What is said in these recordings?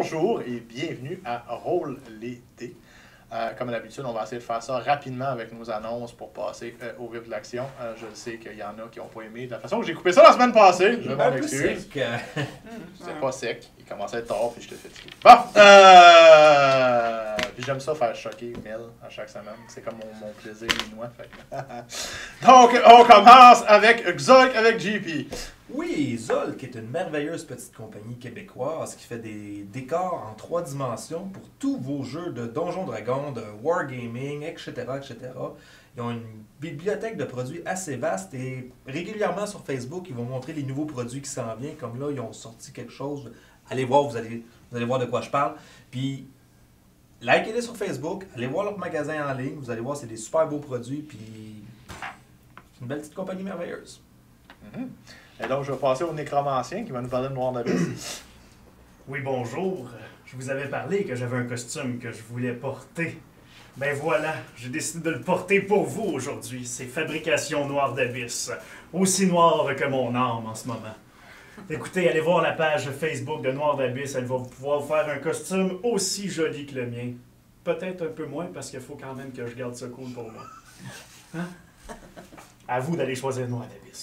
bonjour et bienvenue à Roll les dés. Comme d'habitude, on va essayer de faire ça rapidement avec nos annonces pour passer au vif de l'action. Je sais qu'il y en a qui n'ont pas aimé de la façon que j'ai coupé ça la semaine passée. Je m'en excuse. C'est pas sec. Il commençait à être tard puis je te fatigué. Bon! Puis j'aime ça faire choquer Mel à chaque semaine. C'est comme mon plaisir minois. Donc, on commence avec Xolk avec JP. Oui, Xolk est une merveilleuse petite compagnie québécoise qui fait des décors en 3 dimensions pour tous vos jeux de Donjons Dragons, de Wargaming, etc., etc. Ils ont une bibliothèque de produits assez vaste et régulièrement sur Facebook, ils vont montrer les nouveaux produits qui s'en viennent. Comme là, ils ont sorti quelque chose. Allez voir, vous allez voir de quoi je parle. Puis, likez-les sur Facebook, allez voir leur magasin en ligne. Vous allez voir, c'est des super beaux produits. Puis, c'est une belle petite compagnie merveilleuse. Mm-hmm. Et donc, je vais passer au nécromancien qui va nous parler de Noir d'Abysse. Oui, bonjour. Je vous avais parlé que j'avais un costume que je voulais porter. Ben voilà, j'ai décidé de le porter pour vous aujourd'hui. C'est Fabrication Noir d'Abysse. Aussi noir que mon âme en ce moment. Écoutez, allez voir la page Facebook de Noir d'Abysse. Elle va pouvoir vous faire un costume aussi joli que le mien. Peut-être un peu moins parce qu'il faut quand même que je garde ça cool pour moi. Hein? À vous d'aller choisir Noir d'Abysse.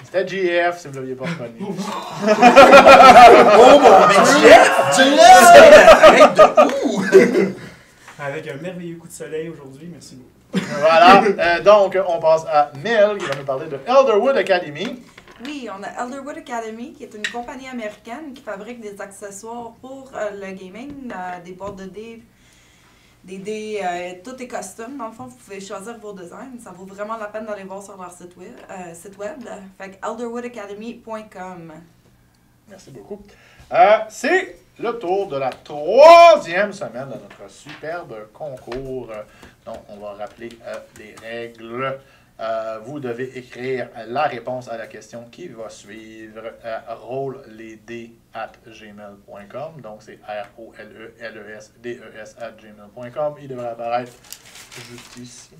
C'était GF, si vous ne l'aviez pas reconnu. Oh mon Jeff! Avec un merveilleux coup de soleil aujourd'hui, merci beaucoup. Voilà, donc on passe à Mel qui va nous parler de Elderwood Academy. Oui, on a Elderwood Academy, qui est une compagnie américaine qui fabrique des accessoires pour le gaming, des boîtes de dés, des dés, tout est custom. Dans le fond, vous pouvez choisir vos designs. Ça vaut vraiment la peine d'aller voir sur leur site web. Fait que elderwoodacademy.com. Merci beaucoup. C'est le tour de la 3e semaine de notre superbe concours. Donc, on va rappeler les règles. Vous devez écrire la réponse à la question qui va suivre à rolledés@gmail.com. Donc, c'est ROLELESDES@gmail.com. Il devrait apparaître juste ici.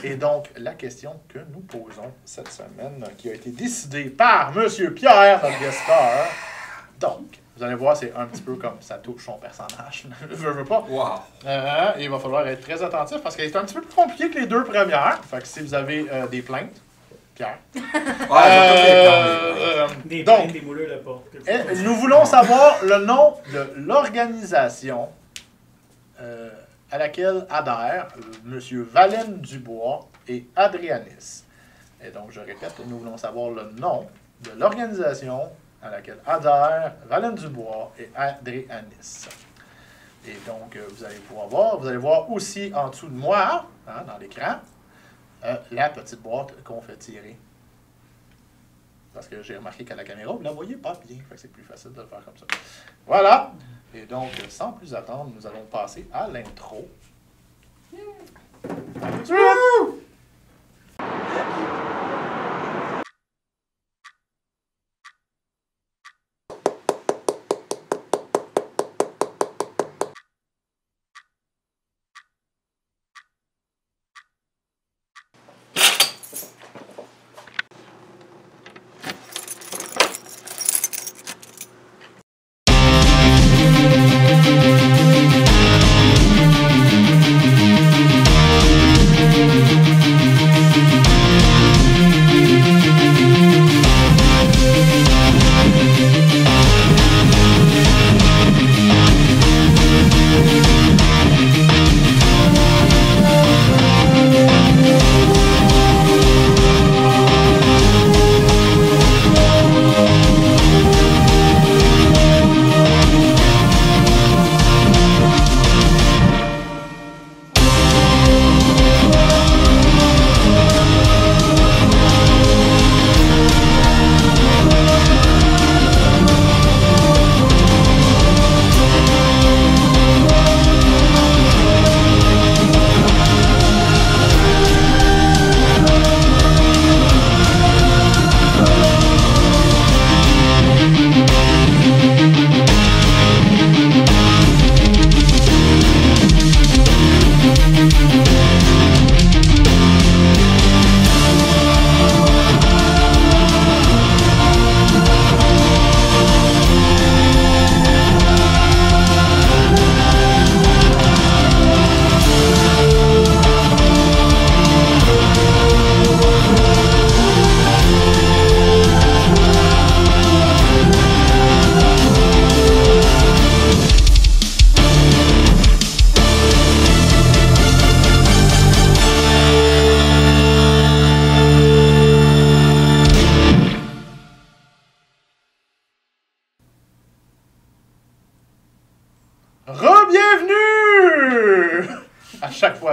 Et donc, la question que nous posons cette semaine, qui a été décidée par M. Pierre, notre guest star. Donc, vous allez voir, c'est un petit peu comme ça touche son personnage. Je veux pas. Wow. Il va falloir être très attentif parce qu'elle est un petit peu plus compliquée que les 2 premières. Fait que si vous avez des plaintes, Pierre. Des donc, plaintes, des mouleurs de porte. nous voulons savoir le nom de l'organisation à laquelle adhèrent M. Valène Dubois et Adrianis. Et donc, je répète, nous voulons savoir le nom de l'organisation à laquelle adhèrent Valène Dubois et Adrianis. Et donc, vous allez pouvoir voir aussi en dessous de moi, hein, dans l'écran, la petite boîte qu'on fait tirer. Parce que j'ai remarqué qu'à la caméra, vous ne la voyez pas bien. Fait que c'est plus facile de le faire comme ça. Voilà. Et donc, sans plus attendre, nous allons passer à l'intro.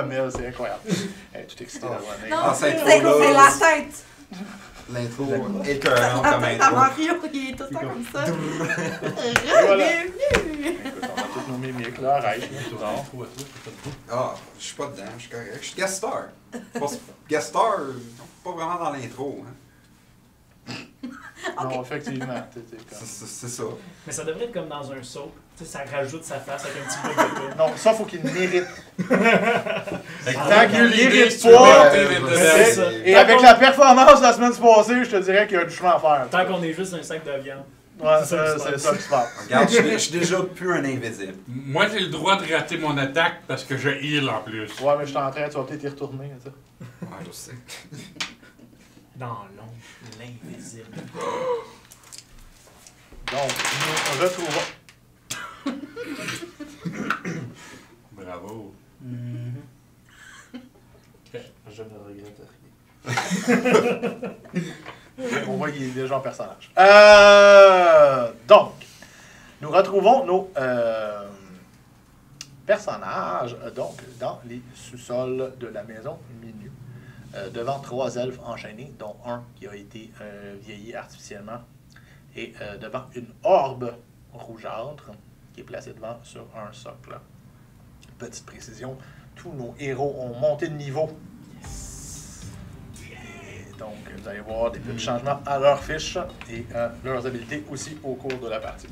voix Mel, c'est incroyable. Elle est toute excitée d'avoir un Non, cette c'est intro-là, la tête. L'intro écœurante comme La intro. Mario, il est tout le temps comme ça. Voilà. Bienvenue. Écoute, on a toutes nos mimiques, là, arrête. Non. Ah, je suis pas dedans, je suis correct. Je suis guest star. Guest star, pas vraiment dans l'intro. Hein. Non, effectivement. C'est ça. Mais ça devrait être comme dans un soap. Tu sais, ça rajoute sa face avec un petit peu de tout. Non, ça, faut qu'il le mérite. Tant Tant qu'il le mérite tu peux pas, mettre ouais, dedans. c'est- et avec la performance la semaine passée, je te dirais qu'il y a du chemin à faire. Tant qu'on est juste un sac de viande. Ouais, c'est ça qui se c'est passe. ça qui se passe. Regarde, je suis déjà plus un invisible. Moi, j'ai le droit de rater mon attaque parce que je heal en plus. Ouais, mais je suis en train, tu vas peut-être y retourner. Tu sais. Ouais, je sais. Dans l'ombre, l'invisible. Donc, nous retrouvons. Bravo. Je ne regrette rien. On voit qu'il est déjà en personnage. Donc, nous retrouvons nos personnages donc dans les sous-sols de la maison Minu, devant 3 elfes enchaînés, dont un qui a été vieilli artificiellement, et devant une orbe rougeâtre qui est placée devant sur un socle. Petite précision, tous nos héros ont monté de niveau. Et donc, vous allez voir des petits changements à leurs fiches et à leurs habilités aussi au cours de la partie.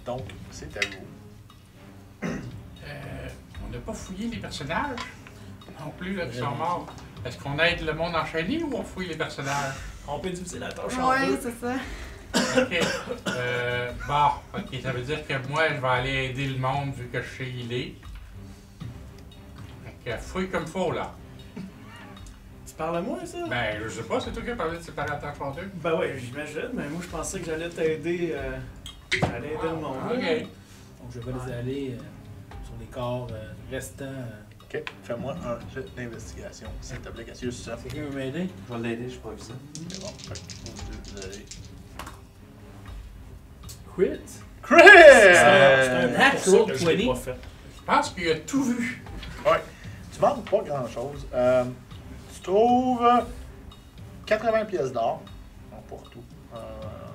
Donc, c'est à vous. On n'a pas fouillé les personnages non plus, là, qui sont morts. Est-ce qu'on aide le monde enchaîné ou on fouille les personnages? On peut diviser la tâche en Ouais, deux. c'est ça. Ok. Bon, ok, ça veut dire que moi, je vais aller aider le monde vu que je sais healer. Fait que fouille comme faut, là. Tu parles à moi, ça? Ben, je sais pas, c'est toi qui as parlé de séparer la tâche en deux. Ben ouais, j'imagine, mais moi je pensais que j'allais t'aider. J'allais aider le monde. Ok. Donc je vais les aller sur les corps restants. Ok, fais-moi un jet d'investigation, s'il te plaît, Cassius. Quelqu'un veut m'aider? Je vais l'aider, j'ai pas vu ça. C'est bon, fait que vous allez... Quit? Crit! C'est un Natural pour ça que je l'ai 20. pas fait. Je pense qu'il a tout vu. Ouais. Tu manques pas grand-chose. Tu trouves 80 pièces d'or, donc pour tout,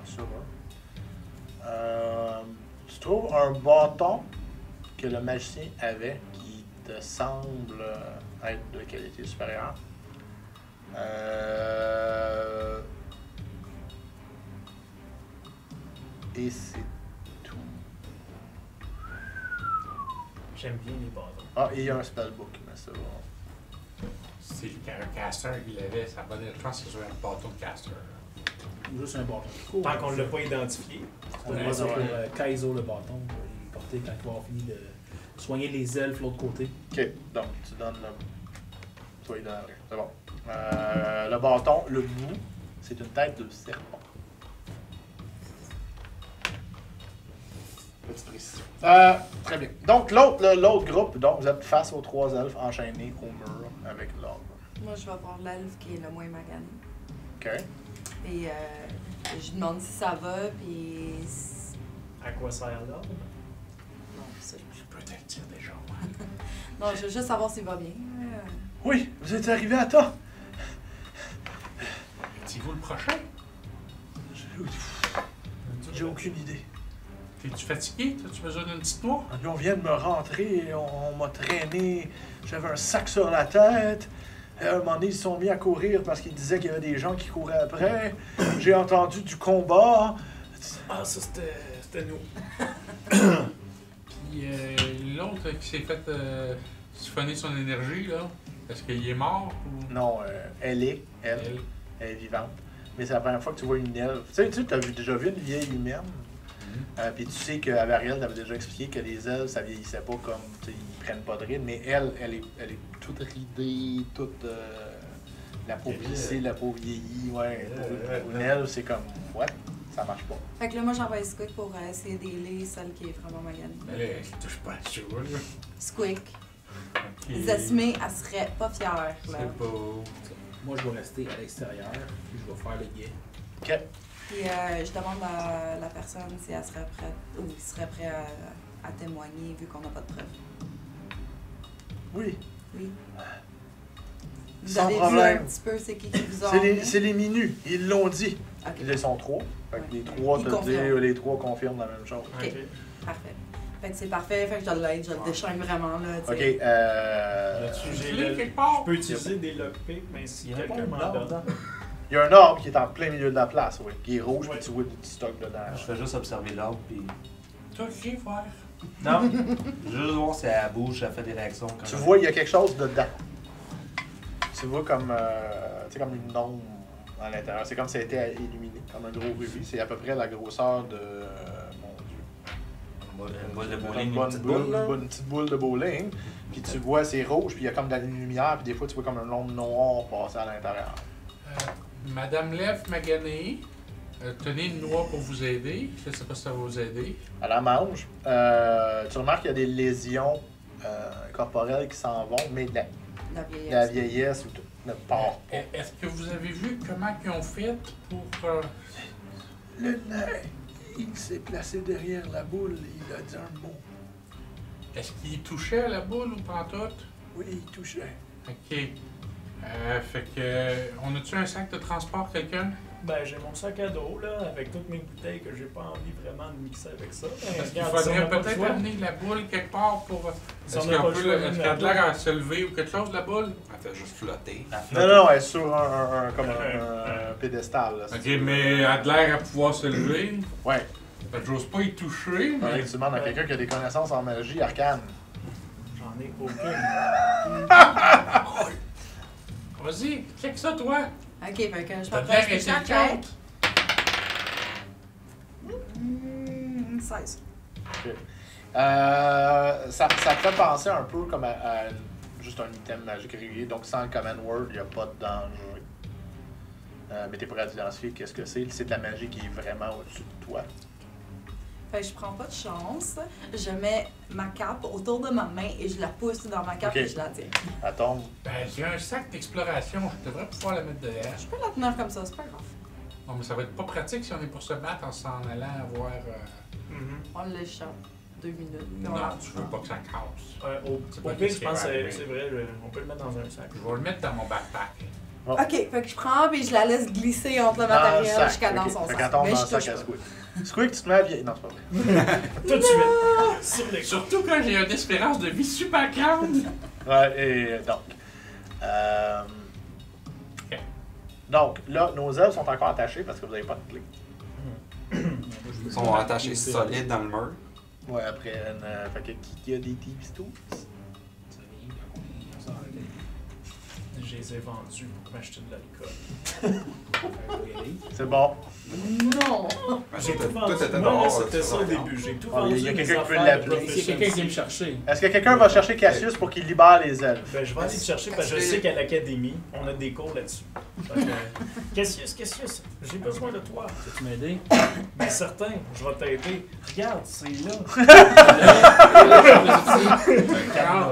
sur eux. Tu trouves un bâton que le magicien avait qui te semble être de qualité supérieure. Et c'est tout. J'aime bien les bâtons. Ah, et il y a un spellbook, mais ça va. C'est un caster qui l'avait, ça va être, je pense que c'est un bâton de caster. Juste un bâton. Cool. Tant qu'on ne l'a pas identifié. On Ouais, va dire ouais. pour Kaizo le bâton. Il est porté quand il va avoir fini de soigner les elfes de l'autre côté. Ok, donc tu donnes le. Toi, il donne rien. C'est bon. Le bâton, le bout, c'est une tête de serpent. Petite précision. Très bien. Donc, l'autre groupe, donc, vous êtes face aux 3 elfes enchaînés au mur avec l'orbe. Moi, je vais voir l'elfe qui est le moins magané. Ok. Et je lui demande si ça va, puis. À quoi sert l'ordre? Non, ça, Je peux te le dire déjà. non, je veux juste savoir s'il va bien. Oui, vous êtes arrivé à temps. Êtes-vous le prochain? J'ai aucune idée. T'es-tu fatigué? As-tu besoin d'une petite noix? On vient de me rentrer, on m'a traîné, j'avais un sac sur la tête. À un moment donné, ils se sont mis à courir parce qu'ils disaient qu'il y avait des gens qui couraient après. J'ai entendu du combat. Ah, ça c'était nous. Puis l'autre qui s'est fait siphonner son énergie, là, est-ce qu'il est mort ou... Non, elle est vivante. Mais c'est la première fois que tu vois une elfe. Tu sais, tu as déjà vu une vieille humaine. Puis tu sais qu'Avariel t'avait déjà expliqué que les elfes, ça vieillissait pas comme, tu sais, ils prennent pas de rides, mais elle est toute ridée, toute la peau plissée, la peau vieillie, ouais. Une elfe, c'est comme, ouais, ça marche pas. Fait que là, moi, j'envoie Squeak pour essayer d'aider celle qui est vraiment maganée. Mais là, elle touche pas à ça, là. Squeak. Ok. Zesmé, elle serait pas fière, là. C'est pas... Moi, je vais rester à l'extérieur, puis je vais faire le guet. Ok. Puis je demande à la personne si elle serait prête ou s'il serait prêt à témoigner vu qu'on n'a pas de preuves. Oui. Oui. Vous Sans avez problème. vu un petit peu c'est qui vous a C'est les minus. Ils l'ont dit. Ok, Ils sont 3. Fait que les 3 Ils te confirment. disent, les 3 confirment la même chose. Ok. Parfait. Fait que c'est parfait, fait que je l'aide, je le déchaîne vraiment là, tu Ok, sais. Là-dessus, Tu j'ai l'as le- quelque part? Je peux utiliser des lockpicks, mais si Il y a quelqu'un pas m'en d'arbre, donne. il y a un arbre qui est en plein milieu de la place, oui. Qui est rouge, Ouais. puis tu vois du stock dedans. Je fais juste observer l'arbre, puis. Toi, j'ai voir. Non, juste voir si elle bouge, si elle fait des réactions. Quand Tu vois, il y a quelque chose dedans. Tu vois comme, tu sais, comme une ombre à l'intérieur. C'est comme si ça a été illuminé, comme un gros rubis. C'est à peu près la grosseur de. Mon Dieu. Une boule de Une bowling, une bonne petite boule, boule, là. une petite boule de bowling. Puis tu vois, c'est rouge, puis il y a comme de la lumière, puis des fois, tu vois comme un long noir passer à l'intérieur. Madame Lev Magané, tenez une noix pour vous aider. Je ne sais pas si ça va vous aider. À la mange, tu remarques qu'il y a des lésions corporelles qui s'en vont, mais de La la vieillesse. vieillesse ou tout ne part pas. Est-ce que vous avez vu comment ils ont fait pour... Le nain, il s'est placé derrière la boule, il a dit un mot. Est-ce qu'il touchait à la boule ou pantoute? Oui, il touchait. Ok. Fait que... On a-tu un sac de transport, quelqu'un? Ben, j'ai mon sac à dos, là, avec toutes mes bouteilles que j'ai pas envie vraiment de mixer avec ça. Ben, Parce qu'il regarde, si on faudrait n'a pas le peut-être choix- amener la boule quelque part pour... Si Est-ce on n'a pas le choix, qu'elle a de l'air à se lever ou quelque chose, la boule? Elle fait juste flotter. Non, non, elle est sur comme un pédestal. Là, Ok, mais elle a de l'air à pouvoir se lever. Ouais. Fait que j'ose pas y toucher, Faudrait mais... que tu demandes à quelqu'un qui a des connaissances en magie arcane. J'en ai aucune. Vas-y, check ça, toi! Ok, fait que je T'as de m'approche l'air de chaque intelligente. 16. Ça te fait penser un peu comme à juste un item magique régulier. Donc, sans le command word, il n'y a pas de danger. Mais tu es prêt à identifier qu'est-ce que c'est. C'est de la magie qui est vraiment au-dessus de toi. Fait que je prends pas de chance. Je mets ma cape autour de ma main et je la pousse dans ma cape Ok. et je la tiens. Elle tombe. Ben, j'ai un sac d'exploration. Je devrais pouvoir la mettre derrière. Je peux la tenir comme ça, c'est pas grave. Non, mais ça va être pas pratique si on est pour se battre en s'en allant voir... On l'échappe. 2 minutes. Non, tu veux pas que ça casse. Au pas pire, ce je qui pense va que arriver. c'est vrai, on peut le mettre dans un sac. Je vais le mettre dans mon backpack. Ok, fait que je prends et je la laisse glisser entre le Dans le matériel sac. jusqu'à dans Ok. son Fait sac. qu'elle tombe Mais dans je le sac touche à pas. Squeak. Squeak, tu te mets à vieillir. Non, c'est pas vrai. Tout de suite. Sur les Surtout quand j'ai une espérance de vie super grande. Ouais, et donc. Ok. Donc, là, nos elfes sont encore attachés parce que vous n'avez pas de clé. Ils sont attachés solides dans le mur. Ouais, après une. Fait que qui a des tips tout? Je les ai vendus pour m'acheter de l'alcool. C'est bon. Non! J'ai tout Toi, vendu. t'étais Moi, dehors, c'était tu ça au vois. début. J'ai tout Ah, vendu. il y a mes quelqu'un qui peut affaires l'appeler. de C'est quelqu'un qui vient me proficiency. chercher. Est-ce que quelqu'un va chercher Cassius pour qu'il libère les elfes? Ben, je vais aller te chercher parce que je sais qu'à l'académie, on a des cours là-dessus. Fait que, Cassius, j'ai besoin de toi. Tu m'aider? Ben certain, je vais t'aider. Regarde, c'est là.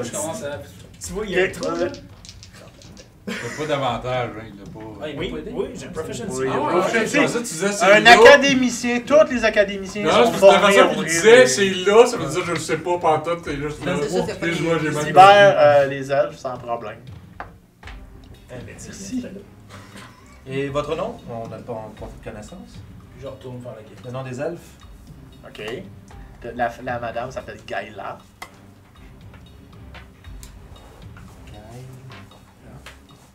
Je commence à. Tu vois, il y a un trou là. Il n'y a pas d'avantage, hein. Il a pas... Ah, il m'a Oui, pas aidé? oui, j'ai proficiency. Oui, il y a Ah ouais, pas- ok, je pensais que tu disais c'est Un là. académicien, tous les académiciens Non, sont parce que la formés façon à qu'il ouvrir disait les- c'est là, ça veut dire je le sais pas pantoute, t'es juste là. C'est juste, c'est pas Excuse-moi, j'ai Ils mal libèrent les elfes sans problème. Eh ben, Merci. Et votre nom? On n'a pas fait connaissance. Je retourne faire la quête. Le nom des elfes? OK. La madame s'appelle Gaïla.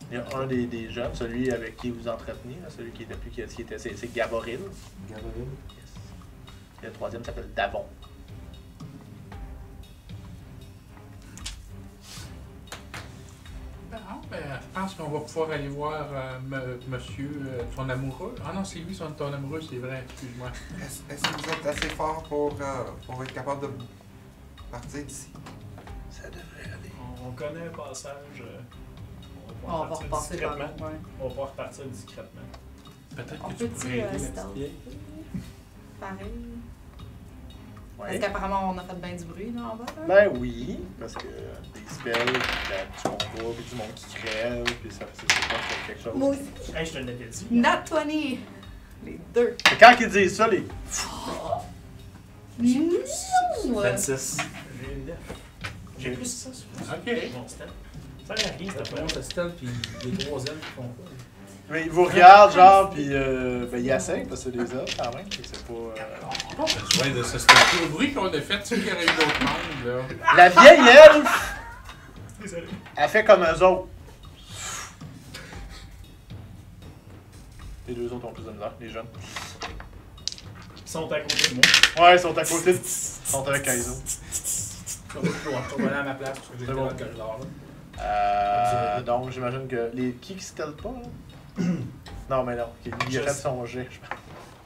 Il y a un des jeunes, celui avec qui vous entretenez, là, celui qui est depuis qui était, c'est Gavoril. Gabriel. Yes. Et le troisième s'appelle Davon. Ben, je pense qu'on va pouvoir aller voir monsieur, ton amoureux. Ah non, c'est lui, ton amoureux, c'est vrai, excuse-moi. Est-ce que vous êtes assez fort pour être capable de partir d'ici? Ça devrait aller. On connaît un passage. On va repartir repasser par là. discrètement. Ouais. On va pouvoir repartir discrètement. Peut-être On que tu peut-tu pourrais aider la petite stealth? vieille. Pareil. Parce Ouais. qu'apparemment, on a fait bien du bruit là en bas. Là. Ben oui, parce que des spells, puis du combat, puis du monde qui crève, puis ça c'est pas quelque chose. Moi aussi. Hey, je te l'avais dit. Nat 20! Les deux. Et quand ils disent ça, les. Non! 26. J'ai 9. J'ai plus ça, c'est Ok. bon stealth. Ça sert à rien, Ça cette commence à stealth, puis les 3 elfes qui font quoi? Mais il vous regarde, genre, puis ben, il essaie, parce que c'est des elfes quand même, c'est pas... Pas besoin de se stopper. Au bruit qu'on a fait, tu sais qu'il y aurait eu d'autres mondes, là. La vieille elfe, Désolé. elle fait comme eux autres. Les deux autres ont plus de misère, les jeunes. Ils sont à côté de moi. Ouais, ils sont à côté, ils sont avec Kaizo. Je vais aller à ma place, parce que j'ai C'est été bon. dans le corridor. Là. Donc j'imagine que les qui stealth pas, là? Non, mais non, il a fait son jet, je pense.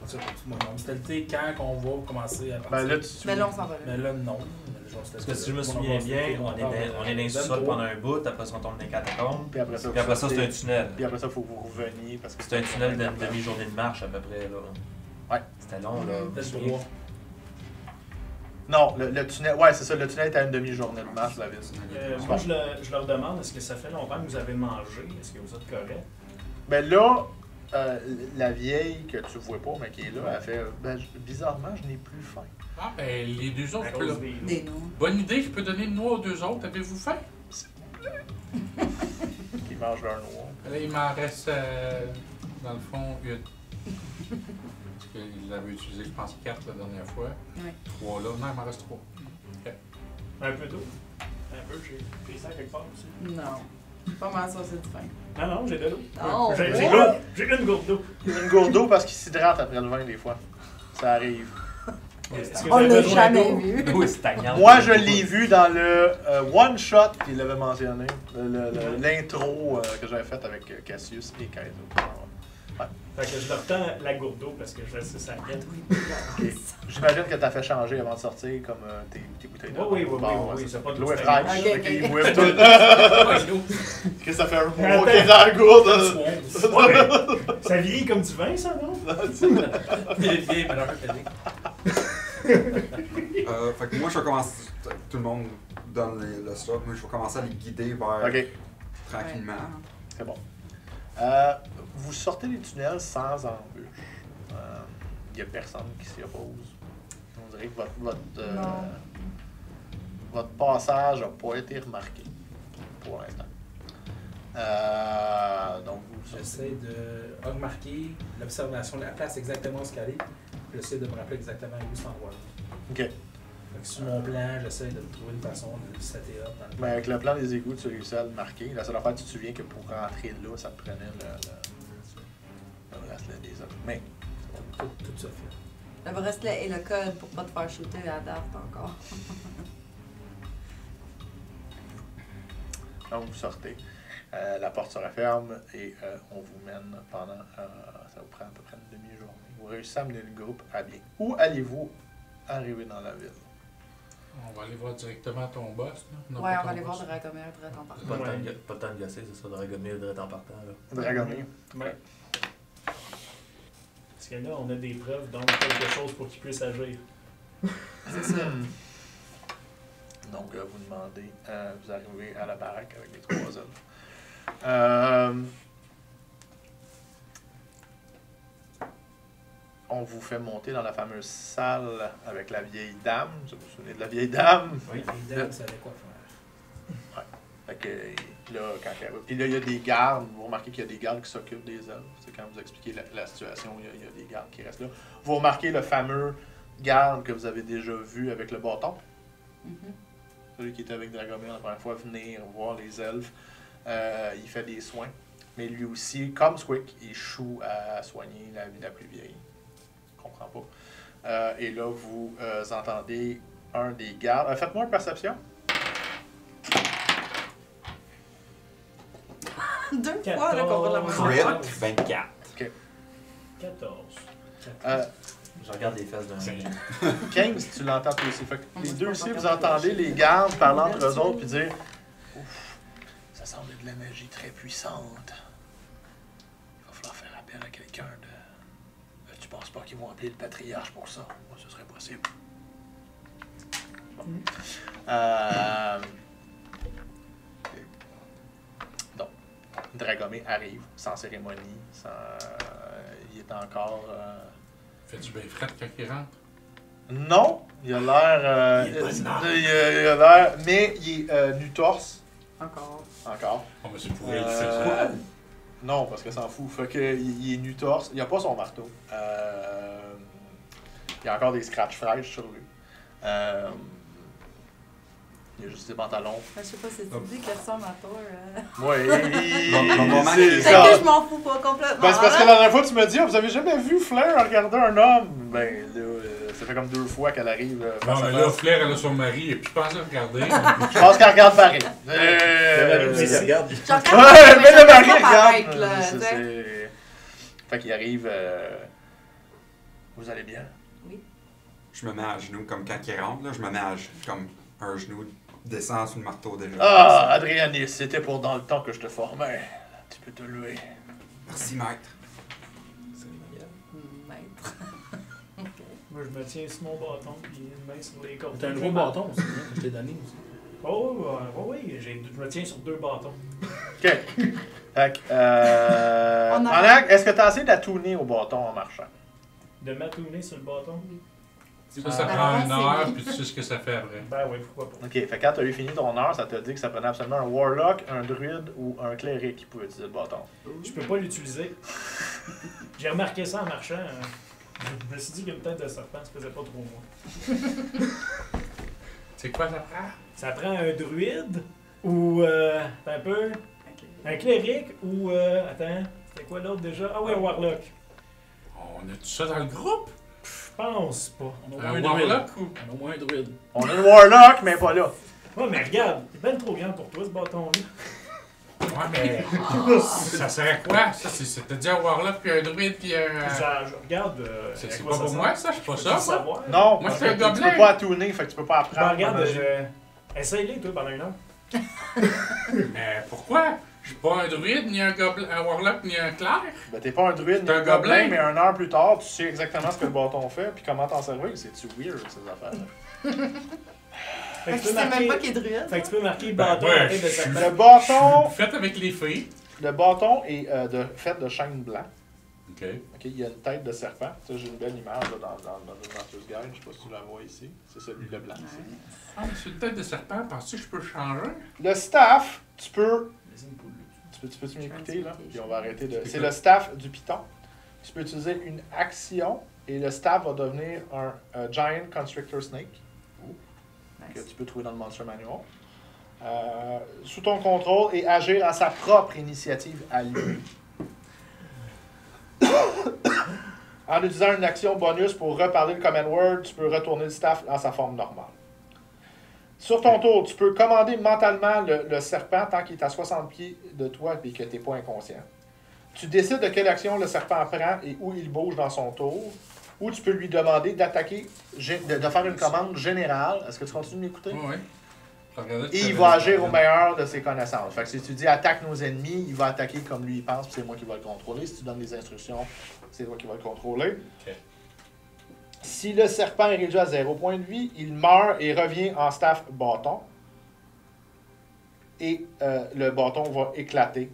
C'est ça, tout le monde. Stealthé quand on va commencer à partir. Ben là, tu... Mais là, on s'en va là. Mais là, non. Parce que si je me souviens bien, on est dans le sous-sol pendant un bout, après ça on tombe dans les catacombes, Puis après ça, puis après ça c'est un tunnel. Puis après ça, faut que vous reveniez, parce que C'est un tunnel d'une demi-journée de marche à peu près là. Ouais. C'était long là. Peut-être droit. Non, le tunnel, ouais, c'est ça, le tunnel est à une demi-journée de marche, la ville. Moi, je leur demande, est-ce que ça fait longtemps que vous avez mangé? Est-ce que vous êtes correct? Ben là, la vieille que tu vois pas, mais qui est là, elle fait ben, bizarrement, je n'ai plus faim. Ah, ben, les deux À autres, cause là. Des noix. Bonne idée, je peux donner une noix aux deux autres. Avez-vous faim? Qui mangent leur noix. Là, il m'en reste, dans le fond, une. Parce qu'il avait utilisé, je pense, 4 la dernière fois. Oui. 3 là. Non, il m'en reste 3. Un peu d'eau? Un peu, j'ai pris ça quelque part aussi. Non. Pas mal ça, c'est du faim. Non, j'ai de l'eau. Oh, J'ai ouais. l'eau. J'ai une gourde d'eau. Une gourde d'eau parce qu'il s'hydrate après le vin, des fois. Ça arrive. Est-ce que On vous avez l'a besoin jamais d'eau? vu. L'eau est stagnante. Moi, je l'ai vu dans le one-shot qu'il avait mentionné, l'intro que j'avais fait avec Cassius et Kaizo. Fait que je leur tends la gourde d'eau parce que je sais ça guette. Ok. J'imagine que t'as fait changer avant de sortir comme tes bouteilles d'eau. Oui, Bon, oui, c'est pas de l'eau est fraîche. fraîche, Ok, fait ok. qu'il boit tout. Que ça fait un mois qu'il est dans la gourde. Ouais, ça vieillit comme du vin, ça, non? Vieille malheur métallique. Fait que moi, je vais commencer. Tout le monde donne le slot. Moi, je vais commencer à les guider vers. Ok, Tranquillement. c'est bon. Vous sortez des tunnels sans embûche. Il n'y a personne qui s'y oppose. On dirait que Non. votre passage n'a pas été remarqué pour l'instant. Donc, vous sortez. J'essaie de remarquer l'observation de la place exactement où elle est. J'essaie de me rappeler exactement où cet endroit-là. Ok. Fait que sur mon plan, j'essaie de trouver une façon de le setter up dans le Mais avec le plan des égouts, tu réussis à le marquer. La seule affaire, tu te souviens que pour rentrer là, ça te prenait le bracelet des autres. Mais, tout ça fait. Le bracelet et le code pour pas te faire shooter à Dart encore. donc, vous sortez. La porte se referme et on vous mène pendant. Ça vous prend à peu près une demi-journée. Vous réussissez à mener le groupe à bien. Où allez-vous arriver dans la ville? On va aller voir directement ton boss, là. Non, Ouais, pas on va ton aller voir boss. Dragomir direct en partant. Pas le temps de- pas le temps de gasser, c'est ça, Dragomir direct en partant là. Dragomir. Ouais. Parce que là, on a des preuves, donc quelque chose pour qu'ils puissent agir. C'est ça. Donc, vous demandez, vous arrivez à la baraque avec les trois elfes. On vous fait monter dans la fameuse salle avec la vieille dame. Vous vous souvenez de la vieille dame? Oui. Les dames savaient quoi faire. Fait que là, puis là, il y a des gardes. Vous remarquez qu'il y a des gardes qui s'occupent des elfes. C'est quand vous expliquez la situation, il y a des gardes qui restent là. Vous remarquez le fameux garde que vous avez déjà vu avec le bâton. Mhm. Celui qui était avec Dragomir la première fois, venir voir les elfes. Il fait des soins. Mais lui aussi, comme Squick, il échoue à soigner la vie la plus vieille. Je comprends pas. Et là, vous entendez un des gardes. Faites-moi une perception. 2 fois là qu'on va la Crit, voir. 24. 14. Je regarde les fesses d'un 15, tu l'entends toi aussi. Fait que On les va deux pas ici, faire vous ça. entendez les gardes parlant entre eux autres puis dire ouf, ça semble de la magie très puissante. Il va falloir faire appel à quelqu'un de. Tu penses pas qu'ils vont appeler le patriarche pour ça? Moi, ce serait possible. Bon. Donc, Dragomir arrive sans cérémonie, il est encore. Fais-tu bien fret quand il rentre? Non, il a l'air... Il est pas noir. il a l'air... Mais il est nu-torse, Encore. encore. Oh, mais c'est pour elle, c'est Euh, ça. Non, parce que s'en fout. Fait que il est nu-torse. Il a pas son marteau. Il y a encore des scratchs fraîches sur lui. Il y a juste des pantalons. Je sais pas si tu dis qu'elle ressemble à toi. Ouais, Le moment c'est qu'il- ça. Peut-être que je m'en fous pas complètement. Ben, c'est parce que hein. la dernière fois, tu m'as dit, vous avez jamais vu Flair regarder un homme? Ben, là, ça fait comme 2 fois qu'elle arrive. Non, face à mais là, face. Flair, elle a son mari, et puis je pense à regarder. Je pense qu'elle regarde pareil. Mais regarde. J'en Ouais, mais le mari pas regarde. paraître, là, tu sais. Fait qu'il arrive. Vous allez bien? Je me mets à genoux comme quand il rentre, là, je me mets à comme un genou descend sur le marteau déjà. Ah, Adrianis, c'était pour dans le temps que je te formais. Tu peux te louer. Merci, maître. Maître. Moi, je me tiens sur mon bâton, puis une main sur les cordes. T'as un gros bâton aussi, hein, que je t'ai donné aussi. Oh, oui, je me tiens sur 2 bâtons. OK. Fait que, On a- Anak, est-ce que tu as essayé de la tourner au bâton en marchant? De m'atourner sur le bâton? Ça La prend réponse une est heure, oui. puis tu sais ce que ça fait après. Ben oui, pourquoi pas. OK, fait que quand tu as eu fini ton heure, ça t'a dit que ça prenait absolument un warlock, un druide ou un cléric qui pouvait utiliser le bâton. Je peux pas l'utiliser. J'ai remarqué ça en marchant. Je me suis dit qu'une tête de serpent, ça faisait pas trop moi. C'est quoi ça prend? Ça prend un druide ou attends un peu, un cléric ou attends, c'était quoi l'autre déjà? Ah ouais, un warlock. On a tout ça dans le groupe? Je pense pas. On a au Un moins un druide. warlock ou... On a au moins un druide. On a le warlock, mais pas là. Ouais, mais regarde, il est ben trop grand pour toi ce bâton-là. Ouais, mais... ça sert à quoi? Ça, c'est dit un warlock, puis un druide, puis un... Ça, je regarde. C'est à c'est quoi pas ça pour sert. moi, ça? Je suis pas Je ça, peux moi. savoir. Non, Moi, parce c'est un que tu gobelin. peux pas tourner, fait que tu peux pas Ben, apprendre. regarde, magie. essaye-les toi pendant une heure. Mais pourquoi? Je suis pas un druide, ni un warlock, ni un clerc. Ben, t'es pas un druide, ni T'es un un gobelin, gobelin. mais une heure plus tard, tu sais exactement ce que le bâton fait, puis comment t'en servir. C'est-tu weird, ces affaires-là? Fait Fait que que tu tu sais peux même pas marquer, qu'il est druide. fait que tu peux marquer Ben, bâton ouais, à tête de je suis- serpent. Le bâton, Faites avec les filles. le bâton est fait de chêne blanc. OK. Ok, il y a une tête de serpent. Ça, j'ai une belle image là, dans Master's Guide. Je sais pas si tu la vois ici. C'est celui le blanc. ici. Ah, mais c'est une tête de serpent. Penses-tu que je peux le changer? Le staff, tu peux. Laissez une poule. Tu peux m'écouter là? Puis on va arrêter de. Écoute. C'est le staff du Python. Tu peux utiliser une action et le staff va devenir un Giant Constrictor Snake que Nice. tu peux trouver dans le Monster Manual. Sous ton contrôle et agir à sa propre initiative à lui. En utilisant une action bonus pour reparler le command word, tu peux retourner le staff dans sa forme normale. Sur ton tour, tu peux commander mentalement le serpent tant qu'il est à 60 pieds de toi et que tu n'es pas inconscient. Tu décides de quelle action le serpent prend et où il bouge dans son tour. Ou tu peux lui demander d'attaquer, de faire une commande générale. Est-ce que tu continues de m'écouter? Oui. Et il va agir au meilleur de ses connaissances. Fait que si tu dis attaque nos ennemis, il va attaquer comme lui il pense, puis c'est moi qui va le contrôler. Si tu donnes des instructions, c'est toi qui vas le contrôler. Ok. Si le serpent est réduit à 0 point de vie, il meurt et revient en staff bâton. Et le bâton va éclater.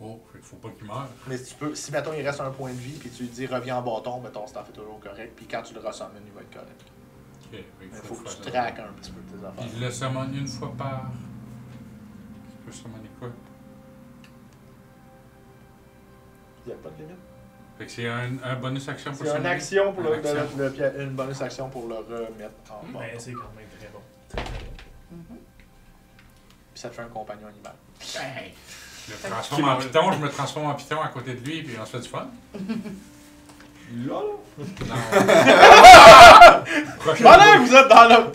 Oh, fait qu'il faut pas qu'il meure. Mais si mettons il reste un point de vie, puis tu lui dis reviens en bâton, mais ton staff est toujours correct. Puis quand tu le ressummons, il va être correct. Ok, fait Mais qu'il il faut que faire tu ça. traques un petit peu tes affaires. Il le summon une fois par... Tu peux summoner quoi? Il n'y a pas de limite. Fait que c'est un bonus action pour C'est une summoner? action pour Une action. une bonus action pour le remettre en bas. Mais c'est quand même très bon. Très, très bon. Mhm. Puis ça te fait un compagnon animal. Ben, je me transforme en python, je me transforme en python à côté de lui, puis on se fait du fun. Là, Non. Voilà, vous êtes dans le. Non,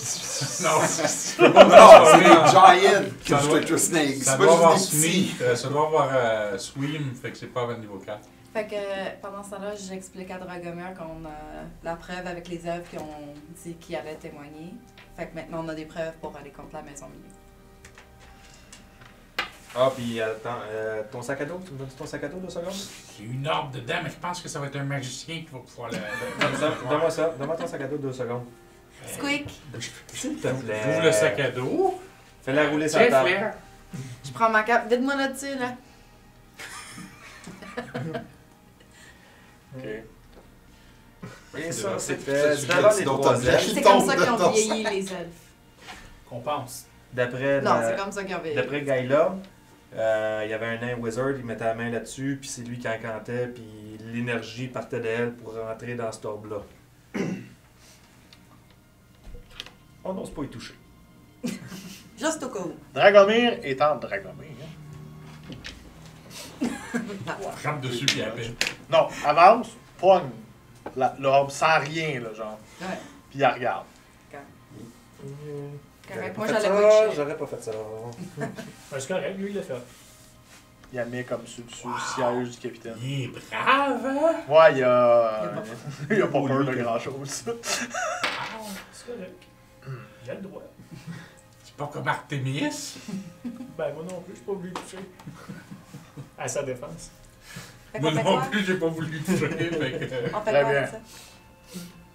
c'est Giant Ça Constrictor Snake. ça C'est doit pas avoir juste des petits. Sneak, ça doit avoir Swim, fait que c'est pas à niveau 4. Fait que pendant ce temps-là, j'explique à Dragomir qu'on a la preuve avec les œuvres qui ont dit qu'ils allaient témoigner. Fait que maintenant, on a des preuves pour aller contre la maison milieu. Ah, puis attends, ton sac à dos, tu me donnes ton sac à dos 2 secondes? Il y a une orbe dedans, mais je pense que ça va être un magicien qui va pouvoir le. Donne-moi ça, donne-moi ton sac à dos 2 secondes. Squeak! S'il te plaît. J'ouvre le sac à dos. Fais-la rouler sur la Tiens, table. Flair. Je prends ma cape. Vide-moi là-dessus, là. Ok. Et ça, C'est c'était du devant les dont trois t'as elfes. C'est comme tombe ça de qu'ils ont ton vieilli, les elfes. Qu'on pense. D'après Non, la- c'est comme ça qu'ils ont vieilli. D'après Gaïla, il y avait un nain wizard, il mettait la main là-dessus, puis c'est lui qui encantait, puis l'énergie partait d'elle pour rentrer dans cet orbe-là. On n'ose pas y toucher. Juste au cas où. Dragomir étant Dragomir. Rampe dessus puis appelle. Non, avance, pogne l'orbe sans rien, là, genre. Ouais. Puis elle regarde. Correct. J'aurais Moi, pas j'allais fait pas ça, y toucher. J'aurais pas fait ça. C'est correct, lui, il l'a fait. Il la met comme sur le siège du capitaine. Il est brave, hein? Ouais, il Il a a pas il a pas peur de grand-chose. C'est correct. J'ai le droit. C'est pas comme Artemis. Ben, moi non plus, je suis pas voulu toucher. À sa défense. Fait Moi qu'on fait non quoi? plus, j'ai pas voulu toucher. Fait que... On fait Très quoi bien. avec ça?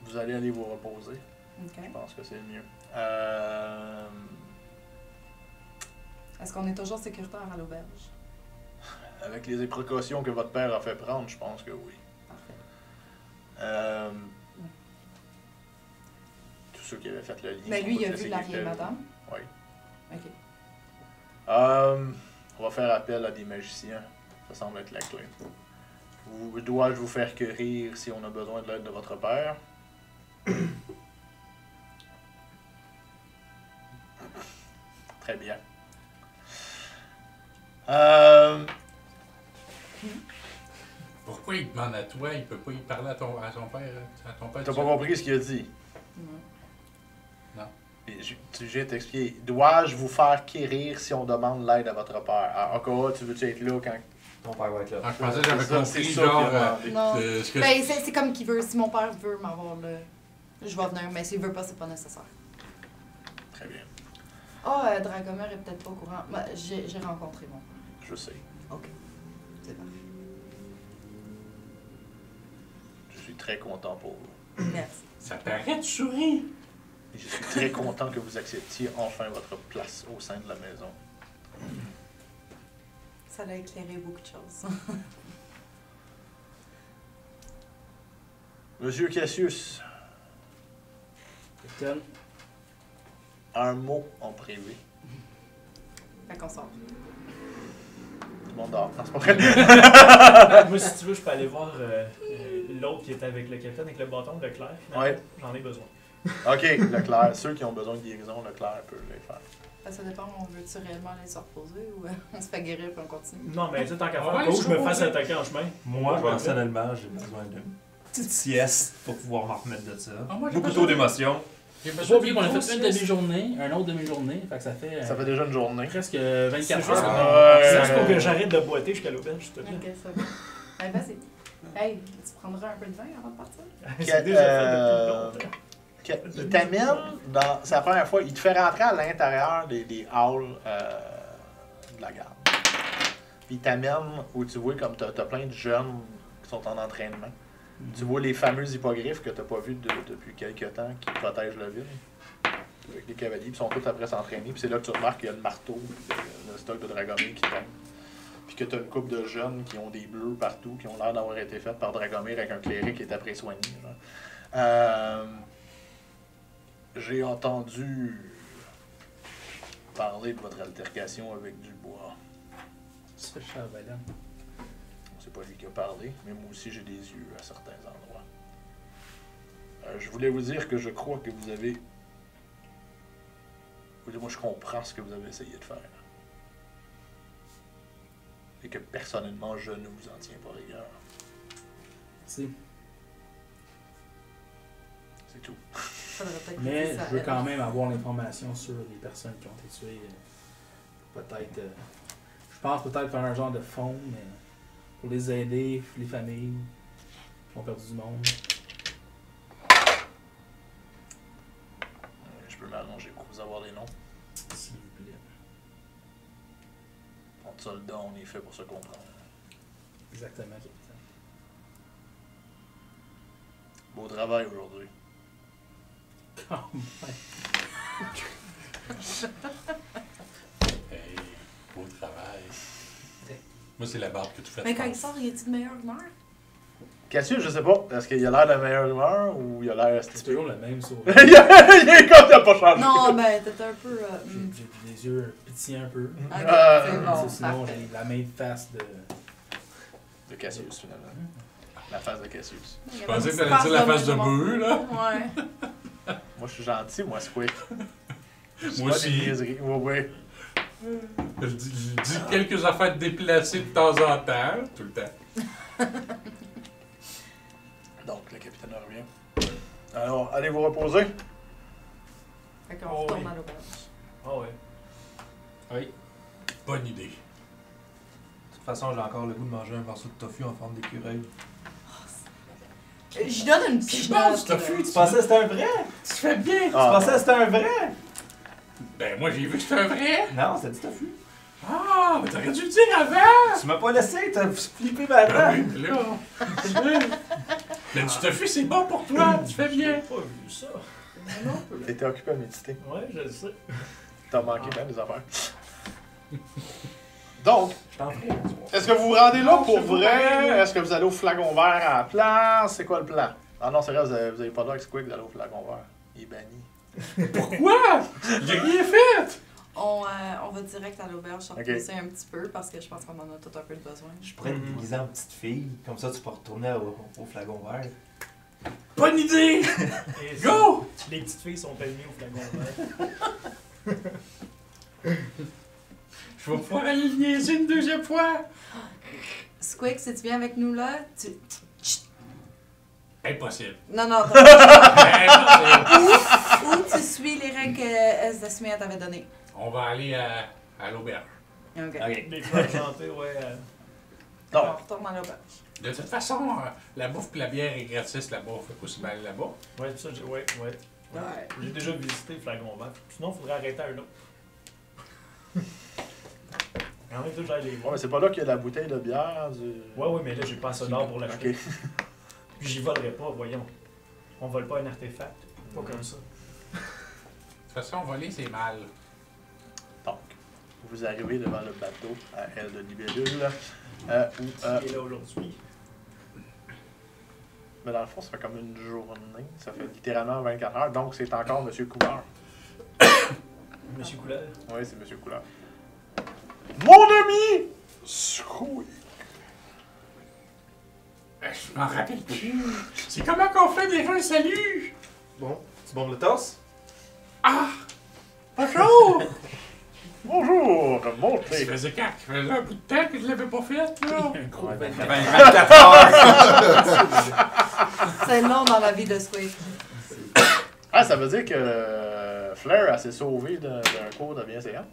Vous allez aller vous reposer. OK. Je pense que c'est le mieux. Est-ce qu'on est toujours sécuritaire à l'auberge? Avec les précautions que votre père a fait prendre, je pense que oui. Parfait. Tous ceux qui avaient fait le lien. Mais lui, sont il a tous vu la sécuritaires. vieille madame? Oui. OK. On va faire appel à des magiciens. Ça semble être la clé. Dois-je vous faire quérir si on a besoin de l'aide de votre père? Très bien. Pourquoi il demande à toi? Il peut pas y parler à son père? À ton père T'as pas compris ce qu'il a dit? Non. Et je vais t'expliquer. Dois-je vous faire quérir si on demande l'aide à votre père? Ah, encore, tu veux-tu être là quand... Ton père va être là. Ah, je pensais que j'avais C'est ça, compris, c'est ça genre... qu'il a demandé. Non. ce que Ben, c'est comme qu'il veut. Si mon père veut m'avoir là, je vais venir. Mais s'il veut pas, c'est pas nécessaire. Très bien. Ah, Dragomir est peut-être pas au courant. Ben, j'ai rencontré mon père. Je sais. OK. C'est parfait. Je suis très content pour vous. Merci. Ça paraît, tu souris. Et je suis très content que vous acceptiez enfin votre place au sein de la maison. Ça a éclairé beaucoup de choses. Monsieur Cassius, Capitaine, un mot en privé. Fait qu'on sort. Tout le monde dort. Non, c'est pas vrai. Moi, si tu veux, je peux aller voir l'autre qui était avec le capitaine, avec le bâton, Leclerc. finalement. Ouais. J'en ai besoin. Ok, Leclerc. Ceux qui ont besoin de guérison, Leclerc peut les faire. Ça dépend, on veut-tu réellement aller se reposer ou on se fait guérir puis on continue? Non, mais tu sais, tant qu'à On va faire, aller où je me se fasse reposer. attaquer en chemin. Moi, je vais personnellement, j'ai besoin d'une petite sieste pour pouvoir m'en remettre de ça. Ah, moi, j'ai Beaucoup besoin trop d'émotions. J'ai faut besoin pas oublier qu'on a d'une fait une grosse demi-journée, un autre demi-journée, fait que ça fait, Ça fait déjà une journée. presque C'est 24 juste, heures. c'est juste pour que j'arrête de boiter jusqu'à l'auberge, s'il te plaît. Ok, ça va. Hey, vas-y. Hey, tu prendras un peu de vin avant de partir? C'est déjà fait depuis longtemps. Il t'amène dans. C'est la première fois, il te fait rentrer à l'intérieur des halls de la garde. Puis il t'amène où tu vois comme t'as plein de jeunes qui sont en entraînement. Tu vois les fameux hippogriffes que t'as pas vus depuis quelques temps qui protègent la ville. Avec les cavaliers, puis ils sont tous après s'entraîner. Puis c'est là que tu remarques qu'il y a le marteau, puis le stock de Dragomir qui traîne. Puis que t'as une couple de jeunes qui ont des bleus partout, qui ont l'air d'avoir été faits par Dragomir avec un cléric qui est après soigné. J'ai entendu parler de votre altercation avec Dubois. C'est cher, Valère. C'est pas lui qui a parlé, mais moi aussi j'ai des yeux à certains endroits. Je voulais vous dire que je crois que vous avez... Moi je comprends ce que vous avez essayé de faire. Et que personnellement je ne vous en tiens pas rigueur. C'est- C'est tout. Faudrait peut-être Mais que ça je veux aide. quand même avoir l'information sur les personnes qui ont été tuées. Peut-être. Je pense peut-être faire un genre de fonds, mais pour les aider, les familles qui ont perdu du monde. Je peux m'arranger pour vous avoir les noms. S'il vous plaît. Entre soldats, on est fait pour se comprendre. Exactement, capitaine. Beau travail aujourd'hui. Quand même. Hey, beau travail. Moi, c'est la barbe que tu fais. Mais quand il sort, il est-tu de meilleure humeur? Cassius, je sais pas. Est-ce qu'il a l'air de meilleure humeur ou il a l'air C'est stupide? toujours le même sourire. Il est comme il a pas changé. Non, ben, t'étais un peu. J'ai des yeux pétillants un peu. Ok, Euh, c'est bon, Sinon, parfait. j'ai la même face de. De Cassius, finalement. La face de Cassius. Je pensais que t'allais dire la face de bœuf, là. Ouais. Moi, je suis gentil, moi, Squeak. Moi aussi. Oui, oui. Je dis quelques affaires déplacées de temps en temps, tout le temps. Donc, le capitaine revient. Alors, allez vous reposer. Fait qu'on Oh, retourne oui. à l'auberge. Ah ouais. Oui. Bonne idée. De toute façon, j'ai encore le goût de manger un morceau de tofu en forme d'écureuil. Je donne une C'est pichenote. bon, ce tofu, Tu pensais que c'était un vrai? tu fais bien. Tu pensais que c'était un vrai? Ben, moi, j'ai vu que c'était un vrai. Non, c'est du tofu. Ah, mais t'aurais dû le dire avant. Tu m'as pas laissé, t'as flippé ma Ben dent. oui, là. Mais du tofu, c'est bon pour toi, tu fais bien. J'ai pas vu ça. T'étais occupé à méditer. Ouais, je le sais. T'as manqué bien des affaires. Donc, Je t'en prie. est-ce que vous vous rendez là Non, pour je sais pas, vrai? mais- Est-ce que vous allez au flagon vert à la place? C'est quoi le plan? Ah non, c'est vrai, vous avez pas l'air avec Squeak d'aller au flagon vert. Il est banni. Pourquoi? J'ai rien fait. On va direct à l'auberge, se Ok. reposer un petit peu parce que je pense qu'on en a tout un peu besoin. Je pourrais te déguiser en petite fille, comme ça tu peux retourner au flagon vert. Bonne idée. Et Go. Les petites filles sont permis au flagon vert. Je vais pouvoir aller le niaiser une deuxième fois. Squeak, si tu viens avec nous là, tu. Impossible. Non, non, t'as- Impossible. ou tu suis les règles que Esdesmia t'avait données. On va aller à l'auberge. Ok. Ok. Les fleurs chantées, ouais. Non. On retourne à l'auberge. De toute façon, la bouffe et la bière est gratis là-bas. Fait pas si mal aller là-bas. Ouais, ça, ouais. Ouais. J'ai déjà visité le flagon vert. Sinon, il faudrait arrêter un autre. En même temps, j'allais les Ouais, voir. mais c'est pas là qu'il y a la bouteille de bière du. Ouais, mais là, j'ai pas assez d'or pour l'acheter. Ok. Puis j'y volerai pas, voyons. On vole pas un artefact. Pas comme ça. De toute façon, voler, c'est mal. Donc, vous arrivez devant le bateau à Aile de Libellule. Où, Qui est là aujourd'hui? mais dans le fond, ça fait comme une journée. Ça fait littéralement 24 heures. Donc, c'est encore M. Couleur. Monsieur Couleur. Oui, c'est M. Couleur. Mon ami! Squeak. Je m'en rappelle plus. C'est comment qu'on fait déjà un salut? Bon, tu bombes le torse? Ah! Bonjour! Bonjour, Ça montez. faisait quand? Ça faisait un bout de temps que je l'avais pas fait, là. Un gros Ouais, 24 24 heures! C'est long dans la vie de Squeak. Ah, ça veut dire que Flair a s'est sauvé d'un cours de bienséance.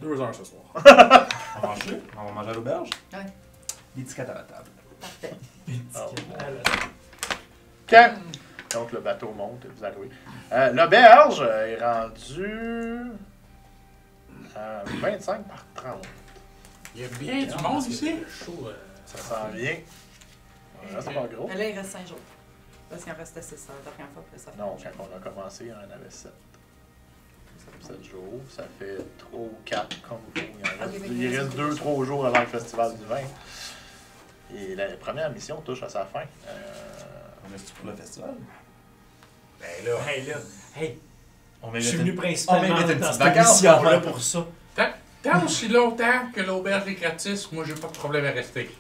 2 heures ce soir. On va manger? On va manger à l'auberge? Ouais. L'étiquette à la table. Parfait. Quand? Donc, le bateau monte et vous arrivez. L'auberge est rendue à 25 par 30. Il y a bien du monde ici. Chaud. Ça sent bien. C'est pas gros. Mais là, il reste 5 jours. Parce qu'il en restait 6 la dernière fois. Puis ça fait Non, quand on a commencé, il y en avait 7. 7 jours, ça fait 3 ou 4 comme vous. Il reste 2-3 jours avant le festival du vin. Et la première mission touche à sa fin. On reste pour le festival? Ben là, Hey, là. Hey, On je mérite suis une- venu principalement on mérite une dans petite cette vacance, mission-là quand même. pour ça. tant aussi longtemps que l'auberge est gratis, moi j'ai pas de problème à rester.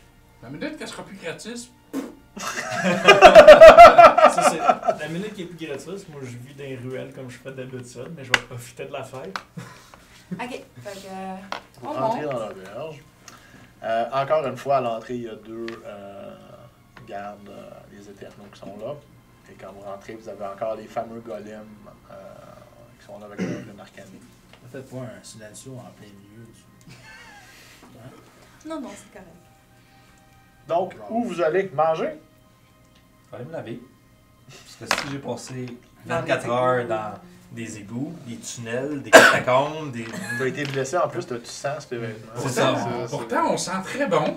La minute qu'elle sera plus gratis, Ça, c'est la minute qui est plus gratuite. Moi, je vis dans les ruelles comme je fais d'habitude, mais je vais profiter de la fête. Ok. Fait que. Vous On rentrez monte. dans l'auberge. Encore une fois, à l'entrée, il y a 2 gardes, les éternels qui sont là. Et quand vous rentrez, vous avez encore les fameux golems qui sont là avec leur lune arcanée. Faites-moi un silencio en plein milieu du. Hein? Non, non, c'est correct. Donc, où vous allez manger? Faut aller me laver. Parce que si j'ai passé Dans 24 les heures égouts. dans des égouts, des tunnels, des catacombes, des. Tu as été blessé en plus, tu sens ce vêtement. C'est ça. pourtant on sent très bon.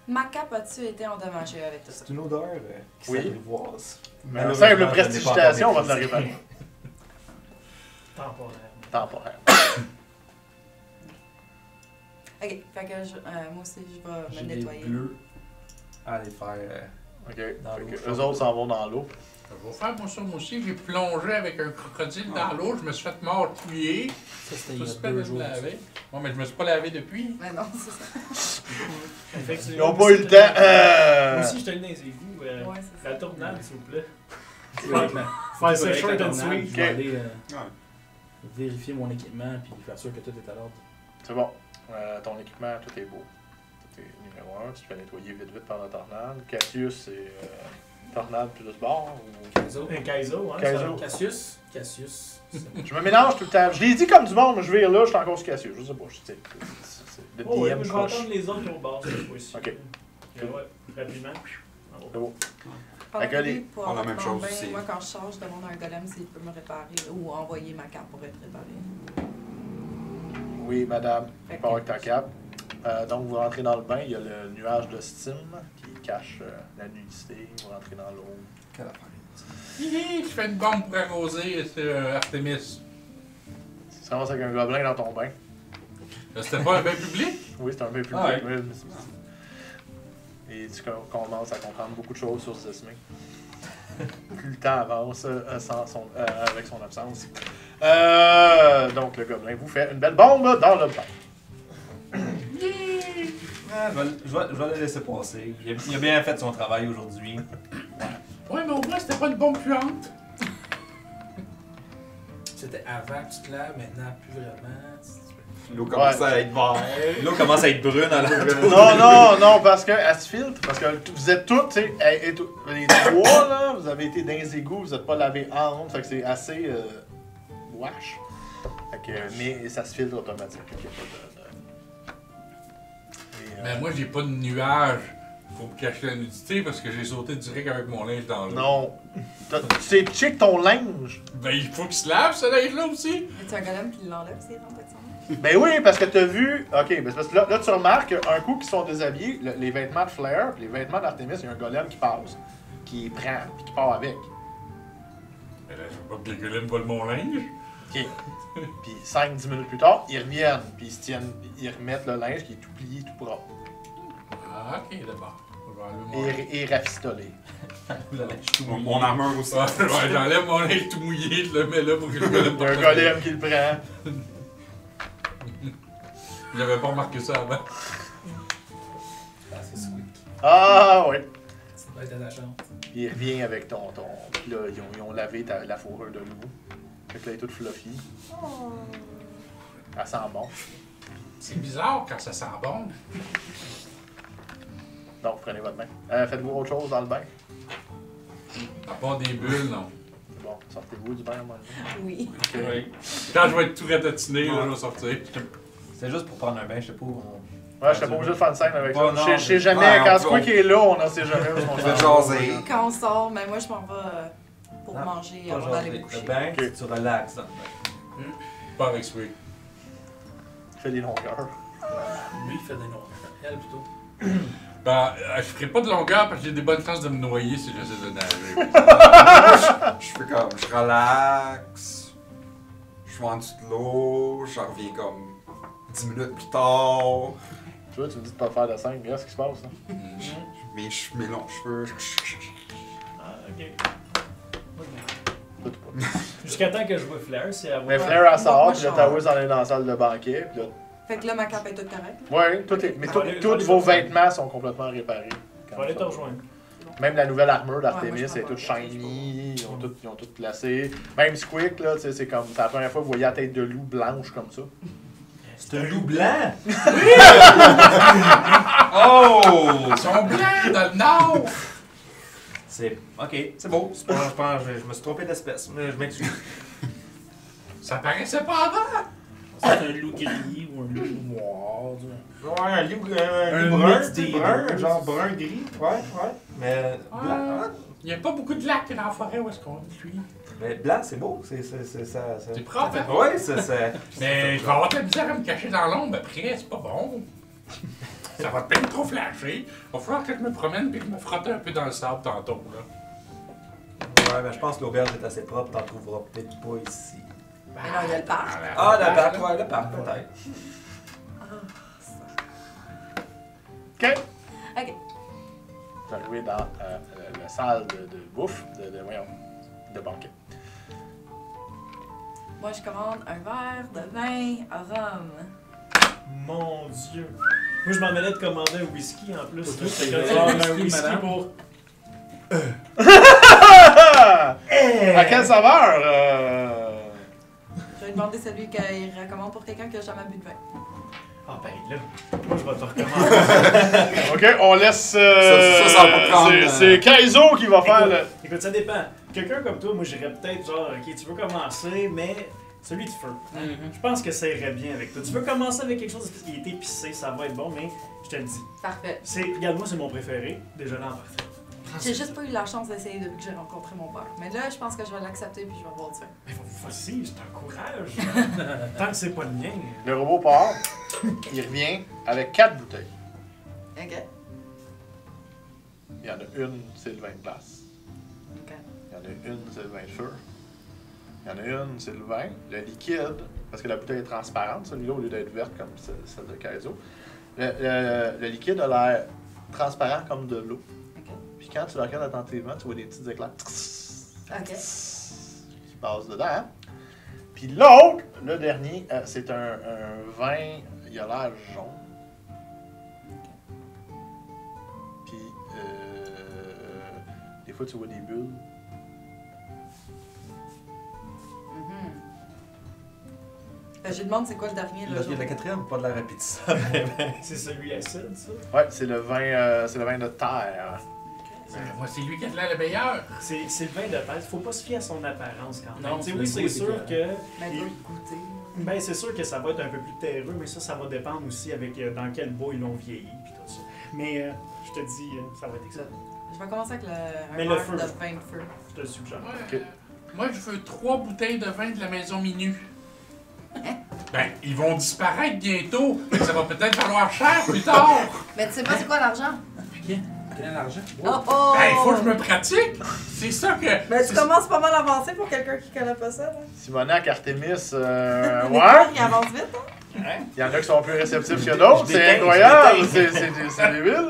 Ma cape a-tu été endommagée avec tout ça? C'est une odeur qui Oui. s'apprivoise. Mais une Malheureusement, simple je n'ai pas prestidigitation va encore te la maîtrisé. réparer. Temporaire. Temporaire. Ok. Fait que moi aussi, je vais J'ai me des nettoyer. bleus aller faire. Ok. Dans Fait l'eau, que je eux pense. autres s'en vont dans l'eau. Je vais faire moi aussi. J'ai plongé avec un crocodile dans l'eau. Je me suis fait mortuer. Ça, c'était il Je y me a suis fait 2 me jours. laver. Bon, mais je me suis pas lavé depuis. Mais non, c'est ça. Effectivement. Ils n'ont pas eu le temps. Moi aussi, j'étais allé dans les égouts. Ouais, c'est ça. La tournade, s'il vous plaît. Ouais, Faire ça avec short la and tornade, sweet. Je vais aller Ouais. vérifier mon équipement puis faire sûr que tout est à l'ordre. C'est bon. Ton équipement, tout est beau. Tout est numéro 1. Tu te fais nettoyer vite par la tornade. Cassius, c'est tornade plus bord ou... Kaizo. Un Kaizo, hein? Kaizo. Cassius. Cassius. Je me mélange tout le temps. Je l'ai dit comme du monde, mais je vais là, je suis encore sur Cassius. Je sais pas, je sais. Le Oh, ouais, DM mais je vais crush. entendre les autres au bord cette fois-ci. Ok. Ouais, rapidement. C'est beau. Par Fait que les- contre, pour font la avoir même mon chose bain, aussi. moi, quand je charge, je demande à un golem s'il peut me réparer ou envoyer ma carte pour être réparée. Oui, madame. Fait Pas que- avec ta cape. Donc, vous rentrez dans le bain. Il y a le nuage de steam qui cache la nudité. Vous rentrez dans l'eau. Quelle affaire. Hihi, je fais une bombe pour arroser Artemis. Tu te ramasses avec un gobelin dans ton bain. C'était pas un bain public? Oui, c'est un peu plus Ah ouais. oui, et tu commences à comprendre beaucoup de choses sur Zesmé. Plus le temps avance avec son absence. Donc, le gobelin vous fait une belle bombe dans le bain. Ah, je vais le laisser passer. Il a bien fait son travail aujourd'hui. Ouais, mais au moins, c'était pas une bombe puante. C'était avant que tu te laves, maintenant plus vraiment. L'eau commence à être vert. L'eau commence à être brune à la Non, parce qu'elle se filtre. Parce que vous êtes tous, tu sais, les trois, là, vous avez été dans les égouts, vous n'êtes pas lavé entre. Fait que c'est assez wash. Fait que, mais ça se filtre automatiquement. Il y a pas de- Et, Mais moi, j'ai pas de nuage pour me cacher la nudité parce que j'ai sauté direct avec mon linge dans l'eau. non. Tu sais check ton linge. Ben, il faut qu'il se lave, ce linge-là aussi. Y a un golem qui l'enlève, c'est rentré de son linge? Ben oui, parce que t'as vu. Ok, ben c'est parce que là, tu remarques un coup qu'ils sont déshabillés, les vêtements de Flair, puis les vêtements d'Artemis, il y a un golem qui passe, qui prend, puis qui part avec. Mais là, je veux pas que les golems volent mon linge. Ok. Puis 5-10 minutes plus tard, ils reviennent, puis ils se tiennent, ils remettent le linge qui est tout plié, tout propre. Ah, ok, d'abord. Je vais enlever mon linge. Et rafistolé. Mon armure aussi. Ouais, j'enlève mon linge tout mouillé, je le mets là pour que le golem Il y a un porte le golem qui le prend. J'avais pas remarqué ça avant. Ah, c'est sweet. Ah ouais. Ça doit être attachant. Puis il revient avec ton. Puis là, ils ont lavé la fourrure de loup. Fait que là, elle est toute fluffy. Elle sent bon. C'est bizarre quand ça sent bon. Donc, prenez votre bain. Faites-vous autre chose dans le bain? À part des bulles, non. C'est bon, sortez-vous du bain à un moment donné. Oui. Oui. Quand je vais être tout ratatiné, là, je vais sortir. C'est juste pour prendre un bain, je sais pas. Ouais, j'étais pas obligé de faire une scène avec Oh, ça. non, Je sais jamais, ouais, quand on- Squeak est là, on ne sait jamais où on On s'en fait va. jaser. Quand on sort, mais moi, je m'en vais pour Non, manger Pas avant genre d'aller le me coucher. bain, Ok. tu relaxes dans le bain. Pas avec Sweet. Fais des longueurs. Lui, il fait des noirs. Elle, plutôt. Ben, je ferai pas de longueur parce que j'ai des bonnes chances de me noyer si j'essaie de nager. Je fais comme, je relaxe. Je suis en dessous de l'eau. Je reviens comme 10 minutes plus tard. Tu vois, tu me dis de pas faire de scène, mais là, ce qui se passe, là. Mes longs cheveux. Ah, ok. Tout pas. Jusqu'à temps que je vois Flair, c'est à vous. Mais Flair, elle sort, Moi, puis je là, sors. Taouz en est dans la salle de banquet, puis là. Fait que là, ma cape est toute correcte. Ouais, tout est. Mais Allez, tous allez, vos allez. vêtements sont complètement réparés. Je vais aller te rejoindre. Même la nouvelle armure Ouais, d'Artemis, moi, je elle est prends toute pas. shiny, ils ont tout placé. Même Squeak, là, tu sais, c'est comme. C'est la première fois que vous voyez la tête de loup blanche comme ça. C'est un loup blanc! Oh! Ils sont blancs dans le nord! C'est. Ok, c'est beau. C'est pas- je me suis trompé d'espèce. Mais je m'excuse. Ça paraissait pas avant! C'est un loup gris ou un loup noir. tu vois. Ouais, un loup, Un brun, mix des brun, deux. genre brun-gris. Ouais. Mais blanc. hein? Il n'y a pas beaucoup de lacs dans la forêt où est-ce qu'on est, lui. Mais blanc, c'est beau. C'est ça. C'est propre, hein? Ouais, c'est. Mais je vais avoir de la misère à me cacher dans l'ombre après, c'est pas bon. Ça va peut-être trop flasher. Il va falloir que je me promène et que je me frotte un peu dans le sable tantôt, là. Ouais, mais je pense que l'auberge est assez propre, t'en trouveras peut-être pas ici. Mais non, il y a le parc. Ah, la parc, ouais, le parc, peut-être. OK? Ok. Vous arrivez dans la salle de bouffe, de banquet. Moi, je commande un verre de vin à rhum. Mon Dieu. Moi, je m'en allais de commander un whisky en plus. Ok, J'étais c'est comme, vrai, un whisky, whisky madame. pour... À quelle saveur? Je vais demander celui qui recommande pour quelqu'un qui a jamais bu de vin. Ah ben là, moi je vais te recommander. Ok, on laisse. Ça va pas prendre, c'est Kaizo qui va faire le. Écoute, ça dépend. Quelqu'un comme toi, moi j'irais peut-être genre, ok, tu veux commencer, mais celui de feu. Je pense que ça irait bien avec toi. Tu veux commencer avec quelque chose qui est épicé, ça va être bon, mais je te le dis. Parfait. Regarde-moi, c'est mon préféré. Déjà là en parfait. J'ai juste pas eu la chance d'essayer depuis que j'ai rencontré mon père. Mais là, je pense que je vais l'accepter puis je vais boire du vin. Mais vas-y, je t'encourage. Tant que c'est pas le mien. Le robot part. Il revient avec 4 bouteilles. Ok. Il y en a une, c'est le vin de glace. Ok. Il y en a une, c'est le vin de feu. Il y en a une, c'est le vin. Le liquide, parce que la bouteille est transparente, celui-là, au lieu d'être verte comme celle de Kaizo. Le liquide a l'air transparent comme de l'eau. Ok. Puis quand tu le regardes attentivement, tu vois des petits éclairs Ok. qui passent dedans. Hein? Puis l'autre, le dernier, c'est un vin, il a l'air jaune. Puis des fois tu vois des bulles. Je lui demande c'est quoi le dernier. Là, il y a la quatrième, pas de la rapide ça. C'est celui acide, ça. Ouais, c'est le vin de terre. Moi, c'est lui qui a de l'air le meilleur. C'est le vin de tête. Faut pas se fier à son apparence quand même. Non, Tu sais, c'est oui, le c'est goût, sûr c'est que. Mais il- doit goûter. Ben, c'est sûr que ça va être un peu plus terreux, mais ça va dépendre aussi avec dans quel bois ils l'ont vieilli puis tout ça. Mais je te dis, ça va être excellent. Je vais commencer avec Mais un le verre feu. de vin de feu. Je te le suggère. Ouais, moi, je veux 3 bouteilles de vin de la maison Minu. Ben, ils vont disparaître bientôt. Ça va peut-être valoir cher plus tard. Mais tu sais pas c'est quoi l'argent? Quel argent? Oh oh! Ben, il faut que je me pratique. C'est ça que. Mais tu commences pas mal avancé pour quelqu'un qui connaît pas ça, là. Simonac, Artemis, Les ouais. gars, ils avancent vite, hein? Il y en a qui sont plus réceptifs que d'autres, Je c'est déteins, incroyable, je déteins. c'est débile.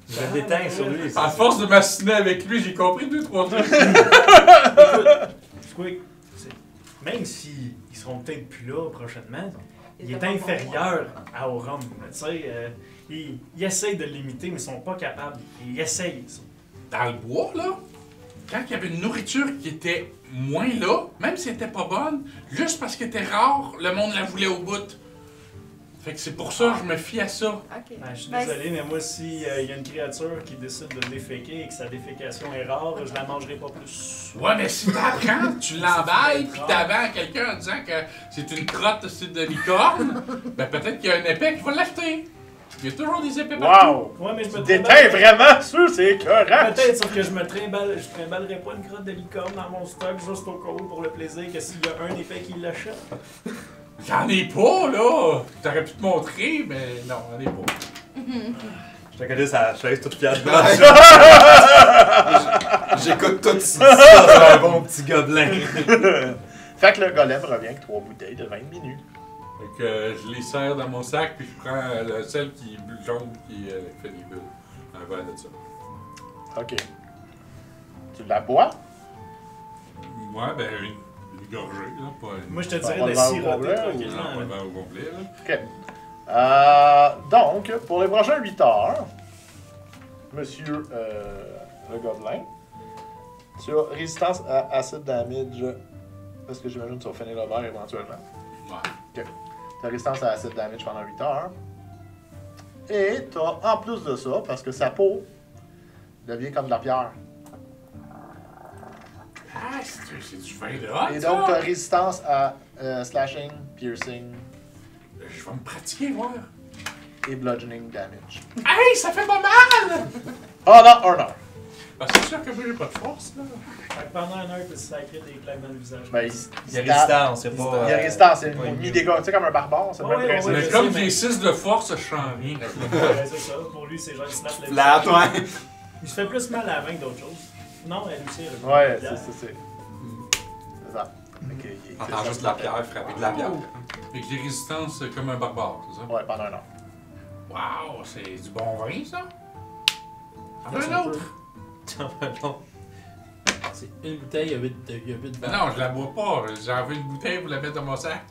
Je déteins sur lui. À force de m'assiner avec lui, j'ai compris 2-3 trucs. Squeak, même s'ils seront peut-être plus là prochainement, il est était pas inférieur à Aurum. Tu sais, ils essayent de l'imiter, mais ils sont pas capables. Ils essayent. Dans le bois, là, quand il y avait une nourriture qui était moins là, même si elle était pas bonne, juste parce qu'elle était rare, le monde la voulait au bout. Fait que c'est pour ça que je me fie à ça. Ok. Ben, je suis Ben, désolé, mais moi, s'il y a une créature qui décide de déféquer et que sa défécation est rare, je la mangerai pas plus. Ouais, mais si t'apprends, tu l'emballes, puis t'avais quelqu'un en disant que c'est une crotte style de licorne, ben peut-être qu'il y a un épée qui va l'acheter. Il y a toujours des épées partout. Wow! Ouais, mais je me Tu déteins vraiment ça, c'est écœurant! Peut-être, sauf que je trimballerai pas une crotte de licorne dans mon stock juste au cas où pour le plaisir que s'il y a un épée qui l'achète. J'en ai pas, là! T'aurais pu te montrer, mais non, j'en ai pas. Je te connais sa chaise toute fière de J'écoute tout ça. Ça, c'est un bon petit gobelin. Fait que le golem revient avec 3 bouteilles de 20 minutes. Fait que je les serre dans mon sac, puis je prends celle qui est bleu jaune qui fait des bulles. Un verre de ça. Ok. Tu la bois? Ouais, ben une gorgée, là, pas une. Moi, je te On va dirais de le voir au siroter complet, tranquillement. Non, pas le là. verre au complet, là. Ok. Donc, pour les prochains 8 heures, monsieur le gobelin, tu as résistance à acid damage, parce que j'imagine que tu vas finir le verre éventuellement. Ouais. Tu as résistance à acid damage pendant 8 heures. Et tu as en plus de ça, parce que sa peau devient comme de la pierre. Ah, c'est du vin de hot, Et donc, tu as ça! résistance à slashing, piercing Je vais me pratiquer, voir. et bludgeoning damage. Hey, ça fait pas mal! Ah non, 1 heure. Ben, c'est sûr que moi, j'ai pas de force, là. Fait que pendant une heure, tu peux se sacrer des claques dans le visage. Ben, Il y a résistance, c'est pas. Il y a résistance, c'est Ouais, mis des gars, tu sais, comme un barbare, c'est le Ouais, même ouais, principe. ouais. Mais je comme sais, j'ai mais- 6 de force, je sens rien. Ouais, c'est ça. Pour lui, c'est genre, il snap le Flat, visage. ouais. Il se fait plus mal à la main que d'autres choses. Non, elle aussi, elle a Ouais, bien. c'est ça. Ok, il Entends juste de la pierre frapper de la pierre. Fait que j'ai résistance comme un barbare, c'est ça? Ouais, pendant 1 heure. Wow, c'est du bon vin, ça? Un autre. Non. C'est une bouteille, il y a 8 Ben non, je la bois pas. J'en veux une bouteille pour la mettre dans mon sac.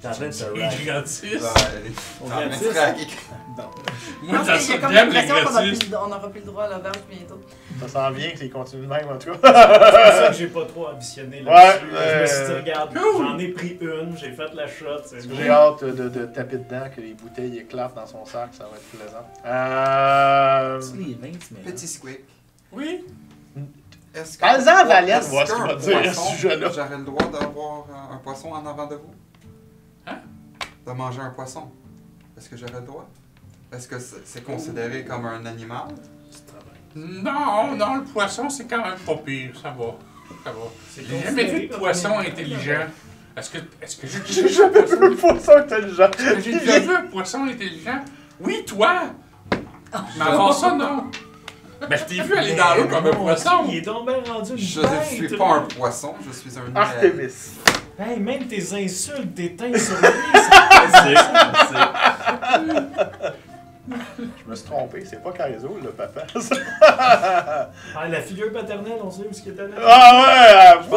T'es en train de se C'est rag. gratis. On Ah, mais gratis. tragique. Bon. Moi, Parce j'aime qu'il y a comme j'aime les l'impression gratis. qu'on n'aura plus le droit à l'auberge bientôt. Ça sent bien qu'il continue de même, en tout cas. C'est ça que j'ai pas trop ambitionné là-dessus. Ouais, Je me suis dit, regarde, cool. j'en ai pris une, j'ai fait la shot. C'est J'ai hâte de taper dedans, que les bouteilles éclatent dans son sac, ça va être plaisant. C'est les 20, mais. Petit squick. Oui. Est-ce Parle-en à Valette, est-ce voir ce qu'il va qu'un dire à ce poisson, sujet-là. J'aurais le droit d'avoir un poisson en avant de vous? Hein? De manger un poisson. Est-ce que j'aurais le droit? Est-ce que c'est considéré comme un animal? Non, le poisson, c'est quand même pas pire. Ça va. Ça va. J'ai jamais vu de poisson intelligent. Est-ce que j'ai J'ai jamais vu un poisson intelligent. Est-ce que j'ai déjà vu un poisson intelligent? Oui, toi! Mais avant ça, non. Ben, je t'ai vu aller dans l'eau comme un poisson. Il est donc bien rendu une Je bête, ne suis là. pas un poisson, je suis un Artemis. Hey, même tes insultes, tes teintes sur lui, Je me suis trompé, c'est pas Kaizo, le papa. Ah, la figure paternelle, on sait où ce qu'il était là. Ah Je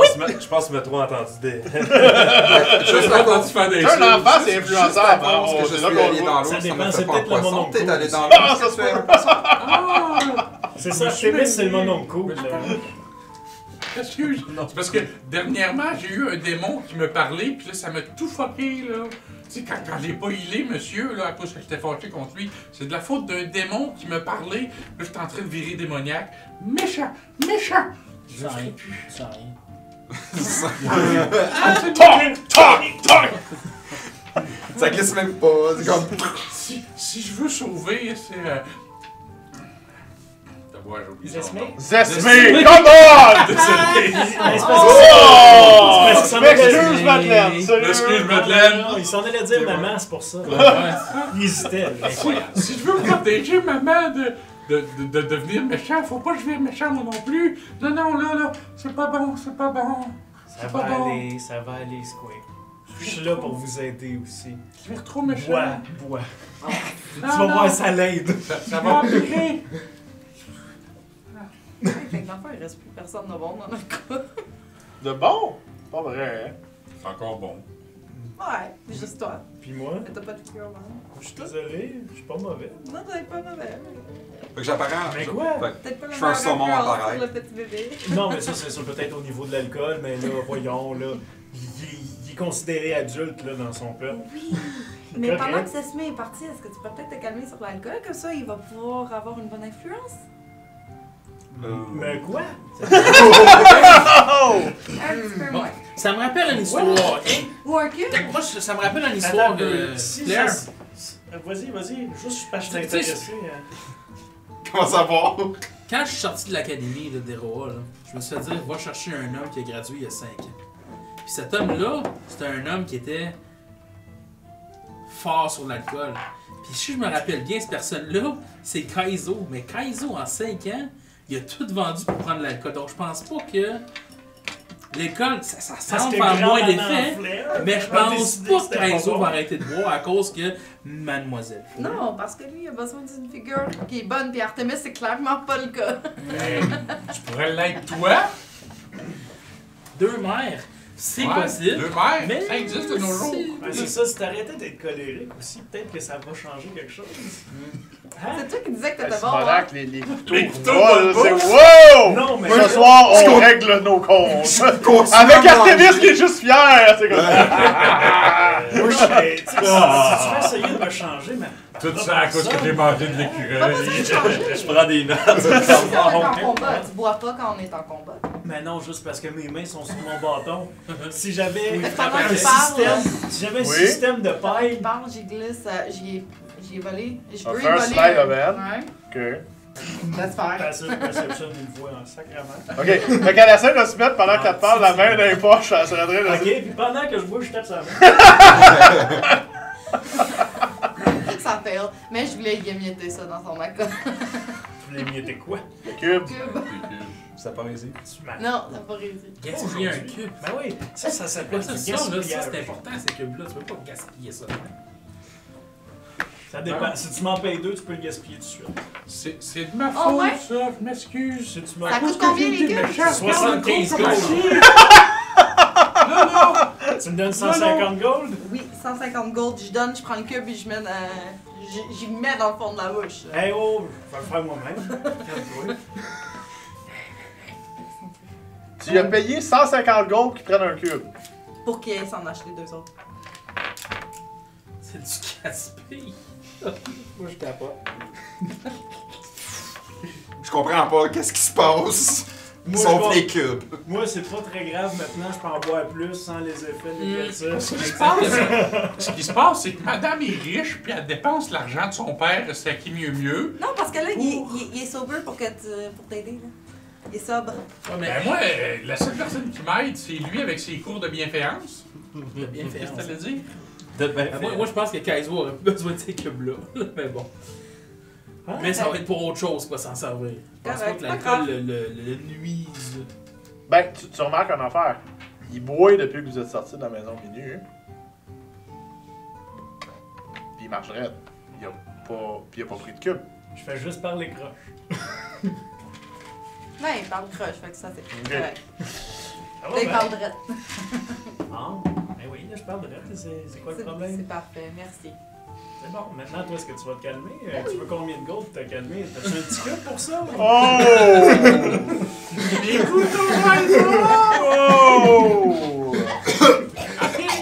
pense que tu m'as trop entendu des. Juste à cause faire des Un enfant, c'est juste influençant. à cause que je C'est suis là qu'on allé le dans voit. l'eau, Ça ça dépend, ne c'est fait pas un peut-être le poisson. mononcle. T'es allé dans Ah, l'eau, ça se tu es un peut. poisson. C'est ça, Artemis, c'est le mononcle. Excuse. C'est parce que dernièrement, j'ai eu un démon qui me parlait, puis là, ça m'a tout fucké, là. Tu sais, quand j'ai pas healé, monsieur, là, à cause que j'étais fâché contre lui, c'est de la faute d'un démon qui me parlait. Là, j'étais en train de virer démoniaque. Méchant! Méchant! Je Ça ferai rien. plus. Ça rien. Talk! Ça glisse même pas, c'est comme... Si je veux sauver, c'est... Ouais, j'ai oublié son nom. Zesme, come on! Désolé. Oh! parce que ça M'excuse, Madeleine. sérieux. M'excuse, Madeleine. Il s'en allait dire maman, c'est pour ça. Ouais. Il hésitait. là. Si je veux protéger maman de devenir méchant, faut pas que je vienne méchant moi non plus. Non, là, c'est pas bon, c'est pas bon. Ça va aller, Square. Je suis là pour vous aider aussi. Je vais être trop méchant. Bois. Tu Non, vas non. voir, ça l'aide. Ça va appliquer. Fait que dans le fond, il reste plus personne de bon dans notre cas. De bon? Pas vrai, hein? C'est encore bon. Ouais, juste toi. Puis moi, Mais t'as pas de figure, man. je suis désolé, je suis pas mauvais. Non, t'es pas mauvais. Fait que j'apparents... Mais je- quoi? fait que Peut-être pas le Je fais un meilleur saumon girl en pareil. pour le petit bébé. Non, mais ça, c'est sûr, peut-être au niveau de l'alcool, mais là, voyons, là, il est considéré adulte, là, dans son peuple. Oui, mais Correct. pendant que Sesame est parti, est-ce que tu peux peut-être te calmer sur l'alcool? Comme ça, il va pouvoir avoir une bonne influence? Mais quoi? Un petit peu Bon. moins. Ça me rappelle une histoire, ok? Ou un cul? Moi, ça me rappelle une histoire Attends, de si Claire. ça- Vas-y, juste parce que je suis Tu sais, intéressé. Comment ça va? Quand je suis sorti de l'académie de Deroa, là, je me suis fait dire, va chercher un homme qui a gradué il y a 5 ans. Puis cet homme-là, c'était un homme qui était fort sur l'alcool. Puis si je me rappelle bien, cette personne-là, c'est Kaizo. Mais Kaizo, en 5 ans, il a tout vendu pour prendre l'alcool. Donc je pense pas que l'école, ça semble faire moins d'effet. Mais je pense pas que Kaizo va arrêter de boire à cause que Mademoiselle. Non, parce que lui, il a besoin d'une figure qui est bonne, puis Artemis, c'est clairement pas le cas. Tu pourrais l'être toi. 2 mères, c'est Ouais, possible. 2 mères, Mais ça existe de nos jours. Ouais, c'est ça, si t'arrêtais d'être colérique aussi, peut-être que ça va changer quelque chose. Hein? C'est toi qui disais que t'étais C'est bon, pendant hein? que les couteaux Les couteaux volent, dans le c'est bouche. wow! Non, mais Ce soir, on règle nos comptes. Avec Artemis qui est juste fier, c'est comme ça. Moi, si tu veux essayer de me changer, mais. Tout ça à cause que j'ai mangé de Pas l'écureuil. besoin de changer. Je prends des notes. Si on est en combat, tu bois pas quand on est en combat. Mais non, juste parce que mes mains sont sur mon bâton. Si j'avais Mais pendant un qu'il parle, système, si j'avais un Oui. système de Pendant paille, qu'il parle, j'y glisse, j'y ai volé. Je On peux y fait un voler. slide of hand. Ouais. Ok. Laisse faire. passive perception, il le voit en sacrement. Ok. Fait qu'elle essaie de se mettre pendant qu'elle te parle la main dans les poches, elle serait en train de. Ok, puis pendant que je bois, je tape sa main. Ça fail. Mais je voulais y émietter ça dans son accord. Tu voulais mietter quoi? Le cube. Cube. Ça part ici. Tu m'as. Non, t'as pas réussi. Gaspiller un cube. Ben oui, ça s'appelle Ça, du ça, là, ça, gaspillage. c'est important, ces cubes-là. Tu peux pas gaspiller ça. Ça dépend. Si tu m'en payes 2, tu peux le gaspiller tout de suite. C'est de ma Oh, faute, ouais? ça, je m'excuse. Si tu m'en Ça coûte combien, les gars? 75 gold. Non! Tu me donnes 150 gold? Oui, 150 gold, je donne, je prends le cube et je mets j'y mets dans le fond de la bouche. Hey oh, je vais le faire moi-même. Calme-toi. Tu as payé 150 gold qui prennent un cube. Pour qu'ils s'en achètent les 2 autres. C'est du gaspille. Moi, je capote. Je comprends pas qu'est-ce qui se passe. Moi, Sauf je les cubes. Moi, c'est pas très grave maintenant, je peux en boire plus sans les effets négatifs. Ce qui se passe, c'est que madame est riche, puis elle dépense l'argent de son père, c'est à qui mieux. Non, parce que là, il est sober pour t'aider. Là. Il est sobre. Ouais, mais Ben moi, la seule personne qui m'aide, c'est lui avec ses cours de bienfaisance. il a bien fait. Qu'est-ce que ça veut dire? Moi, je pense que Kaizo aurait plus besoin de ces cubes-là. Mais bon. Mais ça va être pour autre chose, quoi, s'en servir. Je pense pas que l'alcool le nuise. Ben, tu remarques une affaire. Il boit depuis que vous êtes sortis de la maison minuit. Puis il marche raide. Il a pas pris de cube. Je fais juste parler croche. Ouais, il parle croche, fait que ça c'est Ok. correct. Ça Là, il bien? parle drette. Ah, ben oui, là, je parle de reste. C'est quoi le problème? C'est parfait, merci. C'est bon, maintenant, toi, est-ce que tu vas te calmer? Tu veux combien de gold pour te calmer? T'as-tu un petit cube pour ça? Oh! Écoute, Oh!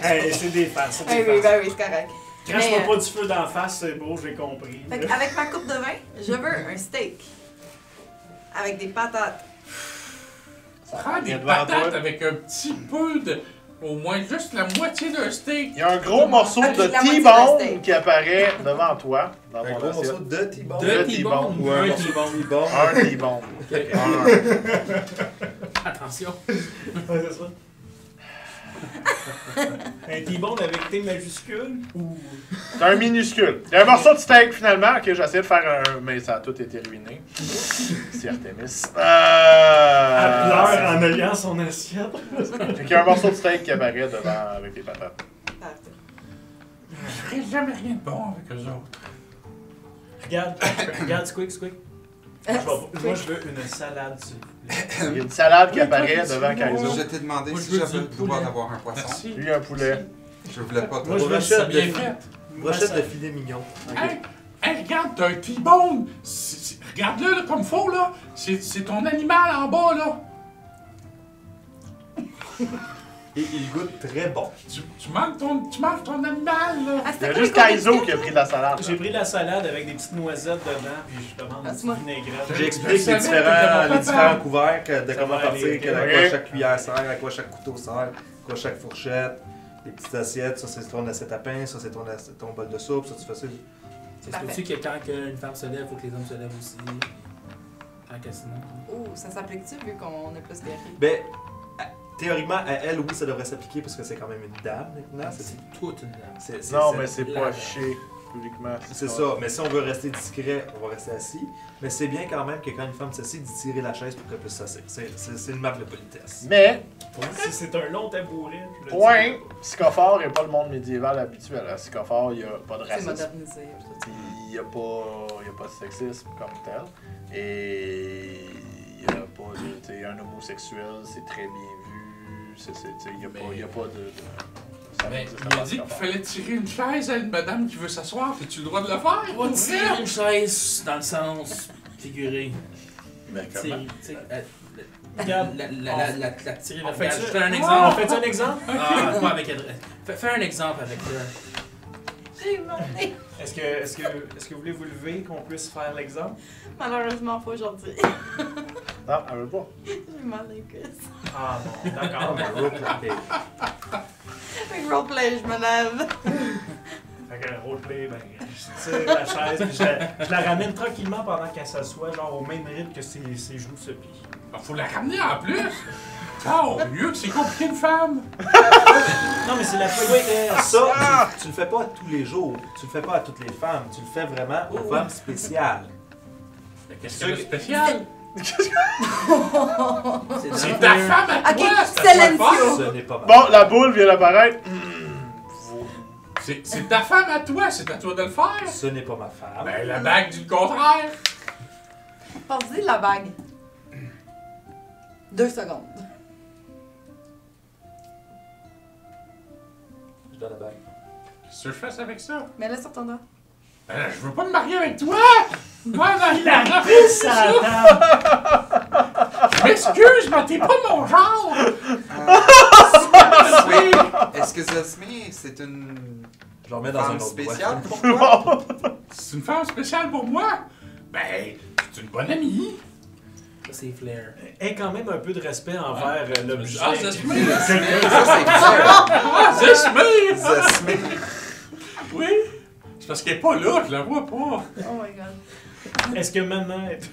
Hey, c'est des faces, c'est Oui, des oui, faces. ben oui, c'est correct. Crache-moi Mais, pas du feu d'en face, c'est beau, j'ai compris. Fait avec ma coupe de vin, je veux un steak. Avec des patates. prends des Il est devant patates toi. avec un petit peu de... Au moins juste la moitié d'un steak. Il y a un gros morceau Avec de la moitié d'un T-bone steak. qui apparaît devant toi. Dans Un ton gros assiette. morceau de T-bone. Deux Deux T-bone. T-bone. Ou un Un morceau de T-bone. T-bone. Un T-bone. Attention. Ouais, c'est ça. Un T-bone avec T majuscule ou. C'est un minuscule. Il y a un morceau de steak finalement. Ok, j'ai essayé de faire un. Mais ça a tout été ruiné. C'est Artemis. Elle pleure en ayant son assiette. Fait qu'il y a un morceau de steak qui apparaît devant avec les patates. Parfait. Je ferai jamais rien de bon avec eux autres. Regarde, Squeak. Moi, je veux une salade, s'il vous plaît. Il y a une salade qui apparaît devant Kaizo. Je t'ai demandé Moi, si je veux j'avais du le droit poulet. d'avoir un poisson. Merci. Lui, un poulet. Je voulais pas Moi, je trop. veux Ça Brochette bien de, fait. brochette de filet mignon. Hey, regarde, t'as un T-bone. Regarde-le là, comme faut, là. C'est ton animal en bas, là. Et il goûte très bon. Tu manges ton animal, là. Ah, Il y c'était a quoi juste les gars Kaizo de qui a pris de la salade. J'ai pris de la salade avec des petites noisettes dedans, puis je demande une Passe-moi. petite vinaigrette. J'explique Je les savais que t'étais différents, pas les différents capable. couverts, de Ça comment va aller, partir, ok. à quoi Ok. chaque cuillère sert, à quoi chaque couteau sert, à quoi chaque fourchette, les petites assiettes, ça c'est ton assiette à pain, ça c'est ton bol de soupe, ça tu fais ça. Ça se peut-tu que quand une femme se lève, il faut que les hommes se lèvent aussi? Tant que sinon. Oh, ça s'applique-tu vu qu'on est plus guéri? Ben, théoriquement, à elle, oui, ça devrait s'appliquer parce que c'est quand même une dame maintenant. C'est toute une dame. Non, mais c'est pas chier publiquement. C'est ça, mais si on veut rester discret, on va rester assis. Mais c'est bien quand même que quand une femme s'assied, d'y tirer la chaise pour qu'elle puisse s'asseoir. C'est une marque de politesse. Mais, Si c'est un long tabouret, je le point, dis. Sycophore n'est pas le monde médiéval habituel. À Sycophore, il n'y a pas de C'est racisme. modernisé. Puis il n'y a pas de sexisme comme tel. Et il n'y a pas de. Tu sais, un homosexuel, c'est très bien vu. Il n'y a pas de. Ça Mais existe il pas a à dit qu'il Sycophore. fallait tirer une chaise à une madame qui veut s'asseoir. As-tu le droit de le faire? On va tirer une chaise dans le sens figuré. Mais comment? Tu sais, Regarde. la tirer On vers fait Je fais un On exemple. fait un exemple? Ah, pas avec adresse. Fais un exemple avec le. J'ai monté. Est-ce que vous voulez vous lever, qu'on puisse faire l'exemple? Malheureusement, pas aujourd'hui. Non, elle veut pas. J'ai mal les cuisses. Ah bon, Ah, d'accord. mais roleplay. Fait que roleplay, je me lève. Fait que roleplay, ben, je tire la chaise, puis je la ramène tranquillement pendant qu'elle s'assoit, genre au même rythme que ses genoux se plient. Ah, faut la ramener en plus. Oh, mieux que c'est compliqué une femme. Non, mais c'est la politesse. Ça, tu le fais pas tous les jours. Tu le fais pas à toutes les femmes. Tu le fais vraiment aux femmes spéciales. Qu'est-ce qu'il y a de spécial? C'est C'est ta femme à Ok, toi. Silencio. Ce n'est pas mal. Bon, la boule vient d'apparaître. C'est ta femme à toi, c'est à toi de le faire. Ce n'est pas ma femme. Ben, la bague dit le contraire. Pense-y la bague. 2 secondes. Je donne la bague. Qu'est-ce que je fais avec ça? Mais laisse sur ton doigt. Ben, je veux pas me marier avec toi! Moi, La pisse à la table! Je m'excuse, mais t'es pas mon genre! Est-ce que Zesme, c'est une Je le remets dans un femme autre spéciale boîte. pour toi? C'est une femme spéciale pour moi? Ben, c'est une bonne amie. Ça, c'est Flair. Aie quand même un peu de respect envers l'objet. Ah, Zesme! Ça, c'est clair. Ah, Zesme! Zesme. Oui? C'est parce qu'elle est pas là, je la vois pas. Oh my god. Est-ce que maman est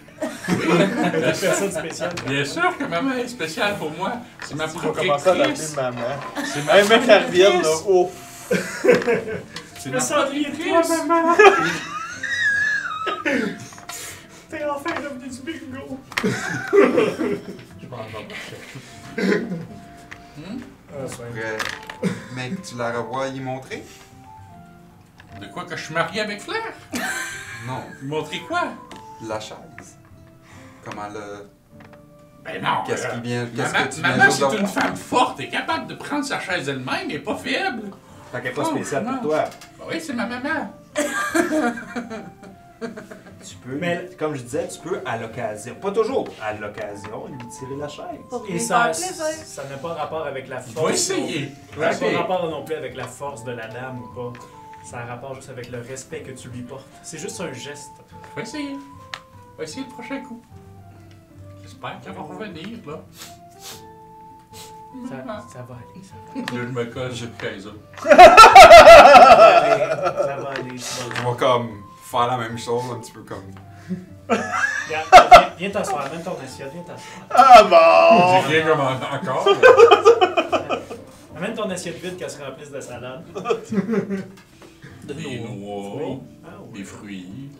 une personne spéciale? Bien sûr que maman est spéciale pour moi. C'est ma Tu vas commencer à l'appeler protectrice. maman. C'est Hey, mec, elle revienne, là. Oh. C'est Je ma me sens lié de toi, protectrice. maman! T'es enfin revenu du bingo! Je m'en vais marcher. Ah, soin. Après, mec, tu la revois y montrer? De quoi que je suis marié avec Flair? Non, Vous montrer quoi? la chaise. Comment le... Ben non. Qu'est-ce qui vient... Qu'est-ce Maman, que tu viens maman, juste de c'est une voir? femme forte et capable de prendre sa chaise elle-même et pas faible. Fait qu'elle est pas spéciale Oh, pour toi. Ben oui, c'est ma maman. Tu peux, Mais- comme je disais, tu peux à l'occasion, pas toujours, à l'occasion, lui tirer la chaise. Pour Et lui ça, faire plaisir. ça n'a pas rapport avec la Je force. vais essayer. Ça n'a Ok. pas rapport non plus avec la force de la dame ou pas. Ça a rapport juste avec le respect que tu lui portes. C'est juste un geste. Je vais essayer. Je vais essayer le prochain coup. J'espère qu'elle va revenir, là. Ça va aller, ça va aller. Là, je me colle, j'ai le Kaiser. Ça va aller, ça va Je vais comme faire la même chose, un petit peu comme... Regarde, viens t'asseoir, même ton assiette, viens t'asseoir. Ah bon! J'ai rien commandé encore. Amène ton assiette vide qu'elle se remplisse de salade. Des noix, Ah oui. des fruits.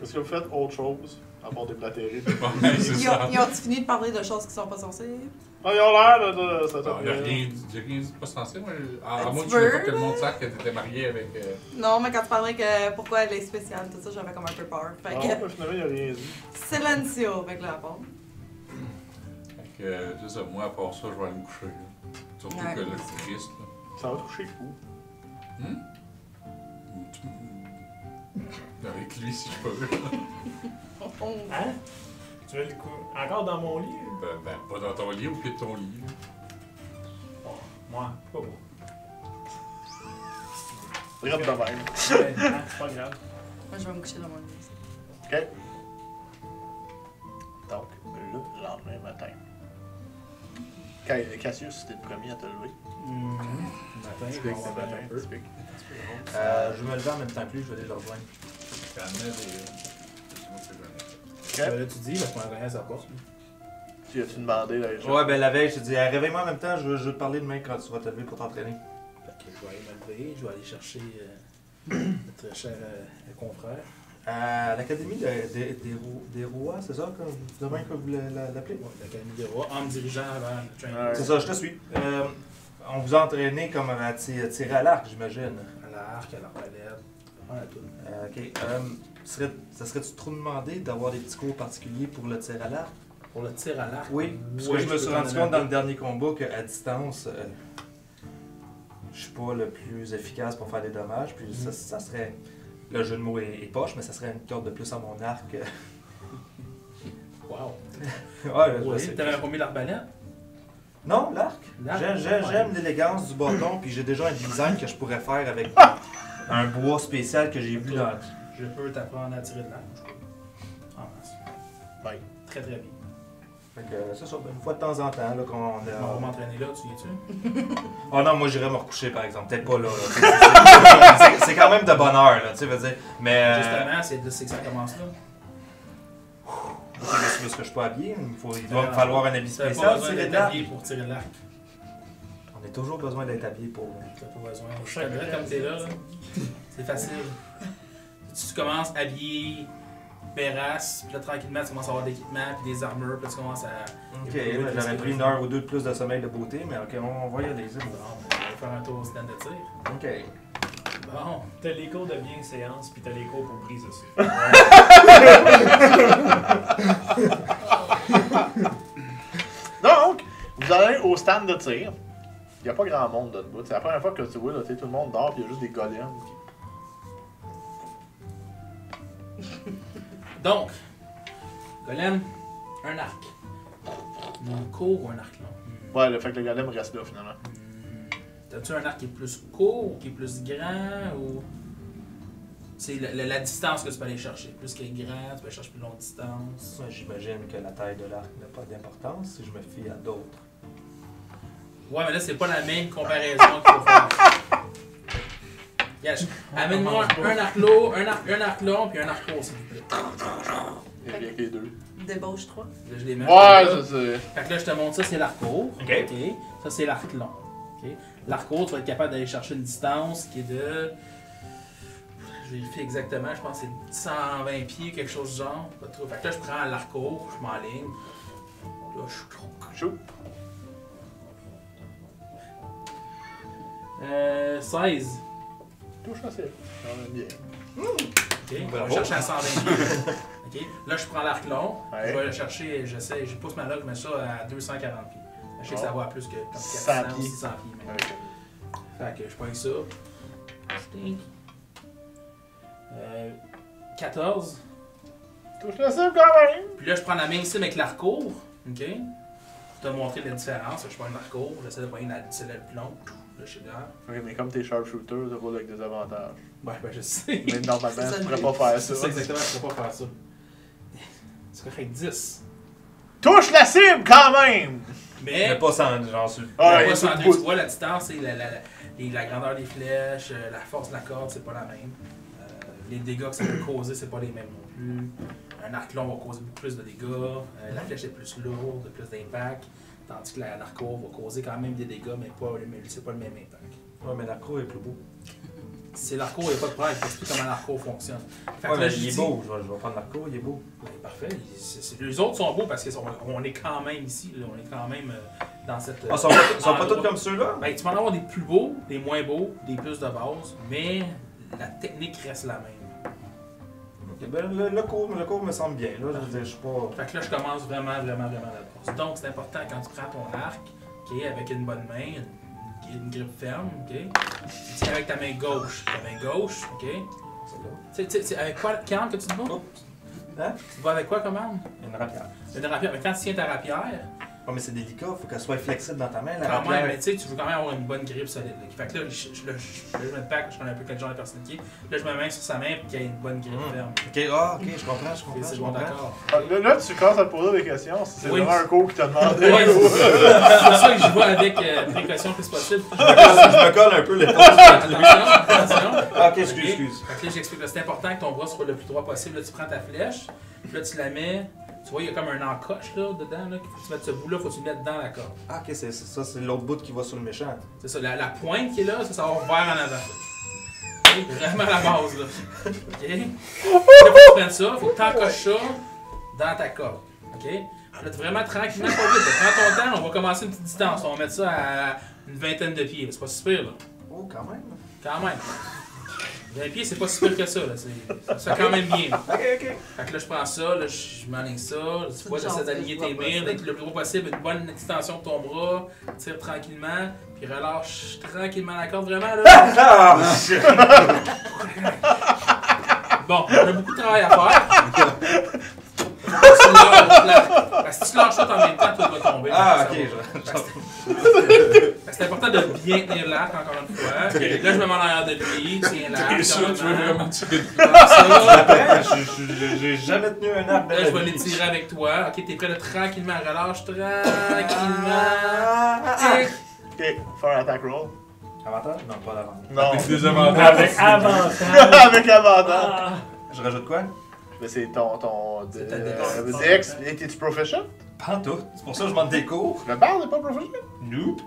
Est-ce que vous faites autre chose à part des plats terribles? Ouais, c'est Ils ça. ont fini de parler de choses qui sont pas censées? Ah, ils ont l'air de ça. Non, j'ai rien dit de pas censé, moi. À moins que Tu tu veux veux, pas que le là? monde sache que t'étais marié avec. Non, mais quand tu parlais que pourquoi elle est spéciale, tout ça, j'avais comme un peu peur. Fait Non, que, mais finalement, il a rien dit. silencio avec la bombe. Fait que, c'est ça, moi, à part ça, je vais aller me coucher. Là. Surtout Ouais. que là, je suis triste. Là. Ça va toucher où? Avec lui, si je peux. Oh. Hein? Tu veux le coup? Encore dans mon lit? Ben, pas dans ton lit, au pied de ton lit. Là. Bon, moi, pas moi. Drette de même. Ouais, hein, c'est pas grave. Moi, je vais me coucher dans mon lit. OK. Donc, le lendemain matin. Cassius, c'était le premier à te lever. Matin, je vais avoir un peu. Typique. Je vais me lever en même temps que lui, je vais aller le rejoindre. Calmez des. OK. Là, tu dis, parce qu'on a rien à sa porte. Tu as-tu demandé là, les gens? Ouais, ben la veille, je te dis, réveille-moi en même temps, je veux te parler demain quand tu vas te lever pour t'entraîner. Fait que je vais aller me lever, je vais aller chercher notre cher confrère. À l'Académie des Rois, c'est ça, demain que vous l'appelez? Ouais, l'Académie des Rois, en me dirigeant vers le training. Ouais. C'est ça, je te suis. On vous a entraîné comme à tirer à l'arc, j'imagine. À l'arc, à l'arbalète, à tout. Ok. Ça serait-tu trop demandé d'avoir des petits cours particuliers pour le tir à l'arc? Pour le tir à l'arc. Oui, parce que ouais, je me suis peux rendu t'en compte dans donner le dernier combat qu'à distance, je suis pas le plus efficace pour faire des dommages. Puis ça serait. Le jeu de mots est poche, mais ça serait une corde de plus à mon arc. un peu. Wow. Ouais, Ouais, c'est- t'avais remis l'arbalète? Non, l'arc. L'arc, J'aime l'élégance du bâton, puis j'ai déjà un design que je pourrais faire avec un bois spécial que j'ai vu dans. Je peux t'apprendre à tirer de l'arc. En masse. Bye. Très très bien. Fait que c'est ça, une fois de temps en temps là, qu'on On va m'entraîner là, tu viens-tu? Oh non, moi j'irais me recoucher par exemple, peut-être pas là. C'est quand même de bonne heure, là, tu sais, veux dire. Mais. Justement, c'est que ça commence là. C'est parce que je suis pas habillé, il doit me falloir un habit T'as pas spécial, besoin tirer de d'être l'arc. habillé pour tirer de l'arc. On a toujours besoin d'être habillé pour. T'as pas besoin. Je chaque te comme t'es là. C'est facile. Tu commences habillé, bérasse, puis là tranquillement tu commences à avoir des équipements, puis des armures, puis là, tu commences à. Ok, ben, j'aurais pris une heure ou deux de plus de sommeil de beauté, mais ok, on va y aller, c'est Bon, bon. on va faire un tour au stand de tir. Ok. Bon. T'as les cours de bienséance, puis t'as les cours pour brise aussi. Donc, vous allez au stand de tir. Il n'y a pas grand monde là debout. C'est la première fois que tu vois, là, tout le monde dort, puis il y a juste des golems. Donc, golem, un arc. Un court ou un arc long? Ouais, le fait que le golem reste là finalement. T'as-tu un arc qui est plus court ou qui est plus grand ou. C'est la distance que tu peux aller chercher. Plus qu'il est grand, tu peux aller chercher plus longue distance. Moi, j'imagine que la taille de l'arc n'a pas d'importance si je me fie à d'autres. Ouais, mais là, c'est pas la même comparaison qu'il faut faire. Yes. Amène-moi un arc long, un arc long, puis un arc court, s'il vous plaît. Et bien que les deux. Débauche 3. Là, je les mets. Ouais, là. ça c'est. Fait que là, je te montre ça, c'est l'arc court. Ok. Ça, c'est l'arc long. Ok. L'arc court, tu vas être capable d'aller chercher une distance qui est de. Je vérifie exactement, je pense que c'est 120 pieds, quelque chose du genre. Pas trop. Fait que là, je prends l'arc court, je m'enligne. Là, je. Chou. 16. Touche facile. Ça va bien. Ok. On va Bravo. chercher à 120 pieds. Ok. Là, je prends l'arc long. Ouais. Je vais le chercher, je pousse ma log, je mets ça à 240 pieds. Je sais que ça va à plus que comme 100 400 ou pieds. 600 pieds. Même. Avec Fait que je prends ça. Stink. 14. touche la cible quand même. Puis là, je prends la même cible avec l'arc court. Ok? Pour te montrer la différence. Je prends l'arc court, j'essaie de prendre la celle la plus longue. Là, je suis dedans. Oui, mais comme t'es sharpshooter, tu roules avec des avantages. Ouais, ben je sais. Mais normalement, C'est ça, tu pourrais le pas faire C'est ça. ça exactement, je peux pas faire ça. C'est correct, 10. Touche la cible quand même! Mais. Mais pas sans genre sur le. Ah, Ouais, il est pas sur sans le deux, pouce. tu vois, la distance, c'est la grandeur des flèches, la force de la corde, c'est pas la même. Les dégâts que ça peut causer, c'est pas les mêmes non plus. Un arc long va causer beaucoup plus de dégâts. La flèche est plus lourde, plus d'impact. Tandis que l'arc court va causer quand même des dégâts, mais c'est pas le même impact. Ouais, mais l'arc court est plus beau. C'est l'arc court, il n'y a pas de problème, je t'explique comment l'arc court fonctionne. Fait que Ouais, là, mais je il est dis- beau. Je vais prendre l'arc court, il est beau. Ben, parfait. Les autres sont beaux parce qu'on est quand même ici, là, on est quand même dans cette. Ah, ils sont pas tous comme ceux-là? Ben, tu peux en avoir des plus beaux, des moins beaux, des plus de base, mais la technique reste la même. Ok, ben, le court me semble bien. Là, je veux dire, je suis pas. Fait que là, je commence vraiment la base. Donc, c'est important quand tu prends ton arc, ok, avec une bonne main, une grippe ferme, ok, tu tiens avec ta main gauche. Ta main gauche, ok. C'est avec quoi, quand que tu te bats? Hein? Tu te bats avec quoi comme arme? Une rapière. Une rapière. Mais quand tu tiens ta rapière, Ouais, mais c'est délicat, faut qu'elle soit flexible dans ta main, la quand même, rapière. mais tu sais, tu veux quand même avoir une bonne grippe solide. Là. Fait que là, je me pack, je connais un peu quel genre de personne qui est. Là, je me mets sur sa main pour qu'il y ait une bonne grippe ferme. Ok, ok, je comprends, C'est je bon, comprends. d'accord. Ah, Là, tu commences à te poser des questions. Si c'est Oui. vraiment un cours qui t'a demandé. Ouais, c'est pour ça que je vais avec précaution le plus possible. Je me colle un peu l'épaule. Attention. Ah, ok, excuse. Fait que là, j'explique, là, c'est important que ton bras soit le plus droit possible. Là, tu prends ta flèche, puis là, tu la mets. Tu vois, il y a comme un encoche là, dedans. Là, qu'il faut que tu mettes ce bout-là, il faut que tu le mettes dans la corde. Ah, ok, c'est ça, c'est l'autre bout qui va sur le méchant. C'est ça, la pointe qui est là, ça va vers en avant. Ok, vraiment la base, là. Ok? Là, faut que tu prennes ça, faut que tu encoches ça dans ta corde. Ok? Là, tu vraiment tranquillement, pas vite. Prends ton temps, on va commencer une petite distance. On va mettre ça à une vingtaine de pieds. C'est pas super, là. Oh, quand même. Quand même. 20 pieds, c'est pas si pire que ça, là. Ça fait quand même bien. Là. Ok. Fait que là, je prends ça, là, je m'enligne ça. Là, tu vois, j'essaie d'aligner tes mains, d'être le plus gros possible, une bonne extension de ton bras. Tire tranquillement, puis relâche tranquillement la corde, vraiment, là. Ah! Bon, on a beaucoup de travail à faire. Parce que si tu lâches ça en même temps, tout va tomber. Ah, Ça ok, va. Fait que c'est important de bien tenir l'arc, encore une fois. Là, je me mets en arrière de lui, tiens l'arc. T'es sûr que tu veux vraiment tirer de Après, j'ai jamais tenu un arc de Là, ma je vais vie. l'étirer avec toi. Ok, t'es prêt de tranquillement, relâche tranquillement. Ok, faire un attack roll. Avantage? Non, pas d'avant. Non. Avec des avantages. Avec avantage. Avec avantage. Ah. Je rajoute quoi? Mais c'est ton C'est ta Dex. Et t'es-tu proficient? Pas en tout. C'est pour ça que je demande des cours. Le bard n'est pas proficient? Nope.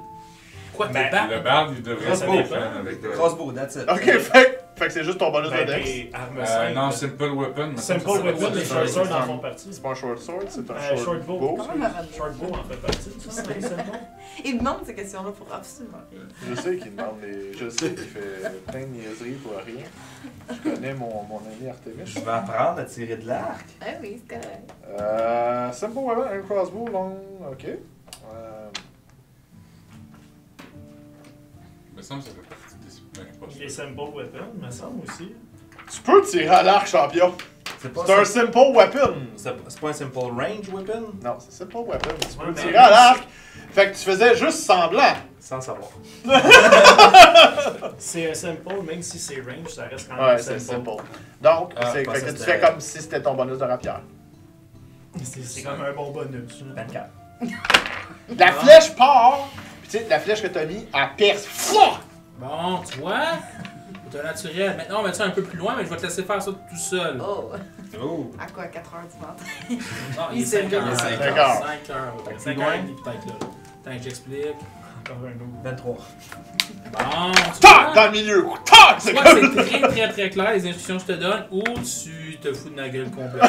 Quoi, t'es Ben, bas? Le barde, il devrait Crossbow. se défendre avec toi. Crossbow, that's it. Ok, fait que Fait que c'est juste ton bonus de Ben, dex. des armes simples. Non, Simple Weapon. mais Simple ça, Weapon, les c'est short swords c'est en un- font partie. C'est pas un short sword, c'est un short, Short bow. bow. Quand même arrête. Short bow en fait partie, ça, c'est simple. Il demande ces questions-là pour absolument rien. Je sais qu'il demande les. Je sais qu'il fait plein de niaiseries pour rien. Je connais mon ami Artemis. Je vais apprendre à tirer de l'arc. Ah oui, c'est correct. Simple weapon, un crossbow, long. Ok. Mais ça me semble que ça fait partie des. Mais je suis pas sûr. Les simple weapons, me semble aussi. Tu peux tirer à l'arc, champion. C'est pas, C'est un simple weapon. c'est pas un simple range weapon? Non, c'est simple weapon. Tu peux Ouais, tirer mais- à l'arc. Fait que tu faisais juste semblant. Sans savoir. C'est un simple, même si c'est range, ça reste quand même Ouais, c'est simple. Donc, Ah, c'est je fait pensais que que tu c'était- fais comme si c'était ton bonus de rapière. C'est comme un bon bonus. 24. La flèche part. Puis tu sais, la flèche que t'as mis, elle perce. Fouah! Bon, tu vois? C'est un naturel. Maintenant, on va ça un peu plus loin, mais je vais te laisser faire ça tout seul. Oh! Oh! À quoi, 4h du matin? Non, Il est s'est 5 heures. levé. 5 heures. 5 heures. Fait que 5 plus heures loin. et demie, peut-être, là. Attends que j'explique. Encore un autre. 23. Bon, tu Tac! vois? Dans le milieu. Tac! C'est Soit comme. c'est très très très clair les instructions que je te donne, ou tu te fous de ma gueule complètement.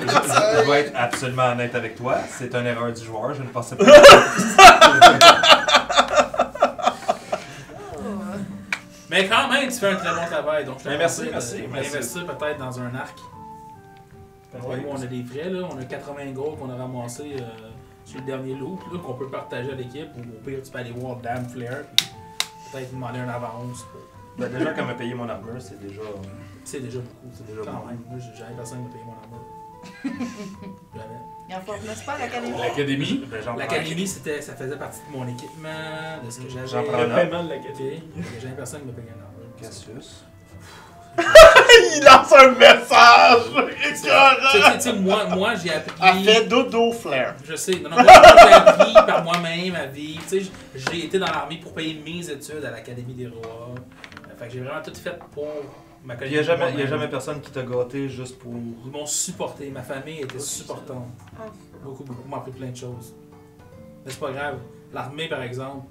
Je dois être absolument honnête avec toi. C'est une erreur du joueur. Je ne pensais pas. Mais quand même, tu fais un très bon travail. Donc, je te Mais merci, conseille merci, de merci. investir peut-être dans un arc. Ben Ouais, ouais, on a des frais, là. On a 80 gold qu'on a ramassé sur le dernier loop, là, qu'on peut partager à l'équipe. Ou au pire, tu peux aller voir Damn Flair, puis peut-être demander une avance. Ben, déjà, quand m'a payé mon armure, c'est déjà. C'est déjà beaucoup. C'est déjà Quand beaucoup. même. Moi, j'avais personne qui m'a payé mon armure. Jamais. Il en forme pas à l'académie? L'académie. Ben, j'en prends- L'académie, ça faisait partie de mon équipement, de ce que j'avais. J'en prends Le note. paiement de Ok. l'académie. J'avais personne qui m'a payé une armure. Cassius. Il lance un message! Écœurant! Tu sais, moi j'ai appris. Elle fait dodo flair. Je sais, non, moi, j'ai appris par moi-même à vivre. Tu sais, j'ai été dans l'armée pour payer mes études à l'Académie des Rois. Fait que j'ai vraiment tout fait pour ma Il n'y a, qualité. jamais personne qui t'a gâté juste pour. Ils m'ont supporté. Ma famille était supportante. Beaucoup m'ont appris plein de choses. Mais c'est pas grave. L'armée, par exemple,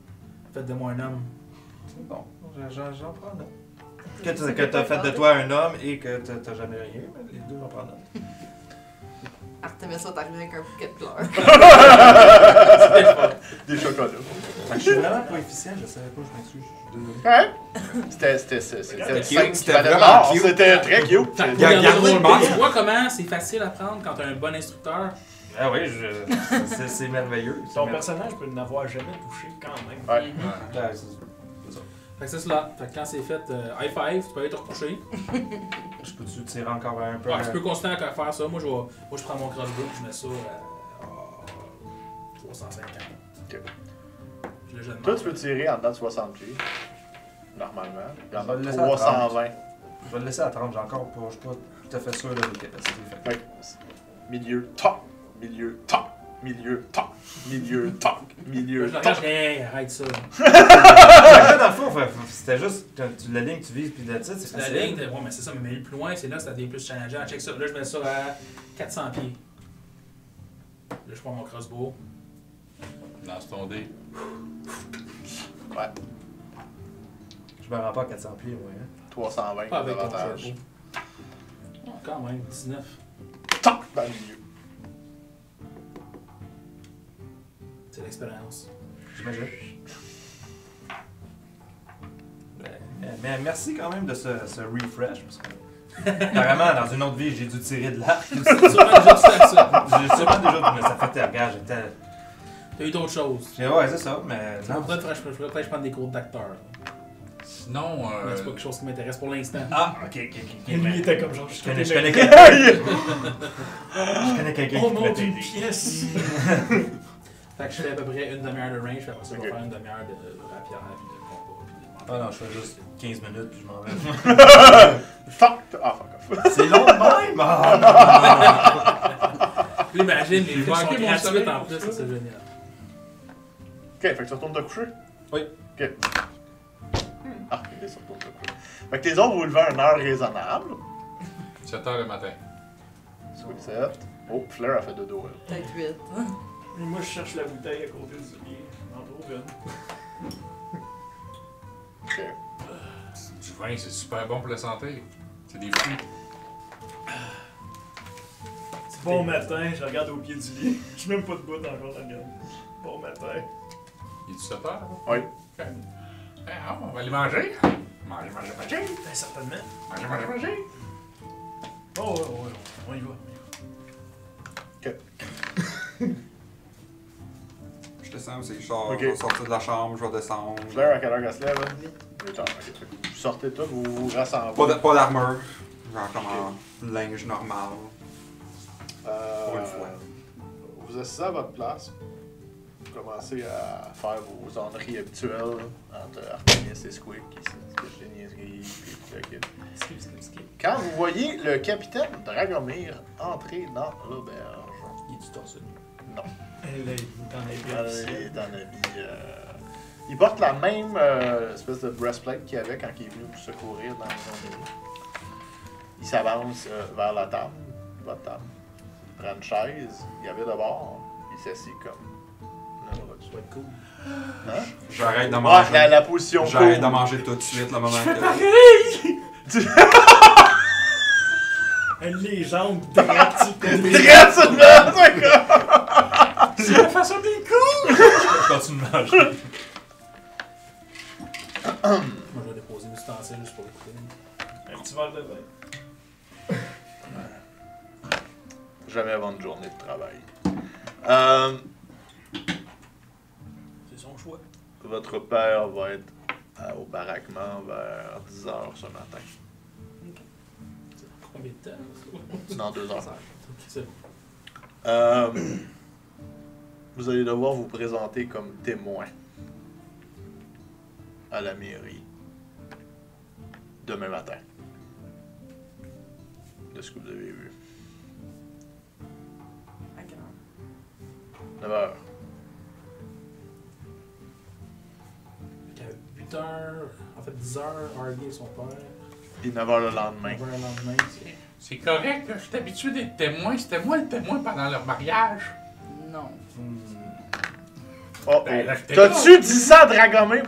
fait de moi un homme. C'est bon, j'en prends note. Que t'as fait de toi un homme et que t'as jamais rien, mais les deux, j'en prends note. Artemis va t'arriver avec un bouquet de fleurs. C'était le fun. Des chocolats. Je suis vraiment pas efficient, je savais pas, je m'excuse, je suis désolé. Ouais. C'était C'était scène cute, qui c'était valait vraiment l'or. cute. C'était très cute. Fait que Gardez regardez, le monde. tu vois comment c'est facile à prendre quand t'as un bon instructeur. Ah oui, c'est merveilleux. c'est Ton merveilleux. personnage peut n'avoir jamais touché quand même. Ouais. Mhm. Ouais, c'est ça. Fait que c'est cela. Fait que quand c'est fait, high five, tu peux aller te recoucher. Je peux-tu tirer encore un peu? Ouais, tu peux continuer à faire ça. Moi, je prends mon crossbow et je mets ça à 350. Ok. Je le jette Toi, tu peux tirer en dedans de 60 pieds. Normalement. Il y en Je vais a le laisser à 320. Je vais le laisser à 30, j'ai encore pas, je suis pas tout à fait sûr de mes capacités. Fait que- Fait que milieu, top. Milieu, top. Milieu, top. Milieu, top. Milieu, Je top. regarde, hey, arrête ça. Fait que là, dans le fond, c'était juste la ligne que tu vises puis la titre, c'est La facile. ligne, ouais, mais c'est ça, mais le plus loin, c'est là que ça devient plus challengeant. Check ça. Là, je mets ça à 400 pieds. Là, je prends mon crossbow. Lance ton dé. Ouais. Je me rends pas à 400 pieds, moi. Hein. 320 Pas avec ton d'avantage. crossbow. Oh, quand même, 19. Top dans le milieu. C'est l'expérience. J'imagine. Mais merci quand même de ce refresh. Parce que, apparemment, dans une autre vie, j'ai dû tirer de l'arc. Sûrement déjà tu fais ça. J'ai sûrement déjà, mais ça fait regarde, j'étais. T'as eu d'autres choses. Ouais, c'est ça, mais. Non. Peut-être prendre des cours d'acteur. Sinon, Mais c'est pas quelque chose qui m'intéresse pour l'instant. Ah, ok. Et lui, il était comme genre, Je connais quelqu'un. Je connais quelqu'un Oh qui mon pourrait dieu, une t'aider. pièce! Fait que je fais à peu près une demi-heure de range, puis après ça, je vais Ok. faire une demi-heure de rapière, puis de combat, puis de Ah non, je fais juste 15 minutes puis je m'en vais. Fuck. Ah, fuck off. C'est long de même! Ah, Puis imagine, les J'ai films sont manqué mon gratuites sommeil en pour plus, ça. ça c'est génial. Ok, fait que tu retournes te coucher? Oui. Ok. Ah, ok, ça retourne te coucher. Fait que les autres, vous levez à une heure raisonnable. 7h le matin. Sweet 7. Oh, Flair a fait dodo, elle. Peut-être 8. Et moi, je cherche la bouteille à côté du lit. J'en trouve une. Ok. vin, c'est super bon pour la santé. C'est des fruits. Bon matin, je regarde au pied du lit. Je suis même pas debout encore, je regarde. Bon matin. Il est du 7 heures? Oui. Ok. Ah, on va aller manger. Manger. Ben, certainement. Manger. Oh, ouais, on y va. Je descends aussi, je sors, Ok. je vais sortir de la chambre, je vais descendre. Flair, à quelle heure qu'elle se lève? 8 heures. Ok. Vous sortez tout, vous vous rassemblez. Pas d'armure, genre comme en linge normal. Pour une fois. Vous asseyez à votre place. Vous commencez à faire vos enneries habituelles entre Artemis et Squeak, qui se des niaiseries, puis tout le kit. Skip. Quand vous voyez le capitaine Dragomir entrer dans l'auberge, Il est du torse nu. non, Elle est dans les il bières. est en habit. Il porte la même espèce de breastplate qu'il avait quand il est venu pour secourir dans les zones. Il s'avance vers la table, votre table. Il prend une chaise, il y avait de bord, il s'assied comme. Ça va être cool. Hein? J'arrête de Ouais, manger. la position J'arrête cool. de manger tout de suite le moment que. Les jambes droites comme des... Dresse sur le C'est la façon des coups! Je continue de manger. Moi, je vais déposer mes ustensiles juste pour écouter. Un petit verre de vin. Jamais avant une journée de travail. C'est son choix. Votre père va être au baraquement vers 10h ce matin. Combien de temps? Dans 2 heures. C'est bon. Vous allez devoir vous présenter comme témoin à la mairie demain matin. De ce que vous avez vu. À quelle heure? 9h. Fait qu'à 8h, en fait 10h, Harvey et son père. Puis 9h le lendemain. 9h le lendemain, c'est... C'est correct, là. Je suis habitué d'être témoin. C'était moi le témoin pendant leur mariage. Non. Oh, Ben, là, j'étais t'as-tu dit ça à Dragomir?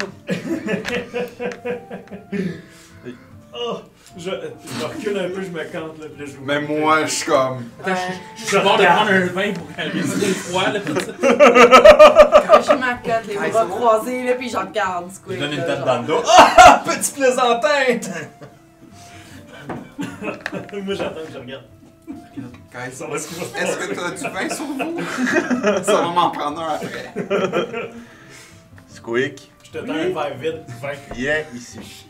Oh! Je recule un peu, je me cante, là, puis là, je vous... Mais moi, je suis comme. Je suis bord de prendre un vin pour calmer le froid, là, tout ça. Quand je m'accote, les bras croisés, là, puis je regarde Je Squeak. donne une là, tête genre. dans le dos. Ah! Petit plaisantin! Moi, j'attends que je regarde. Guys, Ça va ce qui va se est-ce passer. que t'as du vin sur vous? Ça va m'en prendre un après. Squeak, Je te tends un verre vide, vin. viens ici.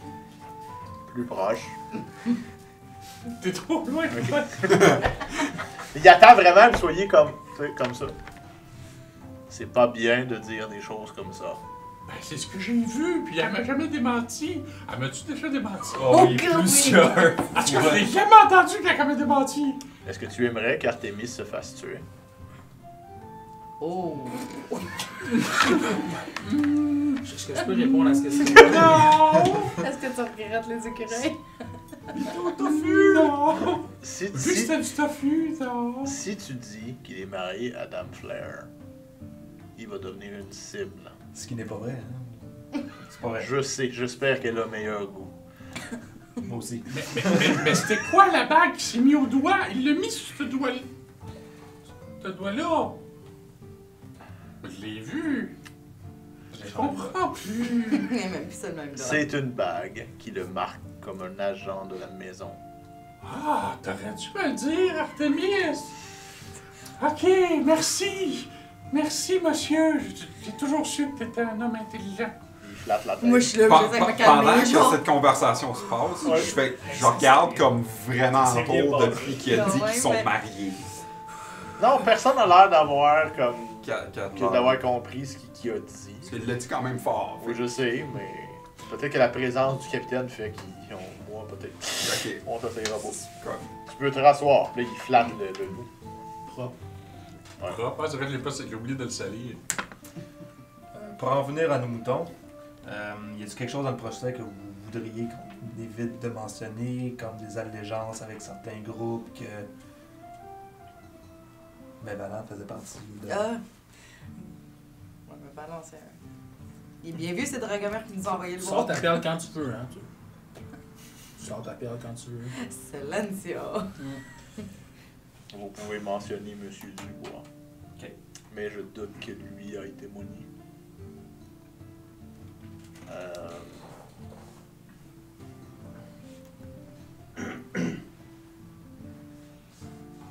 Plus proche. T'es trop loin. Il attend vraiment que vous soyez comme, tu sais, comme ça. C'est pas bien de dire des choses comme ça. Ben, c'est ce que j'ai vu, puis elle m'a jamais démenti. Elle m'a-tu déjà démenti? Oh, oui, God, oui. plusieurs. Parce que je l'ai jamais entendu qu'elle m'a démenti. Est-ce que tu aimerais qu'Artemis se fasse tuer? Oh! Est-ce que je peux répondre à ce question? Non! Est-ce que tu regrettes les écureuils? Tofu, non! Si, Vu que si, c'était du tofu, non! si tu dis qu'il est marié à Dame Flair, il va devenir une cible. Ce qui n'est pas vrai, hein? C'est pas vrai. Je sais, j'espère qu'elle a meilleur goût. Moi aussi. Mais c'était quoi la bague qui s'est mis au doigt? Il l'a mis sur ce doigt-là. Ce doigt-là. Je l'ai vu. Je comprends plus. Il n'y a même plus ça le même doigt. C'est une bague qui le marque comme un agent de la maison. Ah, t'aurais dû me le dire, Artemis. Ok, merci. Merci, monsieur. J'ai toujours su que t'étais un homme intelligent. Il flatte la tête. Moi, je suis là, Pe- je vais me pe- calmer. Pendant que genre. cette conversation se passe, Ouais. je regarde comme vraiment C'est bien autour passé. depuis qu'il a dit Ouais, qu'ils sont mais- mariés. Non, personne n'a l'air d'avoir comme d'avoir Parce compris ce qu'il a dit. qu'il l'a dit quand même fort. Oui, je sais, mais peut-être que la présence du capitaine fait qu'ils ont moi peut-être. Ok. On t'essayera pas. Comme- Tu peux te rasseoir. Puis là, il flatte le loup. Propre. Ah, c'est vrai que j'ai oublié de le salir. Pour en venir à nos moutons, y a-t-il quelque chose dans le procès que vous voudriez qu'on évite de mentionner, comme des allégeances avec certains groupes que. Ben, Valent faisait partie de. Ah! Ouais, mais balance. Il est bien vu, c'est Dragomir qui nous a envoyé le Sors voir. ta perle quand tu peux, hein. sors ta perle quand tu veux. Silencio. Vous pouvez mentionner Monsieur Dubois. Ok. Mais je doute que lui a été muni.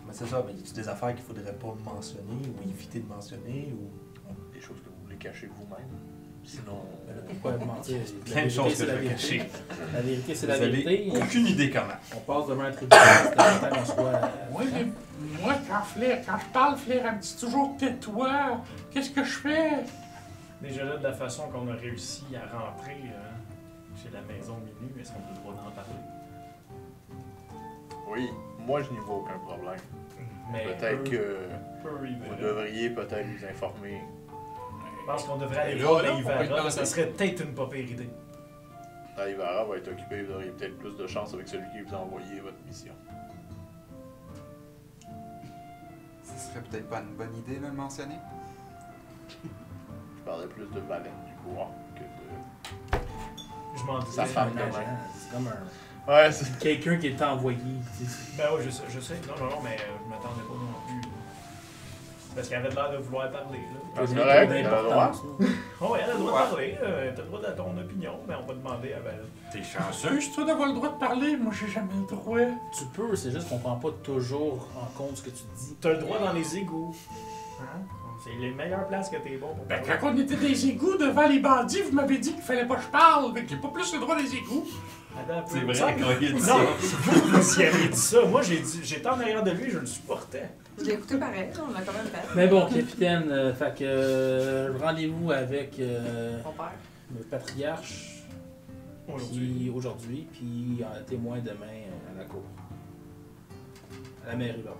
Mais c'est ça, mais y a des affaires qu'il faudrait pas mentionner ou éviter de mentionner ou. Des choses que vous voulez cacher vous-même. Sinon, Pourquoi mentir? Plein de choses que je vais cacher. La vérité, c'est Vous la vérité. avez aucune idée comment. On passe devant un tribunal, c'est important qu'on soit. Oui, mais moi, quand je parle, Flair, elle me dit toujours tais-toi. Qu'est-ce que je fais? Déjà là, de la façon qu'on a réussi à rentrer chez la maison Minu, est-ce qu'on a le droit d'en parler? oui, moi je n'y vois aucun problème. Mais Peut-être que peu vous Rivera. devriez peut-être nous informer. Je pense qu'on devrait aller Et là, voir là, les on peut Ivara, être ça dans- serait peut-être une pas pire idée. Taïvara va être occupé, vous auriez peut-être plus de chance avec celui qui vous a envoyé votre mission. Ce serait peut-être pas une bonne idée de le mentionner. Je parlais plus de Valène Dubois que de. Je m'en Sa disais. femme. Un agent, c'est comme un. Ouais, c'est. Quelqu'un qui est envoyé. Tu sais. Ben oui, je sais. Non, mais je m'attendais pas non plus. Parce qu'elle avait l'air de vouloir parler, là. Ah, c'est Quelqu'un correct, qui a elle a le droit. d'importance, là. Oh, ouais, elle a le droit de parler. T'as le droit de ton opinion, mais on va demander à Val. T'es chanceuse, toi, d'avoir le droit de parler. Moi, j'ai jamais le droit. Tu peux, c'est juste qu'on prend pas toujours en compte ce que tu dis. T'as le droit dans les égouts. Hein? C'est les meilleures places que t'es bon pour Ben, parler. quand on était des égouts devant les bandits, vous m'avez dit qu'il fallait pas que je parle. Fait que j'ai pas plus le droit des égouts. Attends un peu. C'est vrai Ça, quand il a dit Non, ça. vous y avez dit ça. Moi, j'étais en arrière de lui, je le supportais. Je l'ai écouté pareil, on l'a quand même fait. Mais bon, capitaine, fait que rendez-vous avec Mon père. le patriarche aujourd'hui, puis un témoin demain à la cour. À la mairie, pardon.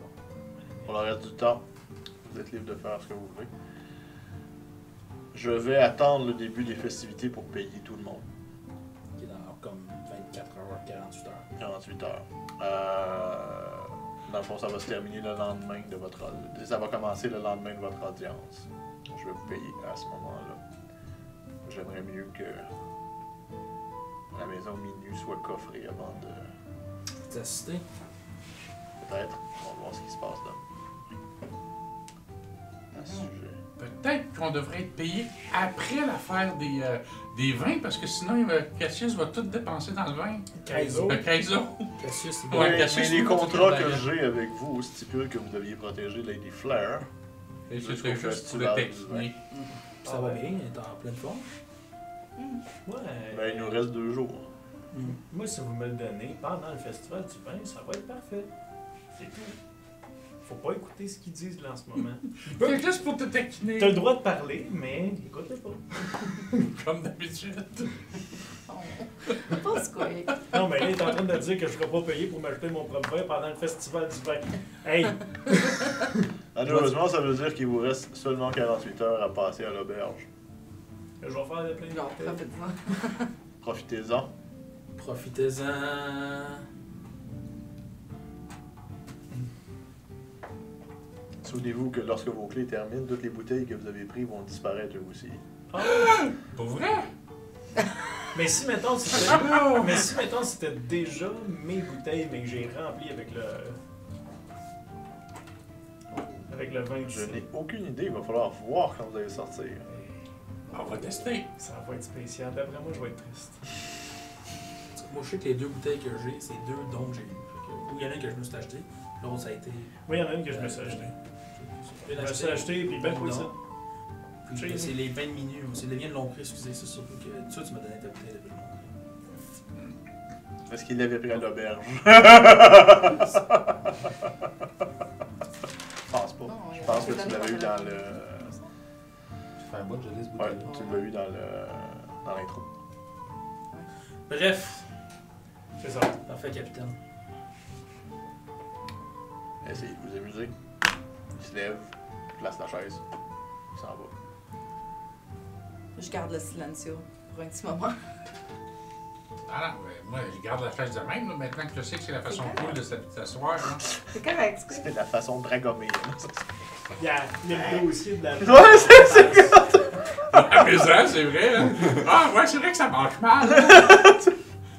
Pour le reste du temps, vous êtes libre de faire ce que vous voulez. Je vais attendre le début des festivités pour payer tout le monde. Qui est dans comme 24 heures, 48 heures. 48 heures. Dans le fond, ça va se terminer le lendemain de votre... Ça va commencer le lendemain de votre audience. Je vais vous payer à ce moment-là. J'aimerais mieux que la maison Minu soit coffrée avant de... T'as assisté? Peut-être. On va voir ce qui se passe là. À ce sujet. Peut-être qu'on devrait être payé après l'affaire des vins, parce que sinon, Cassius va tout dépenser dans le vin. Kaizo. Le Kaizo. Cassius, c'est Ouais, mais Cassius, les c'est pas contrats tout que le j'ai avec vous stipulent que vous deviez protéger Lady Flair. Et Jusqu'au c'était juste pour le festival du taquiner. ça va bien, t'es en pleine forme. Ouais. Ben, il nous reste 2 jours. Moi, si vous me le donnez pendant le festival du vin, ça va être parfait. C'est tout. Faut pas écouter ce qu'ils disent là en ce moment. C'est juste pour te taquiner. T'as le droit de parler, mais écoute pas. Comme d'habitude. Pas ce quoi. Non, mais là, il est en train de dire que je serai pas payé pour m'acheter mon propre vin pendant le festival du vin. Hey! Malheureusement, ça veut dire qu'il vous reste seulement 48 heures à passer à l'auberge. Je vais faire de plein de Non, bouteilles. profite-en. Profitez-en. Profitez-en. Souvenez-vous que lorsque vos clés terminent, toutes les bouteilles que vous avez prises vont disparaître eux aussi. Ah! Pour vrai? Mais si, mettons, c'était déjà mes bouteilles, mais que j'ai rempli avec le... Avec le vin Je d'ici. n'ai aucune idée, il va falloir voir quand vous allez sortir. On va tester. Ça va être spécial. D'après moi, je vais être triste. Moi, je sais que les 2 bouteilles que j'ai, c'est 2 dons que j'ai eu. Fait que, ou il y en a que je me suis acheté, l'autre, ça a été. Oui, il y en a une que je me suis acheté. Je me suis acheté, puis ben quoi ça? Puis là, c'est les vins de minuit, c'est les viens de Longpré, excusez, c'est surtout que ça, tu m'as donné ta bouteille depuis le monde. Est-ce qu'il l'avait pris à l'auberge? Je pense pas. Non, Je pense que il a tu l'avais eu donné dans le... Ça fait un bout que je lis ce Ouais, bouteille-là. tu l'as eu dans l'intro. Bref, C'est ça. parfait, capitaine. Essayez de vous amuser. Il se lève, place la chaise, il s'en va. Je garde le silencio pour un petit moment. Ah non, mais moi, je garde la chaise de même, là, maintenant que je sais que c'est la façon cool de s'asseoir. Hein. C'est correct, c'est C'est la façon dragomée. Il y a le dossier de la... Ouais, c'est Amusant, c'est vrai. Hein? Ah, ouais, c'est vrai que ça marche mal.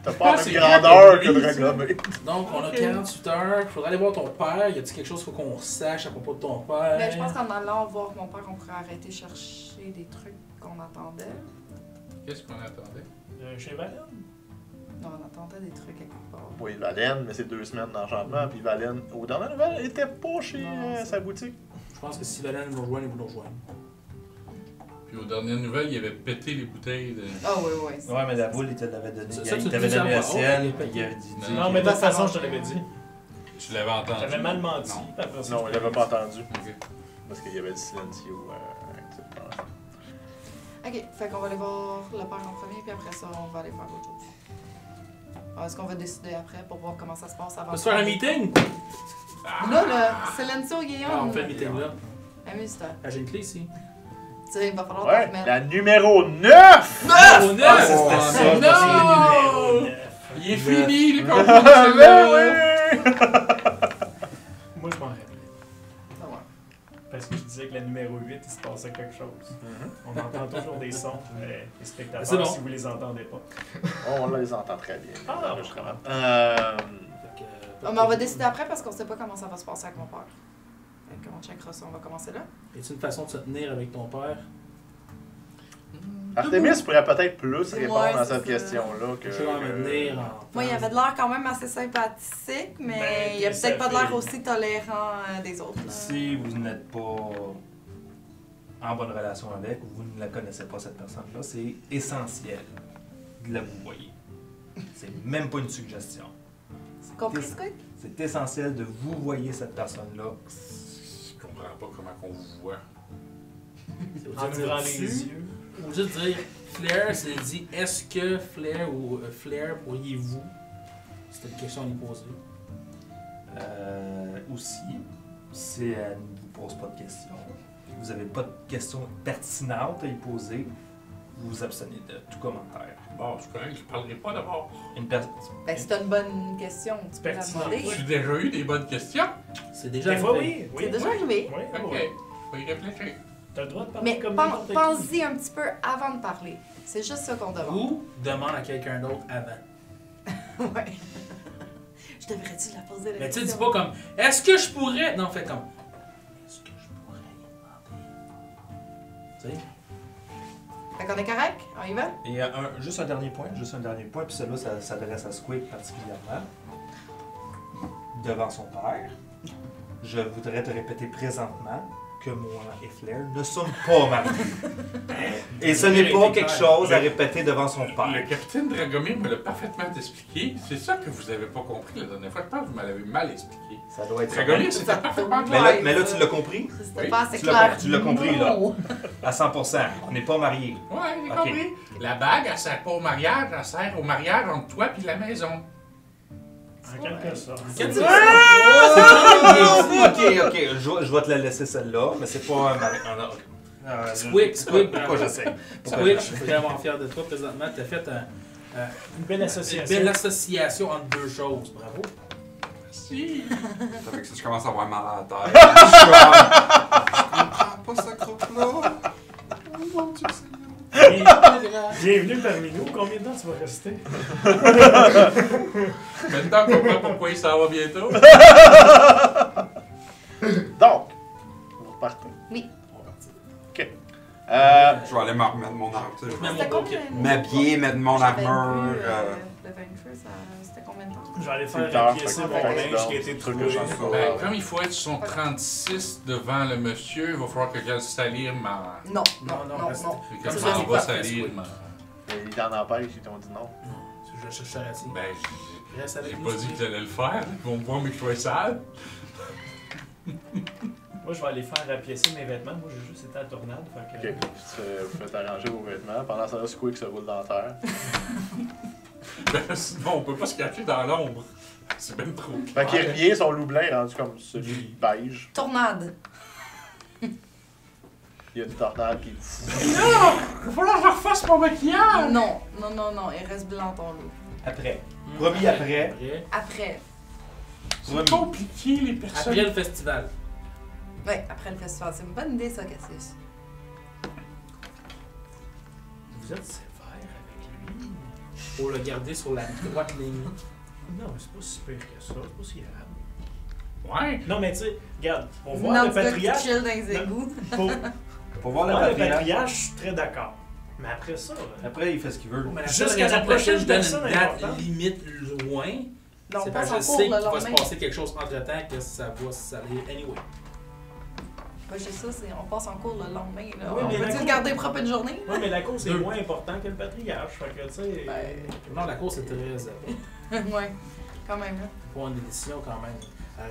T'as T'as pas la c'est même grandeur que lui, Dragomate. Donc, on a 48 heures. Il faudrait aller voir ton père. Y a-t-il quelque chose qu'il faut qu'on sache à propos de ton père? Mais je pense qu'en allant voir mon père, on pourrait arrêter chercher des trucs qu'on attendait. Qu'est-ce qu'on attendait? Chez Valen? Non, on attendait des trucs quelque part. Oui, Valène, mais c'est 2 semaines d'enchantement. Puis Valène, aux dernières nouvelles, elle était pas chez sa boutique. Je pense que si Valène nous rejoint, il va nous rejoindre. Puis aux dernières nouvelles, il avait pété les bouteilles de... Ah oui, oui. Ouais, mais la boule, il te l'avait donné. Ça, Il tu t'avait dis donné ça la en voix sienne, haute, puis il avait dit. Non. Non, mais de toute façon, je te l'avais dit. Tu l'avais entendu? J'avais mal menti. Non. puis après ça, Non, je il te l'avait pas entendu. Ok. Parce qu'il y avait du silencio. Ok, fait qu'on va aller voir le père en premier, puis après ça, on va aller faire autre chose. Alors, est-ce qu'on va décider après pour voir comment ça se passe avant On va se faire un meeting? Là, le Silencio Guillaume. Ah, on fait le meeting là. Amuse-toi. Ah, j'ai une clé ici. Tu sais, il va falloir Ouais, te remettre. la numéro 9! Oh, non! Ah, c'était ça, je me non! souviens. Numéro 9. Il est fini, le concours Ben de celle-là! oui! Moi, je m'en rappelle. Ah ouais. Parce que je disais que la numéro 8, il se passait quelque chose. On entend toujours des sons, mais les spectateurs, C'est bon. si vous les entendez pas. Oh, on les entend très bien. Ah, Justement. Fait que, Ah, mais on va décider après parce qu'on sait pas comment ça va se passer avec mon père. Fait qu'on checkera ça, on va commencer là. y a-t-il une façon de se tenir avec ton père? Artemis pourrait peut-être plus Ouais, répondre à c'est cette ça. question-là que. Je vais en tenir en. Moi, il avait de l'air quand même assez sympathique, mais Ben, il a ça peut-être pas de l'air fait- aussi tolérant des autres. là. Si vous n'êtes pas en bonne relation avec, ou vous ne la connaissez pas, cette personne-là, c'est essentiel de la vous voyez. C'est même pas une suggestion. Compris, Squid? C'est essentiel de vous voyez cette personne-là. Je comprends pas comment qu'on vous voit. En ouvrant les yeux. Ou juste dire, Flair, c'est dit, est-ce que Flair ou Flair pourriez-vous? C'était une question à lui poser. Aussi, si elle ne vous pose pas de questions, puis que vous n'avez pas de questions pertinentes à y poser, vous vous abstenez de tout commentaire. Bon, je connais, je parlerai pas d'abord. Une personne. Ben, si t'as une bonne question, tu peux la Pertinent. demander. J'ai déjà eu des bonnes questions. C'est déjà Des fois, arrivé. oui. C'est déjà arrivé. Oui, Ok, oui. faut y réfléchir. T'as le droit de parler Mais comme n'importe qui. pense-y un petit peu avant de parler. C'est juste ça qu'on demande. Ou demande à quelqu'un d'autre avant. Ouais. Je devrais-tu la poser la Mais tu question? sais, dis pas comme, est-ce que je pourrais? Non, fais comme, est-ce que je pourrais y demander? Tu sais? Fait qu'on est correct? On y va? Et juste un dernier point, puis celui-là, ça s'adresse à Squid particulièrement. Devant son père, je voudrais te répéter présentement que moi et Flair ne sommes pas mariés. Et ce n'est pas quelque chose à répéter devant son père. Le capitaine Dragomir me l'a parfaitement expliqué. C'est ça que vous avez pas compris la dernière fois. Je pense que vous m'avez mal expliqué. Ça doit être ça. Dragomir, c'était parfaitement Mais clair. là, tu l'as compris? C'était Oui. pas assez Tu l'as clair. compris, tu l'as compris, là. Non. À 100%. On n'est pas mariés. Ouais, j'ai Ok. compris. La bague, elle sert pas au mariage, elle sert au mariage entre toi et la maison. En quelque sorte. Qu'est-ce que Ok, je vais te la laisser celle-là, mais c'est pas un mariage. Squid, Pourquoi j'essaie? Squid, je suis vraiment fier de toi présentement. Tu as fait Une belle une association. belle association entre deux choses. Bravo. Si. Ça fait que si je commence à avoir mal à la tête. Je comprends pas ce groupe-là. Oh mon Dieu Seigneur. Bienvenue parmi nous. Combien de temps tu vas rester? Maintenant, on comprend pourquoi il s'en va bientôt. Donc, vous repartez. Oui. On va partir. OK. Je vais aller mettre mon armure. C'était combien? M'habiller, mettre mon J'avais armure. vu, Le 20 feu, c'était combien de temps? Je vais aller C'est le faire temps, repiécer fait mon que linge qui a été truc trouvé. que j'en fais. Ben, comme il faut être son 36 devant le monsieur, il va falloir que j'aille salir ma. Non, Non, non, non, non, reste- non. Que Comme je ça, m'en c'est vais pas salir fait, ma. Il t'en empêche, ils t'ont dit non. Je cherche à dire. Ben, Reste j'ai avec pas nous. dit que j'allais le faire. Ils vont me voir mes cheveux sales. Moi, je vais aller faire rapiécer mes vêtements. Moi, j'ai juste été à la tornade. Fait que... OK. Vous faites arranger vos vêtements. Pendant ce temps-là, Squeak se roule dans la terre. Ben, sinon, on peut pas se cacher dans l'ombre. C'est bien trop. Fait qu'il revient, son loup blanc est rendu comme celui beige. Tornade. Il y a une tornade qui... Non! Il va falloir que je refasse mon maquillage! Non, non, non, non, il reste blanc ton loup. Après. Promis après. Après. C'est compliqué, les personnes. Après le festival. Ouais, après le festival. C'est une bonne idée, ça, Cassius. Vous êtes sévère avec lui. pour le garder sur la droite ligne. Non, mais c'est pas si pire que ça. C'est pas si grave. Ouais. Non, mais tu sais, regarde, pour voir Non, le tu gars qui patriarche. chill dans les égouts. Pour Pour voir le voir le patriarche. patriarche, je suis très d'accord. Mais après ça, Après, il fait ce qu'il veut. Mais la Jusqu'à seule raison la pour laquelle prochaine je donne personne une date importante. limite loin, Donc, c'est on parce passe que je en cours sais le qu'il va se lendemain. passer quelque chose entre-temps que ça va salir anyway. Ben, c'est ça, on passe en cours le lendemain. Là. Oui, On mais la peut-tu cour- le garder propre une journée? oui, mais la course est Deux. moins importante que le patriarche. Fait que, tu sais. Non, la course est très Ouais, quand même. Là. pour une décision quand même.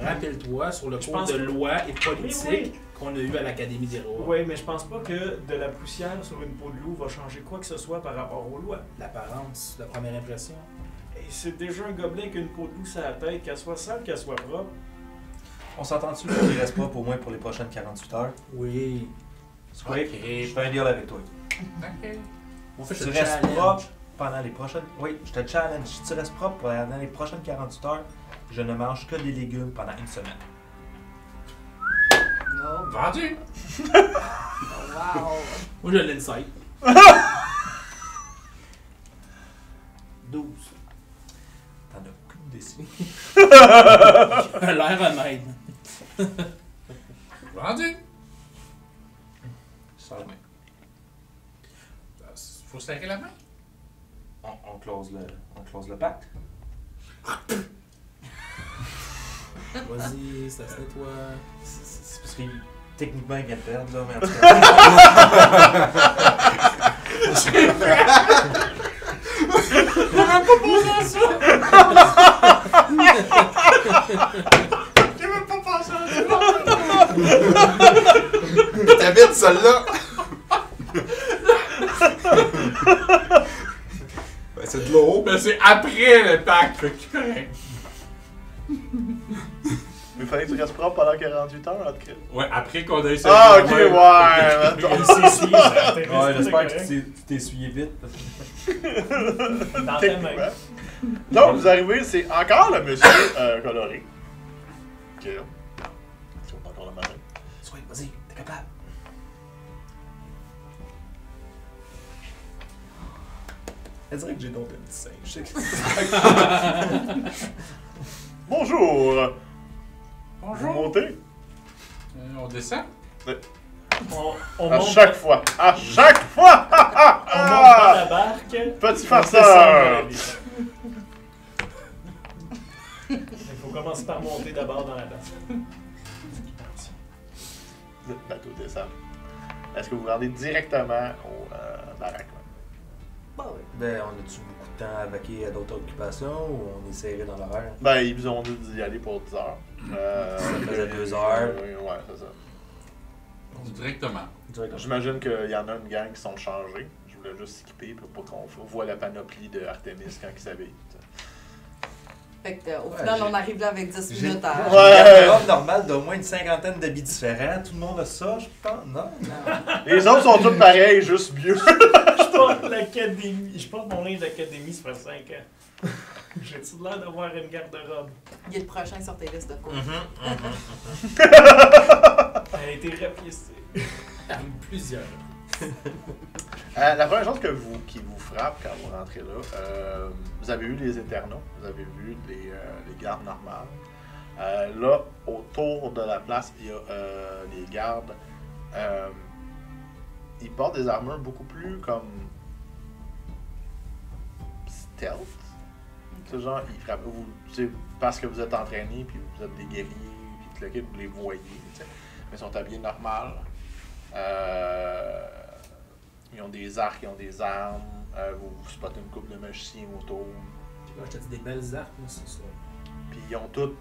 Rappelle-toi sur le Je cours pense de que- loi et politique Oui, qu'on a eu à l'Académie des Rois. Oui, mais je pense pas que de la poussière sur une peau de loup va changer quoi que ce soit par rapport aux lois. L'apparence, la première impression. Et c'est déjà un gobelet avec une peau de loup sur la tête, qu'elle soit sale, qu'elle soit propre. On s'entend-tu qu'il reste pas pour moins pour les prochaines 48 heures? Oui. Squeak, je fais un deal avec toi. Ok. On fait Tu ce restes challenge. propre pendant les prochaines... Oui, je te challenge. Si tu restes propre pendant les prochaines 48 heures, je ne mange que des légumes pendant une semaine. Oh, Vendu. wow. Moi, j'ai l'insight. 12. T'en as aucune décision. L'air honnête. Vendu. Sors la main. Faut serrer la main. On close le pacte. Vas-y, ça se nettoie. C'est parce que techniquement, il vient de perdre, là, mais en tout cas... J'ai même pas pensé à ça. T'habites celle-là? Ben, c'est de l'eau. Mais c'est après le pacte, fait que c'est correct. Il fallait que tu restes propre pendant 48 heures, en tout cas. Ouais, après qu'on ait essayé. Ah, ok, de la main. ouais. Il s'est essuyé, ça a été Ouais, resté j'espère que correct. tu t'es essuyé vite. Parce que... Dans ta Techniquement. main. Donc, vous arrivez, c'est encore le monsieur coloré. Qui est là. C'est encore le matin. Sois, vas-y, t'es capable. Elle dirait que j'ai donc un petit singe. Je sais que c'est Bonjour! Vous Bonjour. montez? On descend. On À monte, chaque fois! À chaque fois! on monte dans la barque. Petit on descend farceur! dans la vie. Il faut commencer par monter d'abord dans la barque. Le bateau descend. Est-ce que vous vous rendez directement au baraque? Bon, oui. Ben, on a-tu beaucoup de temps à vaquer à d'autres occupations ou on est serré dans l'horaire? Ben, ils vous ont dit d'y aller pour 10 heures. Ça faisait 2 heures. Ouais, c'est ça. Directement. Directement. J'imagine qu'il y en a une gang qui sont changés. Je voulais juste s'équiper pour pas qu'on voit la panoplie de Artemis quand ils s'habillent. Fait que, au Ouais, final, j'ai- on arrive là avec 10 J'ai minutes à... une garde-robe normale d'au moins une cinquantaine d'habits différents. Tout le monde a ça, je pense. Non? Les autres sont tous pareils, juste mieux. Je porte l'académie. Je porte mon linge d'académie, ça fait 5 ans. J'ai-tu l'air d'avoir une garde-robe? Il y a le prochain sur tes listes de cours. Elle a été rapiécée. Plusieurs. La première chose qui vous frappe quand vous rentrez là, vous avez vu les Éternaux, vous avez vu les gardes normales. Là, autour de la place, il y a les gardes. Ils portent des armures beaucoup plus comme stealth. C'est genre, ils frappent. C'est parce que vous êtes entraînés, puis vous êtes des guerriers, puis tout le kit, vous les voyez, tu sais. Mais ils sont habillés normal. Ils ont des arcs, ils ont des armes. Vous spottez une couple de magiciens autour. Moi, je te dis des belles arcs, moi, c'est ça. Puis ils ont toutes.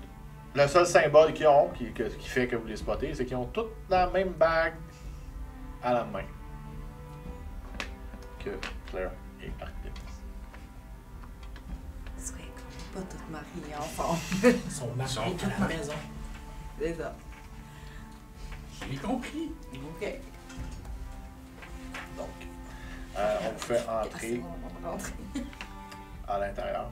Le seul symbole qu'ils ont, qui fait que vous les spottez, c'est qu'ils ont toutes la même bague à la main que Claire et Artemis. C'est vrai qu'on n'est pas toutes mariées ensemble. Ils sont mariés à la maison. C'est ça. J'ai compris. OK. Donc, on vous fait entrer On va rentrer. à l'intérieur.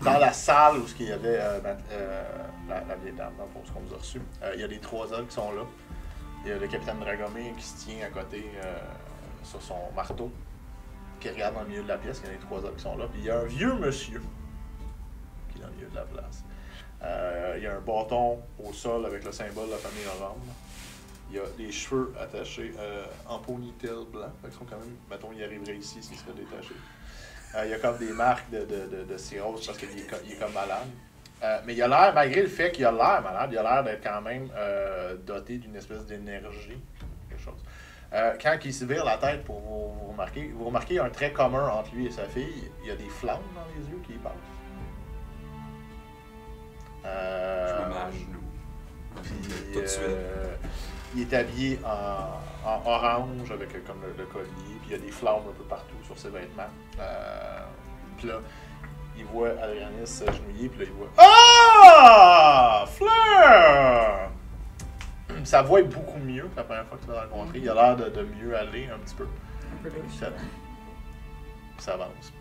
Dans la salle où il y avait la vieille dame, dans le fond, ce qu'on vous a reçu, il y a les 3 hommes qui sont là. Il y a le capitaine Dragomir qui se tient à côté sur son marteau, qui regarde dans le milieu de la pièce, il y a les 3 hommes qui sont là, puis il y a un vieux monsieur qui est dans le milieu de la place. Il y a un bâton au sol avec le symbole de la famille Orange. Il y a des cheveux attachés en ponytail blanc. Fait qu'ils sont quand même, mettons, il arriverait ici s'il serait détaché. Il y a comme des marques de cirrhose parce qu'il est comme malade. Mais il a l'air, malgré le fait qu'il a l'air malade, il a l'air d'être quand même doté d'une espèce d'énergie. Quelque chose. Quand il se vire la tête pour vous remarquez un trait commun entre lui et sa fille. Il y a des flammes dans les yeux qui y passent. Je me mets à genoux. Puis, Tout de suite. il est habillé en orange avec comme le collier, puis il y a des flammes un peu partout sur ses vêtements. Puis là, il voit Adrianis s'agenouiller, puis là, il voit Ah! Fleur! Sa voix est beaucoup mieux que la première fois que tu l'as rencontré. Il a l'air de mieux aller un petit peu. Ça avance.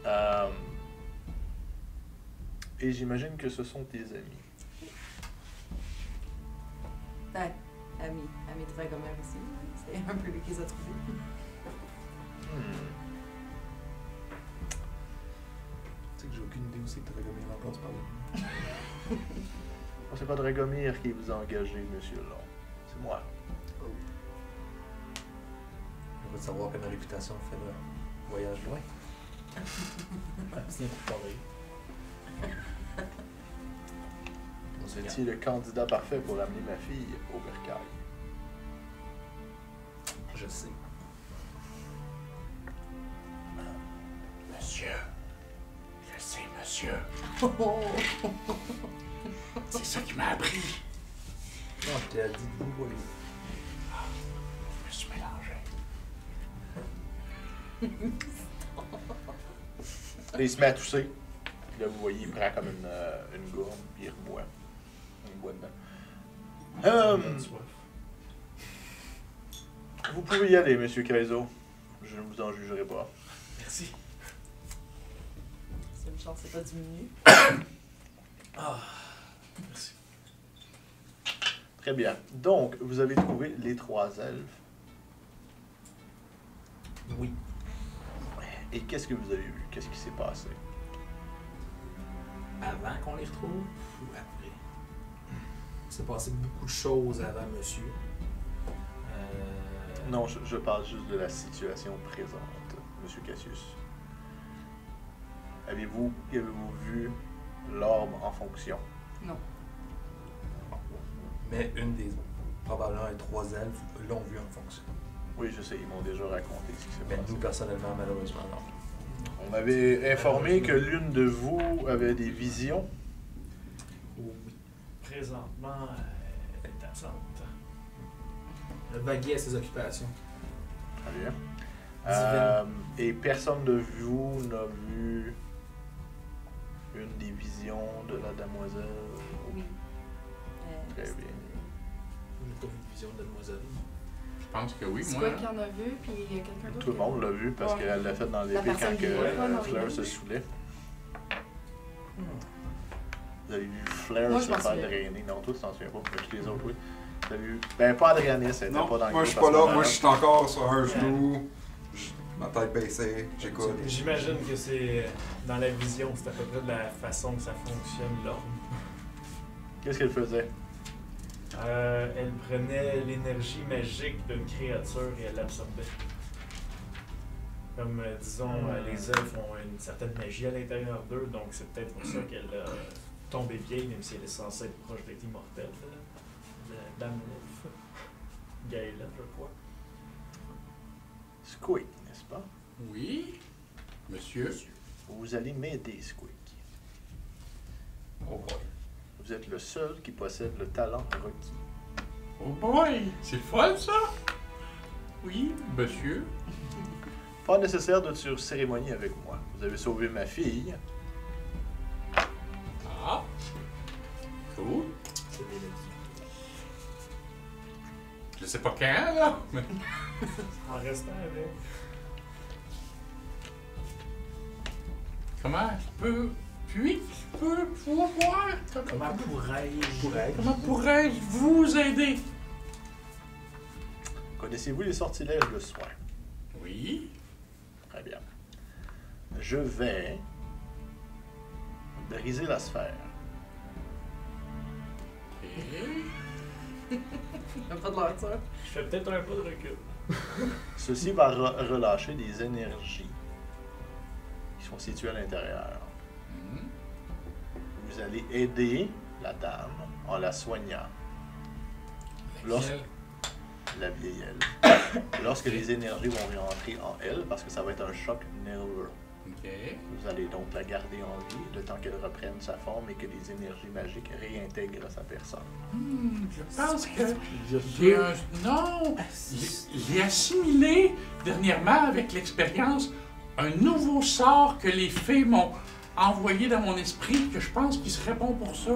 Et j'imagine que ce sont tes amis. Ouais, Ami Dragomir aussi. C'est un peu lui qui les a trouvés. Tu sais que j'ai aucune idée où c'est que Dragomir en passe par là. C'est pas Dragomir qui vous a engagé, monsieur Long. C'est moi. On veut savoir que ma réputation fait le voyage loin. C'est préparé. Vous étiez le candidat parfait pour amener ma fille au bercail. Je sais. Monsieur. Je sais, monsieur. Oh! C'est ça qui m'a appris. Non, je t'ai dit de vous voyez. Je me suis mélangé. Et il se met à tousser. Puis là, vous voyez, il prend comme une gourde, puis il reboit. Il boit dedans. Vous pouvez y aller, monsieur Kaizo. Je ne vous en jugerai pas. Merci. C'est une chance, c'est pas diminué. Merci. Très bien. Donc, vous avez trouvé les 3 elfes. Oui. Et qu'est-ce que vous avez vu? Qu'est-ce qui s'est passé? Avant qu'on les retrouve ou après? Il s'est passé beaucoup de choses avant, monsieur. Non, je parle juste de la situation présente, monsieur Cassius. Avez-vous vu l'orbe en fonction? Non. Mais probablement les 3 elfes l'ont vu en fonction. Oui, je sais, ils m'ont déjà raconté ce qui s'est Mais passé. nous, personnellement, malheureusement, non. On m'avait informé que l'une de vous avait des visions. Oui. Présentement, elle est absente. Le vaguier à ses occupations. Très bien. Divine. Et personne de vous n'a vu une des visions de la demoiselle. Oui. Très bien. J'ai pas vu de vision de demoiselle. Je pense que oui, C'est moi. quoi qui en a vu, puis il y a quelqu'un d'autre? Tout le monde l'a vu parce Ouais. qu'elle l'a fait dans La l'épée personne quand qui voit pas, non, Fleur oui. se saoulait. Vous avez vu Fleur Moi, je se m'en faire souviens. drainer. Non, toi, tu t'en souviens pas, mais tous les autres, oui. Vous avez vu. Ben, pas Adrianis, elle était Non, pas dans le moi je suis groupe pas à ce là, moi je suis moment-là. encore sur un genou, ma tête baissée, j'écoute. J'imagine que c'est dans la vision, c'est à peu près de la façon que ça fonctionne l'orbe. Qu'est-ce qu'elle faisait? Elle prenait l'énergie magique d'une créature et elle l'absorbait. Comme, disons, les elfes ont une certaine magie à l'intérieur d'eux, donc c'est peut-être pour ça qu'elle a tombé vieille, même si elle est censée être proche d'être immortelle. La dame elfe. Gaëla, je crois. Squeak, n'est-ce pas? Oui, monsieur. Vous allez m'aider, Squeak. Oh boy. Vous êtes le seul qui possède le talent requis. Oh boy, c'est le fun ça? Oui, monsieur. Pas nécessaire de cérémonie avec moi. Vous avez sauvé ma fille. Ah, cool. C'est bien dit. Je sais pas quand, là, mais En restant avec. comment je peux... Puis, je peux pouvoir... Comment pourrais-je... Comment pourrais-je vous aider? Connaissez-vous les sortilèges de soins? Oui. Très bien. je vais briser la sphère. Ok. Y'a pas de l'air ça. Je fais peut-être un pas de recul. Ceci va relâcher des énergies qui sont situées à l'intérieur. Mhm. Vous allez aider la dame en la soignant. Laquelle? La vieille elle. Lorsque les énergies vont rentrer en elle, parce que ça va être un choc nerveux. Ok. Vous allez donc la garder en vie le temps qu'elle reprenne sa forme et que les énergies magiques réintègrent sa personne. Je pense que j'ai un... Non! J'ai assimilé dernièrement avec l'expérience un nouveau sort que les fées m'ont envoyé dans mon esprit que je pense qu'il serait bon pour ça.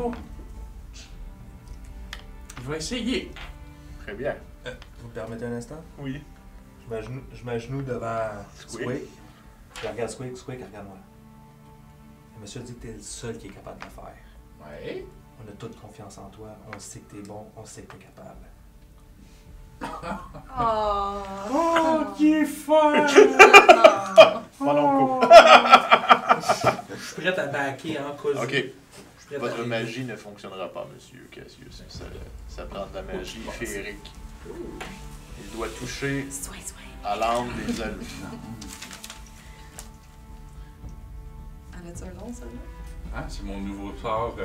Je vais essayer. Très bien. Vous me permettez un instant? Oui. Je m'agenouille devant Squeak. Squeak. Je regarde Squeak, regarde-moi. Le monsieur dit que t'es le seul qui est capable de le faire. Ouais. On a toute confiance en toi, on sait que t'es bon, on sait que t'es capable. Oh, Oh, qui est fun! Mon oncle. Je suis prêt à backer en cas où. Ok. Je suis prêt Votre à- magie ne fonctionnera pas, monsieur Cassius. Ça prend de la magie féerique. Il doit toucher Soin. à l'âme des elfes. Avais-tu un nom, celui-là? Hein, c'est mon nouveau sort.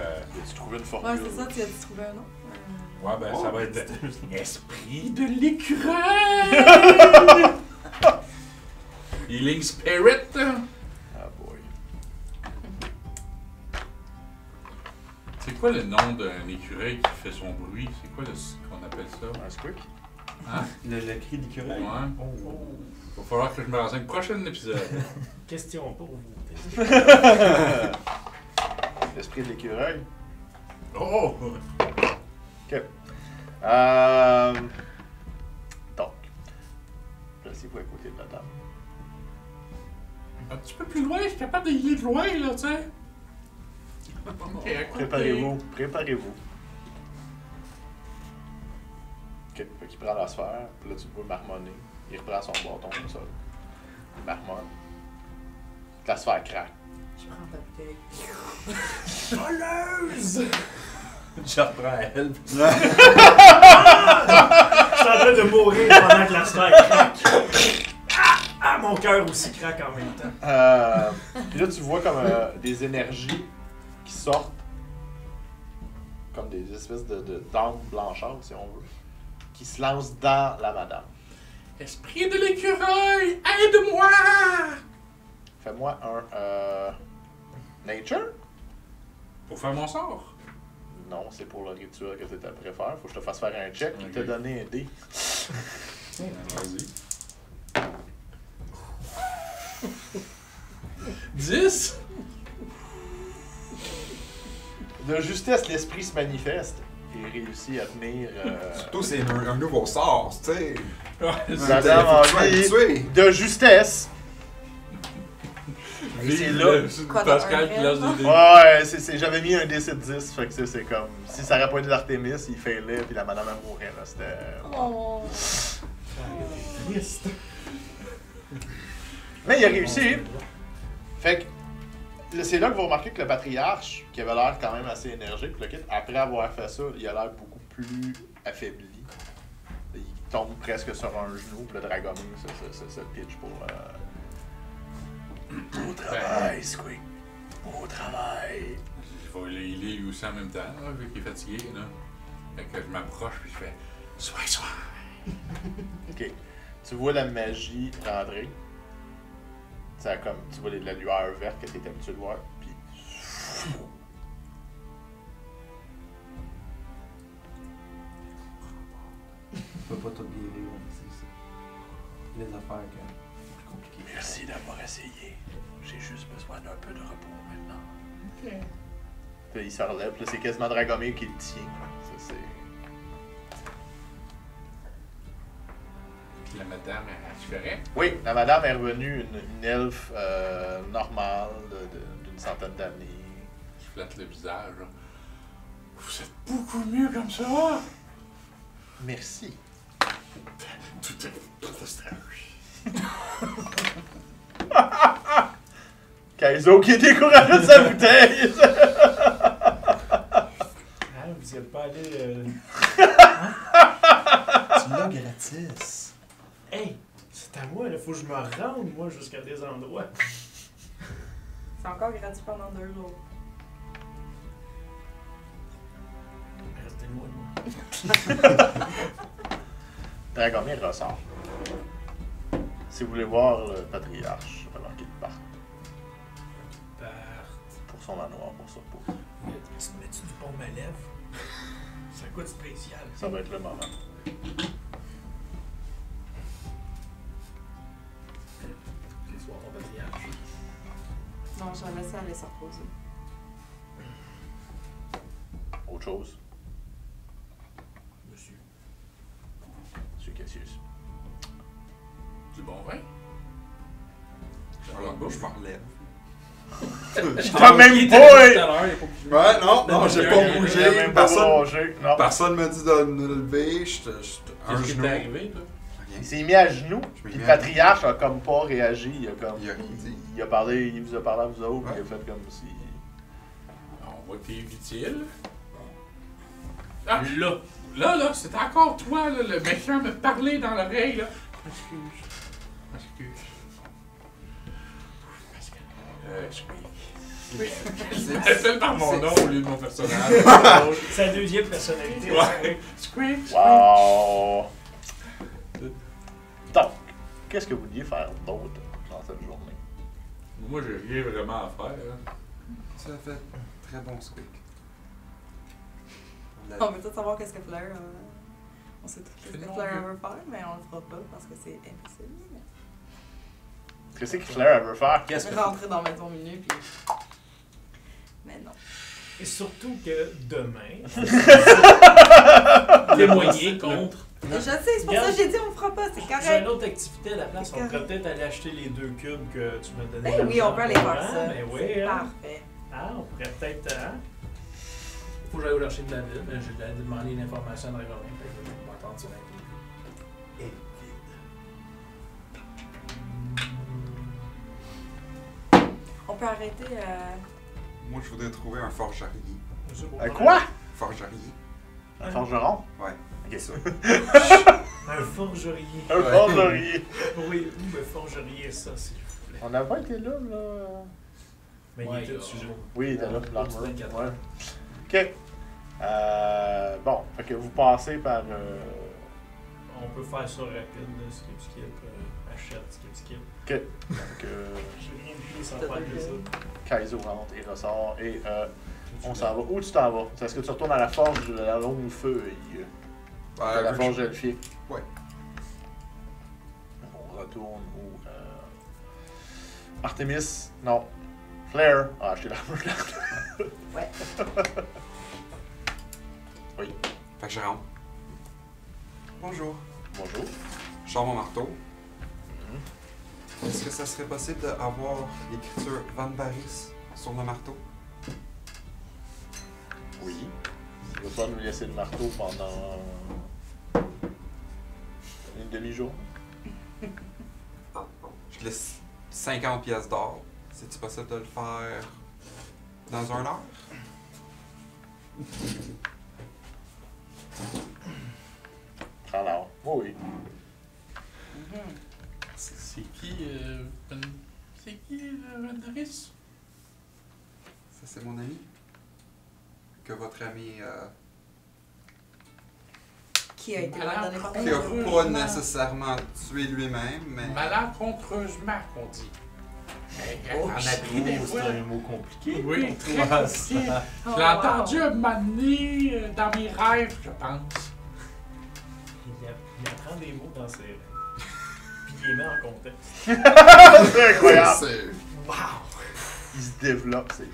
Tu trouves une Ouais, formule? c'est ça, tu as trouvé un nom? Ouais, ben ça va être Esprit de l'écureuil! Healing Spirit! Ah boy. C'est quoi le nom d'un écureuil qui fait son bruit? C'est quoi qu'on appelle ça? Un squeak? Hein? Le cri d'écureuil? Ouais. Oh. Va falloir que je me renseigne. Prochain épisode. Question pour vous. L'esprit de l'écureuil? Oh! Ok. Donc, placez-vous à côté de la dame. Un petit peu plus loin, je suis capable de healer de loin, là, tu sais. Ok, à côté. Préparez-vous. Ok, fait qu'il prend la sphère, puis là tu le vois marmonner. Il reprend son bâton comme ça. Il marmonne. La sphère craque. Je prends ta bouteille. Voleuse! Je reprends elle. Je suis en train de mourir pendant que la sphère craque. Ah, mon cœur aussi craque en même temps. Puis là tu vois comme des énergies qui sortent. Comme des espèces de d'âmes blanchâtres, si on veut. Qui se lancent dans la madame. Esprit de l'écureuil, aide-moi! Fais-moi un Nature? Pour faire mon sort. Non, c'est pour le rituel que tu étais prêt à faire. Faut que je te fasse faire un check. Il Ok. t'a donné un dé. Vas-y. 10? De justesse, l'esprit se manifeste et réussit à tenir Surtout, c'est un nouveau sort, tu sais. Madame en vie de justesse. Et c'est là. Quoi, Pascal un qui lance des dés. Ouais, j'avais mis un D7 10, fait que c'est comme. Si ça aurait pas été d'Artemis, il failait, puis la madame elle mourait, là. C'était. Oh. Triste. Mais il a réussi. Fait que. Là, c'est là que vous remarquez que le patriarche, qui avait l'air quand même assez énergique, le kit, après avoir fait ça, il a l'air beaucoup plus affaibli. Il tombe presque sur un genou, puis le Dragomir se pitch pour. Beau travail, Squeak. Beau travail. Je vais le healer lui aussi en même temps, là, vu qu'il est fatigué. Là. Fait que je m'approche puis je fais soin. Ok. Tu vois la magie rentrer. Ça comme. Tu vois la lueur verte que tu étais habitué de voir. Puis. Je peux pas tout guérir, c'est ça. Les affaires que c'est plus compliqué. Merci d'avoir essayé. J'ai juste besoin d'un peu de repos maintenant. Ok. Puis il se relève. Puis là, c'est quasiment Dragomir qui le tient. Ça, c'est. Puis la madame, elle se ferait. Oui, la madame est revenue une elfe normale d'une centaine d'années. Je flatte le visage. Là. Vous êtes beaucoup mieux comme ça. Merci. Tout est strange. Kaizo qui est découragé de sa bouteille. Ah, vous y êtes pas allé. Tu l'as gratis. Hey, c'est à moi, il faut que je me rende, moi, jusqu'à des endroits. C'est encore gratuit pendant 2 jours. Restez loin de moi. Dragomir ressort. Si vous voulez voir le patriarche, alors qu'il parte pour son manoir, pour sa peau. Tu te mets-tu du pont à lèvres? Ça coûte spécial. Ça va être le moment. C'est soit ton patriarche. Non, je vais laisser aller se reposer. Autre chose, Monsieur. Monsieur Cassius. Du bon vin? Alors, je m'en relève. Je t'en même Il pas! était là tout à l'heure, il est pas obligé. Ouais, non, j'ai pas Il a bougé. même pas mangé. Non. Personne m'a dit de me lever. J'étais un Qu'est-ce qui genou. t'est arrivé, toi? Il Rien. s'est mis à genoux, Je m'ai puis mis le à- patriarche a comme pas réagi. Il a comme. Il a rien dit. Il a parlé, il vous a parlé à vous autres, Ouais. il a fait comme si. On voit que t'es utile. Ah, là, c'est encore toi, là, le méchant me parlait dans l'oreille, là. Excuse. Je m'appelle par mon nom au lieu de mon personnage. Sa deuxième personnalité. Ouais. Squeak. Wow! Donc, qu'est-ce que vous vouliez faire d'autre dans cette journée? Moi, j'ai rien vraiment à faire. Hein. Ça a fait très bon squeak. On veut tous savoir qu'est-ce que Fleur. On sait tout ce que C'est Fleur non, veut faire, mais on le fera pas parce que c'est impossible. Qu'est-ce que Flair elle veut faire? Qu'est-ce que Rentrer dans Maison Minute, puis. Mais non. Et surtout que demain. Témoigner contre. Je sais, c'est pour ça que j'ai dit on le fera pas, c'est J'ai correct. une autre activité à la place. C'est On pourrait correct. peut-être aller acheter les 2 cubes que tu m'as donné. Ben oui, on peut aller faire ça. Mais oui, C'est hein. parfait. Ah, on pourrait peut-être. Hein? Faut que j'aille au l'archive de la ville, mais j'ai demandé une information à Dragonlink, fait que je vais m'attendre sur la ville. On peut arrêter. Moi, je voudrais trouver un forgerie. Quoi? Forgerie. Un forgeron? Ouais. Ok. Ça. Un forgerier. Un Ouais. forgerie. Oui, le forgerier, ça, s'il vous plaît. On n'a pas été là, là. Mais Ouais, il était il y a- dessus. Oui, il était là, Ouais, l'armure. 24 Ouais. heures. Ok. Bon, fait que vous passez par. On peut faire ça rapide, là, skip, skip, achète, skip, skip. Ok. Donc, J'ai rien dit sans faire que ça. Kaizo rentre et ressort et on s'en va. Où tu t'en vas? Est-ce que tu retournes à la forge de la longue feuille? À la forge elfique? Ouais. On retourne où? Artemis? Non. Flair? Ah, acheté l'armure. Ouais. Oui. Fait que je rentre. Bonjour. Bonjour. Je sors mon marteau. Est-ce que ça serait possible d'avoir l'écriture Van Baris sur le marteau? Oui. Tu vas pas nous laisser le marteau pendant une demi-journée? Je laisse 50 pièces d'or. C'est-tu possible de le faire dans un heure? Prends l'or. Oui, oui. C'est qui, c'est qui, Vandaris? Ça, c'est mon ami. Que votre ami Qui a été Malade. abandonné par qui a Maison pas Minute. nécessairement tué lui-même, mais Malencontreusement, qu'on dit. Oh, En appris des fois. c'est un mot compliqué. Oui, très Ouais, compliqué. Oh, Je l'ai entendu un moment donné dans mes rêves, je pense. Il apprend des mots dans ses rêves. Puis il les met en contexte. C'est incroyable. c'est Wow! Il se développe, c'est.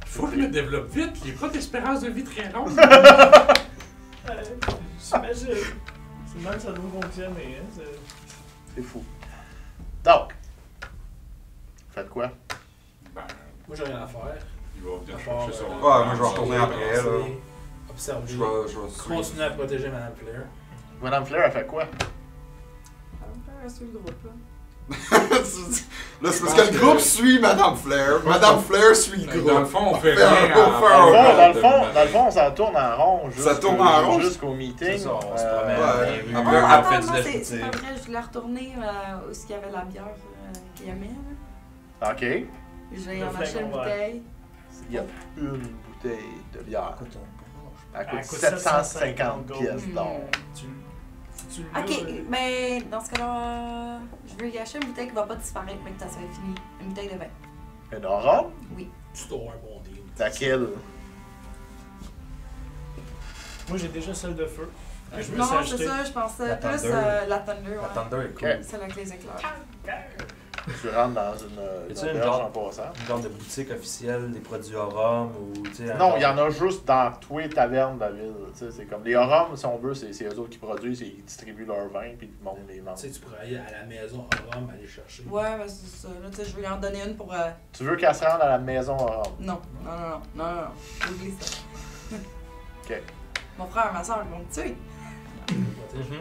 Faut que je me développe vite, j'ai pas d'espérance de vie très longue. J'imagine. C'est même ça doit fonctionner. Hein? C'est fou. Donc, faites quoi? Ben, Moi, j'ai rien à faire. il va venir À part, chercher son... Ouais, moi, je vais retourner après, là. Observer. je vais suivre. Continuer à protéger Madame Flair. Madame Flair, elle fait quoi? On peut rester le groupe, là. Là, c'est parce que le groupe suit Madame Flair. Madame Flair suit le groupe. Dans le fond, on fait Faire rien. un- en- faire un- Dans le fond, ça tourne en rond. Ça tourne en rond? Jusqu'au meeting. C'est ça, on se promène ouais. dans les rues. Après, Ah, on attends, fait du non, lèche c'est poutine. pas vrai, je voulais retourner où il y avait la bière qu'il aimait. Là. OK. Je vais Le en acheter une flagon vert. bouteille. Il y a une bouteille de bière. Elle Elle coûte coûte 750 $750 pièces d'or. Tu l'as, Ok, mais dans ce cas-là, je veux y acheter une bouteille qui va pas disparaître, mais que ça soit fini. Une bouteille de vin. Une orange? Oui. Tu dois avoir un bon deal. Laquelle? Moi, j'ai déjà celle de feu. Que je me suis Non, c'est acheté. ça, je pensais La plus Thunder. la Thunder. La Ouais. Thunder est cool. Ok. Celle avec les éclairs. Tu rentres dans une Y a-t-il une auberge genre- en passant. Une genre de boutique officielle des produits Orum ou tu sais. Non, il y en a juste dans tous les tavernes de la ville. Tu sais, c'est comme les Orums, si on veut, c'est eux autres qui produisent et ils distribuent leur vin puis tout le monde les vend. Tu sais, tu pourrais aller à la maison à Rome aller chercher. Ouais, mais c'est ça. Là, tu sais, je vais lui en donner une pour. Tu veux qu'elle se rende à la maison Orum? Non, non. Oublie ça. Ok. Mon frère et ma soeur vont me tuer. Mhm.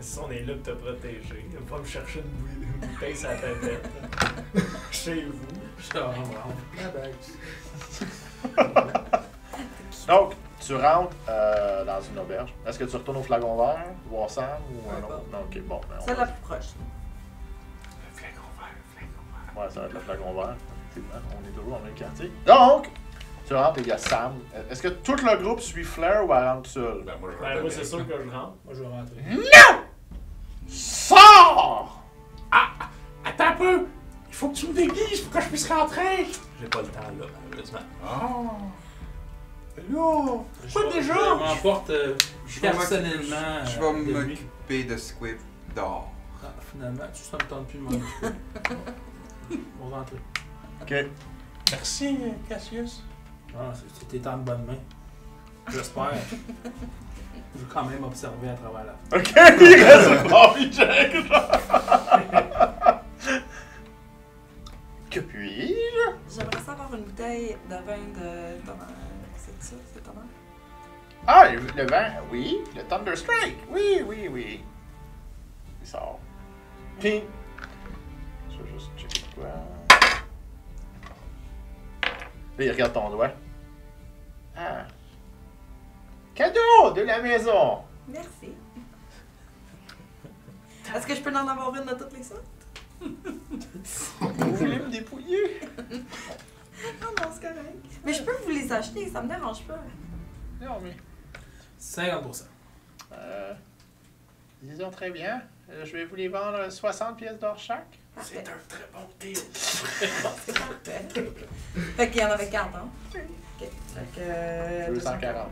Si on est là pour te protéger, va me chercher une bouteille sur la tablette. Chez vous. Je la bague. Donc, tu rentres dans une auberge. Est-ce que tu retournes au flagon vert, voir Sam ou un Ouais, autre? Non, ok, bon. Ben, on Celle va- la plus proche. Le flagon vert. Ouais, ça va être le flagon vert. Effectivement, on est toujours dans le même quartier. Donc, tu rentres et il y a Sam. Est-ce que tout le groupe suit Flair ou elle rentre seule? Ben, moi, je Ben, moi, reconnais. c'est sûr que je rentre. Moi, je vais rentrer. Sors! Attends un peu! Il faut que tu me déguises pour que je puisse rentrer! J'ai pas le temps là, malheureusement. Ah! Là! Quoi déjà? Je m'emporte Je vais personnellement. Je vais de lui. m'occuper de Squib d'or. Ah, finalement, ça me tente plus de m'en occuper. On va rentrer. Ok. Merci, Cassius. Ah, c'était en de bonne main. J'espère. Je vais quand même observer à travers la. Ok, il reste Bobby Jack. Que puis-je? J'aimerais savoir une bouteille de vin de Thomas. C'est ça, c'est Thomas? Ah, le vin, oui. Le Thunder Strike, oui. Il sort. Puis, je vais juste checker quoi. Là, il regarde ton doigt. Ah. Cadeau de la maison. Merci. Est-ce que je peux en avoir une de toutes les sortes? Vous voulez me dépouiller? Non, c'est correct. Mais je peux vous les acheter, ça me dérange pas. Non, mais... 50%. Disons très bien. Je vais vous les vendre 60 pièces d'or chaque. Parfait. C'est un très bon deal. C'est parfait. Fait qu'il y en avait 4, hein? OK. Fait que... 240.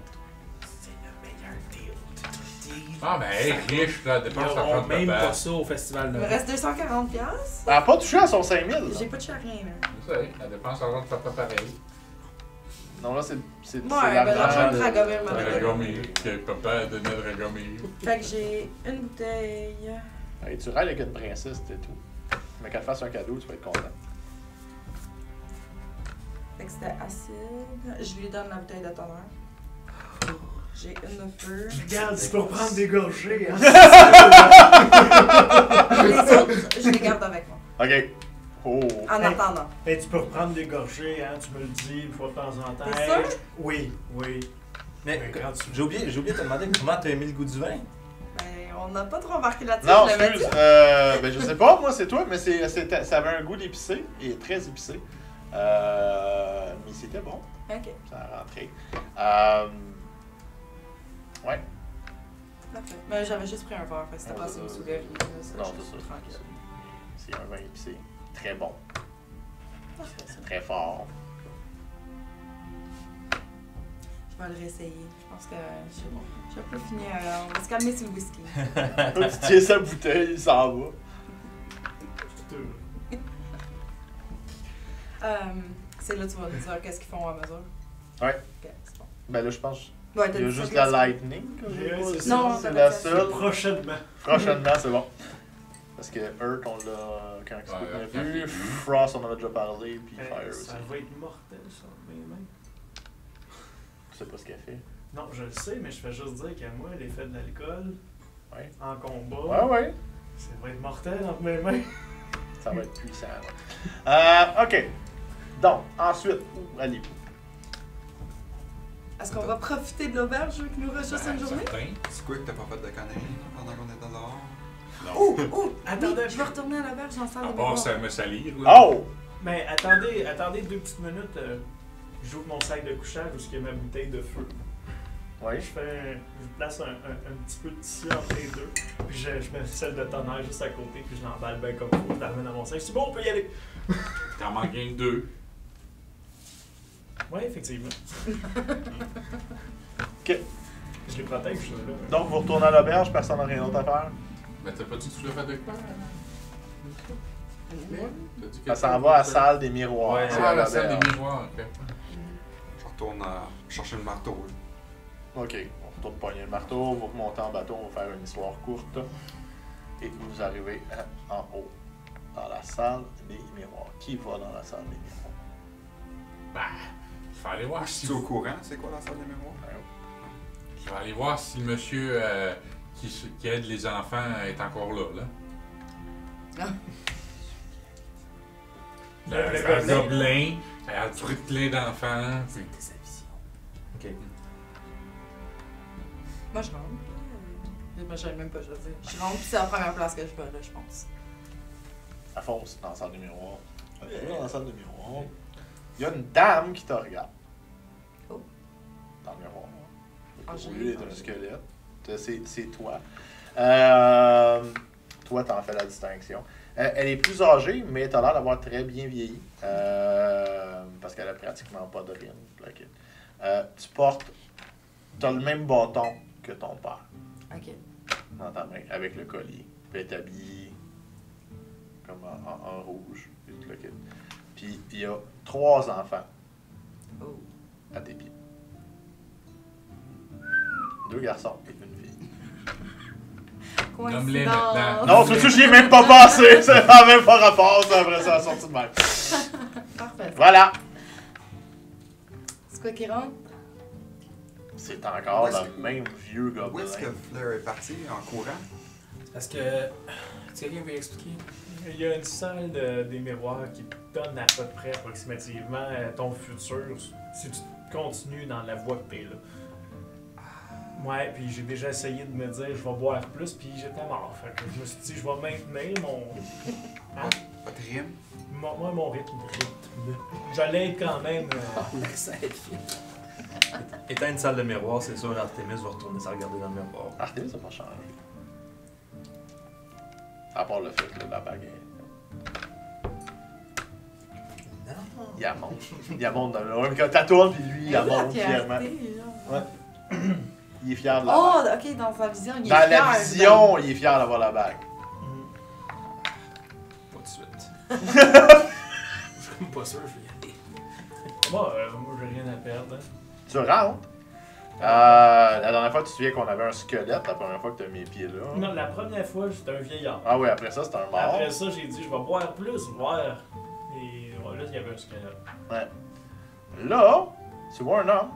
C'est le meilleur deal de tout deal. Ah, ben, hey, riche, là, Ils dépense n'auront l'argent de même papa. pas ça au festival Il de me reste 240 piastres. Elle n'a pas touché à son 5000. J'ai pas de chien rien, là. Tu sais, elle dépense l'argent de papa pareil. Non, là, c'est Ouais, ben l'argent de Dragomir m'a donné. Dragomir, que papa a donné à Dragomir. Fait que j'ai une bouteille. Hey, tu râles avec une princesse, c'était tout. Mais qu'elle te fasse un cadeau, tu vas être content. Fait que c'était acide. Je lui donne la bouteille de tonnerre. J'ai une de feu. Regarde, tu peux prendre des gorgées, hein. Les autres, je les garde avec moi. Ok. Oh. En Hey. attendant. Hey, tu peux reprendre des gorgées, hein, tu me le dis une fois de temps en temps. T'es Hey, sûr? Oui. Mais Ben, quand tu- j'ai oublié de te demander comment t'as aimé le goût du vin. Ben, on n'a pas trop embarqué là-dessus. Non, je l'avais excuse. dit. Ben, je sais pas, moi, c'est toi, mais ça avait un goût d'épicé, et très épicé. Mais c'était bon, Ok, ça a rentré. Ouais. parfait. Mais j'avais juste pris un verre, fait que c'était Ouais, pas c'est une ça. soulerie. Non, c'est ça. Tranquille. C'est un vin épicé. Très bon. Parfait, ça. Très fort. Je vais le réessayer. Je pense que je vais plus finir. On va se calmer sur le whisky. Tu tiens sa bouteille, il s'en va. C'est là que tu vas nous dire qu'est-ce qu'ils font à mesure. Ouais. Ok, c'est bon. Ben là, je pense Ouais, qu'il y a dit juste ça, la là, Lightning. que j'ai Ouais, pas. c'est Non, c'est t'avais la dit ça. seule. Prochainement. Prochainement, c'est bon. Parce que Earth, on l'a quand Ouais, on quand a il vu. est vu. Frost, on en a déjà parlé. Puis Hey, Fire aussi. ça va être mortel, ça, mes mains. Je sais pas ce qu'elle fait. Non, je le sais, mais je fais juste dire qu'à moi, l'effet de l'alcool Ouais. en combat, Ouais, ouais. Ça va être mortel entre mes mains. Ça va être puissant. Là. OK. Donc, ensuite, où allez-vous? Est-ce qu'on va profiter de l'auberge vu qu'il nous reste juste une journée? Certain. C'est quoi que t'as pas fait de conneries là, pendant qu'on était dehors? Non. Oh, oh! Attendez. Oui, je vais retourner à l'auberge en salle À de part mémoire. ça me salir, là. Oh! Mais attendez 2 petites minutes. J'ouvre mon sac de couchage où il y a ma bouteille de feu. Oui. Je place un petit peu de tissu entre les deux. Puis je mets celle de tonnerre juste à côté. Puis je l'emballe bien comme il faut. Je la remets dans mon sac. C'est bon, on peut y aller. T'en manques rien que 2. Oui, effectivement. OK. Je les protège, ceux-là. Donc, vous retournez à l'auberge, personne n'a rien d'autre à faire? Mais t'as pas dit que tu voulais faire de quoi? T'as dit que Ça s'en va à la salle des miroirs. Ouais, c'est Ah, à la salle l'auberge. des miroirs, ok. Je retourne chercher le marteau. Là. OK. On retourne pogner le marteau, vous remontez en bateau, on va faire une histoire courte. Et vous arrivez en haut, dans la salle des miroirs. Qui va dans la salle des miroirs? Bah, je vais aller voir si. Tu es au courant, c'est quoi la salle des mémoires? Je vais aller voir si le monsieur qui aide les enfants est encore là. Le Un gobelin, a tué plein d'enfants. puis- C'était sa vision. Ok. Moi, je rentre. Moi, j'aime même pas choisir. Je rentre, puis c'est la première place que je vais, là, je pense. Elle fonce dans la salle des miroirs. Elle est dans la salle des miroirs. Il y a une dame qui te regarde. Oh. Dans le miroir. Ah, Au j'ai lieu d'être vu. un squelette. C'est toi. Toi, t'en fais la distinction. Elle est plus âgée, mais t'as l'air d'avoir très bien vieilli. Parce qu'elle a pratiquement pas de rime. Tu portes... T'as le même bâton que ton père Ok. dans ta main, avec le collier. Puis elle est habillée comme en rouge. Puis tout le kit. Puis il y a 3 enfants Oh. à tes pieds. 2 garçons et une fille. Nomme-les Coïncidence. maintenant. Non, surtout, j'y ai même pas pensé. Ça n'a même pas rapport. Ça, après ça, a sorti de même. Parfait. Voilà. C'est quoi qui rentre? C'est encore Où est-ce le que- même vieux Où gobelin. est-ce que Fleur est parti en courant? Parce que. Est-ce que quelqu'un veut expliquer? Il y a une salle des miroirs qui te donne à peu près approximativement ton futur si tu continues dans la voie que t'es là. Ouais, puis j'ai déjà essayé de me dire je vais boire plus, puis j'étais mort. Fait que je me suis dit je vais maintenir mon. Hein? Pas de rime? Mon rythme. Je l'aide quand même. L'accent est fait. Étant une salle de miroir, c'est sûr, Artemis va retourner se regarder dans le miroir. Artemis n'a pas changé. À part le fait que la bague est... Non. Il la monte. Il la monte dans le... Quand t'as tourne, puis lui, il la monte fièrement. Ouais. Il est fier de la Oh, bague. ok, dans sa vision, il est Dans la fier, vision, il est fier d'avoir la bague. Pas de suite. Je suis même pas sûr, je vais y aller. Moi, j'ai rien à perdre. Tu rentres. La dernière fois, tu te souviens qu'on avait un squelette, la première fois que tu as mis les pieds là. Non, la première fois, j'étais un vieillard. Ah oui, après ça, c'était un mort. Après ça, j'ai dit je vais boire plus, voir. Et voilà, il y avait un squelette. Ouais. Là, tu vois un homme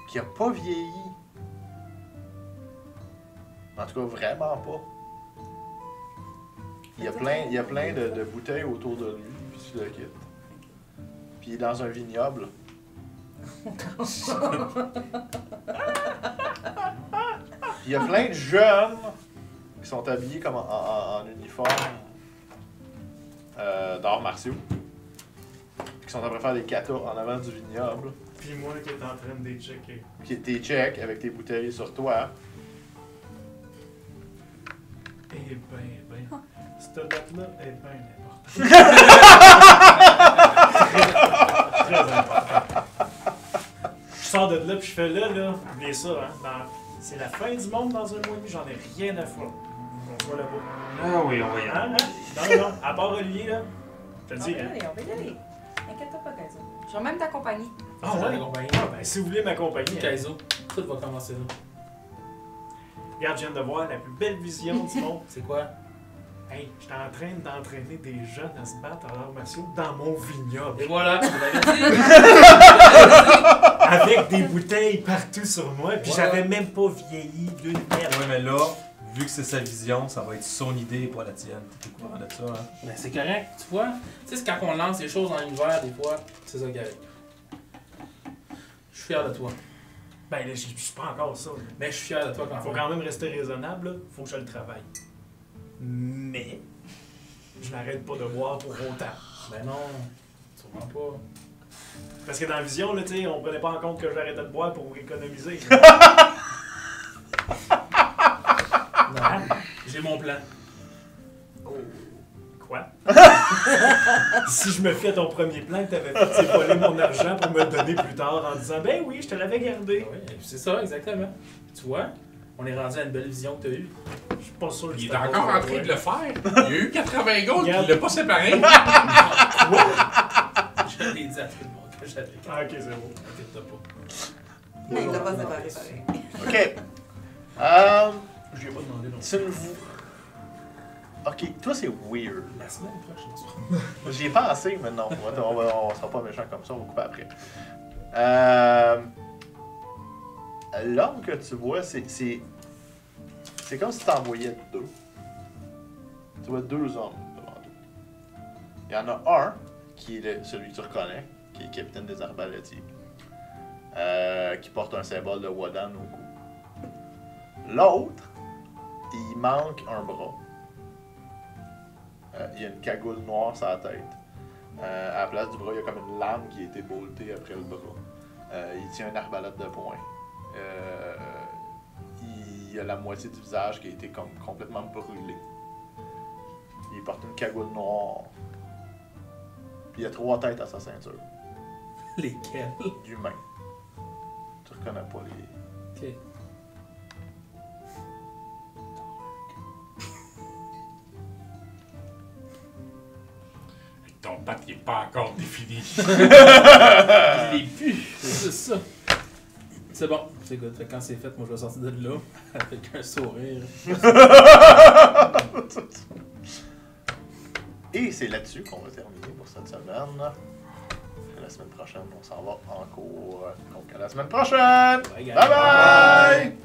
qui a pas vieilli. En tout cas, vraiment pas. Il y a plein de bouteilles autour de lui, puis tu le quittes. Puis il est dans un vignoble. Puis il y a plein de jeunes qui sont habillés comme en uniforme d'arts martiaux. Puis qui sont en train de faire des katas en avant du vignoble. Puis moi qui est en train de les checker. Qui est tes checks avec tes bouteilles sur toi. Eh ben. Cette date-là est bien importante. Très important. Je sors de là puis je fais là, oubliez ça, hein. C'est la fin du monde dans un mois et demi, j'en ai rien à foutre. On se voit là-bas. Ah oui, on va y aller. Hein? Non, à part Olivier, là, je te le On dis, va y hein. aller, on va y aller. Inquiète-toi pas, Kaizo. Je vais même t'accompagner. Ah Ça va ouais? l'accompagner. Ah, ben, si vous voulez m'accompagner, hein. Kaizo, tout va commencer là. Regarde, je viens de voir la plus belle vision du monde. C'est quoi? Hey, j'étais en train d'entraîner des jeunes à se battre en arts martiaux dans mon vignoble. Et voilà, je l'avais dit. Avec des bouteilles partout sur moi, puis Voilà. j'avais même pas vieilli d'une merde. Ouais, mais là, vu que c'est sa vision, ça va être son idée et pas la tienne. T'es au courant de ça, hein? Ben, c'est correct, tu vois. Tu sais, c'est quand on lance les choses dans l'univers, des fois, c'est ça qui arrive. Je suis fier de toi. Ben là, je suis pas encore ça. Là. Mais je suis fier de toi quand Faut même. quand même rester raisonnable, là. Faut que je le travaille. Mais, je n'arrête pas de boire pour autant. Ben non, sûrement pas. Parce que dans la vision, là, tu sais, on prenait pas en compte que j'arrêtais de boire pour économiser. Non, j'ai mon plan. Quoi? Si je me fie à ton premier plan que t'avais fait, c'est voler mon argent pour me le donner plus tard en disant ben oui, je te l'avais gardé. Oui, c'est ça, exactement. Tu vois, on est rendu à une belle vision que tu as eue. Je suis pas sûr que Il est c'était encore pas en train de le faire. Il a eu 80 gold, Regarde. il l'a pas séparé. Je l'ai dit à tout le monde que j'avais. Ah, ok, c'est beau. T'inquiète pas. Mais il l'a pas séparé pareil. Ok. Je lui ai pas demandé non. Tu ne vous. Ok, toi c'est weird. La semaine prochaine, J'y ai pensé, mais non. On sera pas méchant comme ça, on va couper après. L'homme que tu vois, c'est comme si tu envoyais deux. Tu vois deux hommes devant toi. Il y en a un qui est celui que tu reconnais, qui est capitaine des arbalétiers, qui porte un symbole de Wodan au cou. L'autre, il manque un bras. Il y a une cagoule noire sur la tête. À la place du bras, il y a comme une lame qui a été boltée après le bras. Il tient une arbalète de poing. Il y a la moitié du visage qui a été comme complètement brûlé. Il porte une cagoule noire. Puis il y a 3 têtes à sa ceinture. lesquels? Humain. Tu reconnais pas les... Ok. Ton pape, il est pas encore défini. Il est plus. C'est ça. C'est bon, c'est good. Fait que quand c'est fait, moi je vais sortir de là avec un sourire. Et c'est là-dessus qu'on va terminer pour cette semaine. La semaine prochaine, on s'en va en cours. Donc à la semaine prochaine! Bye, guys. Bye bye!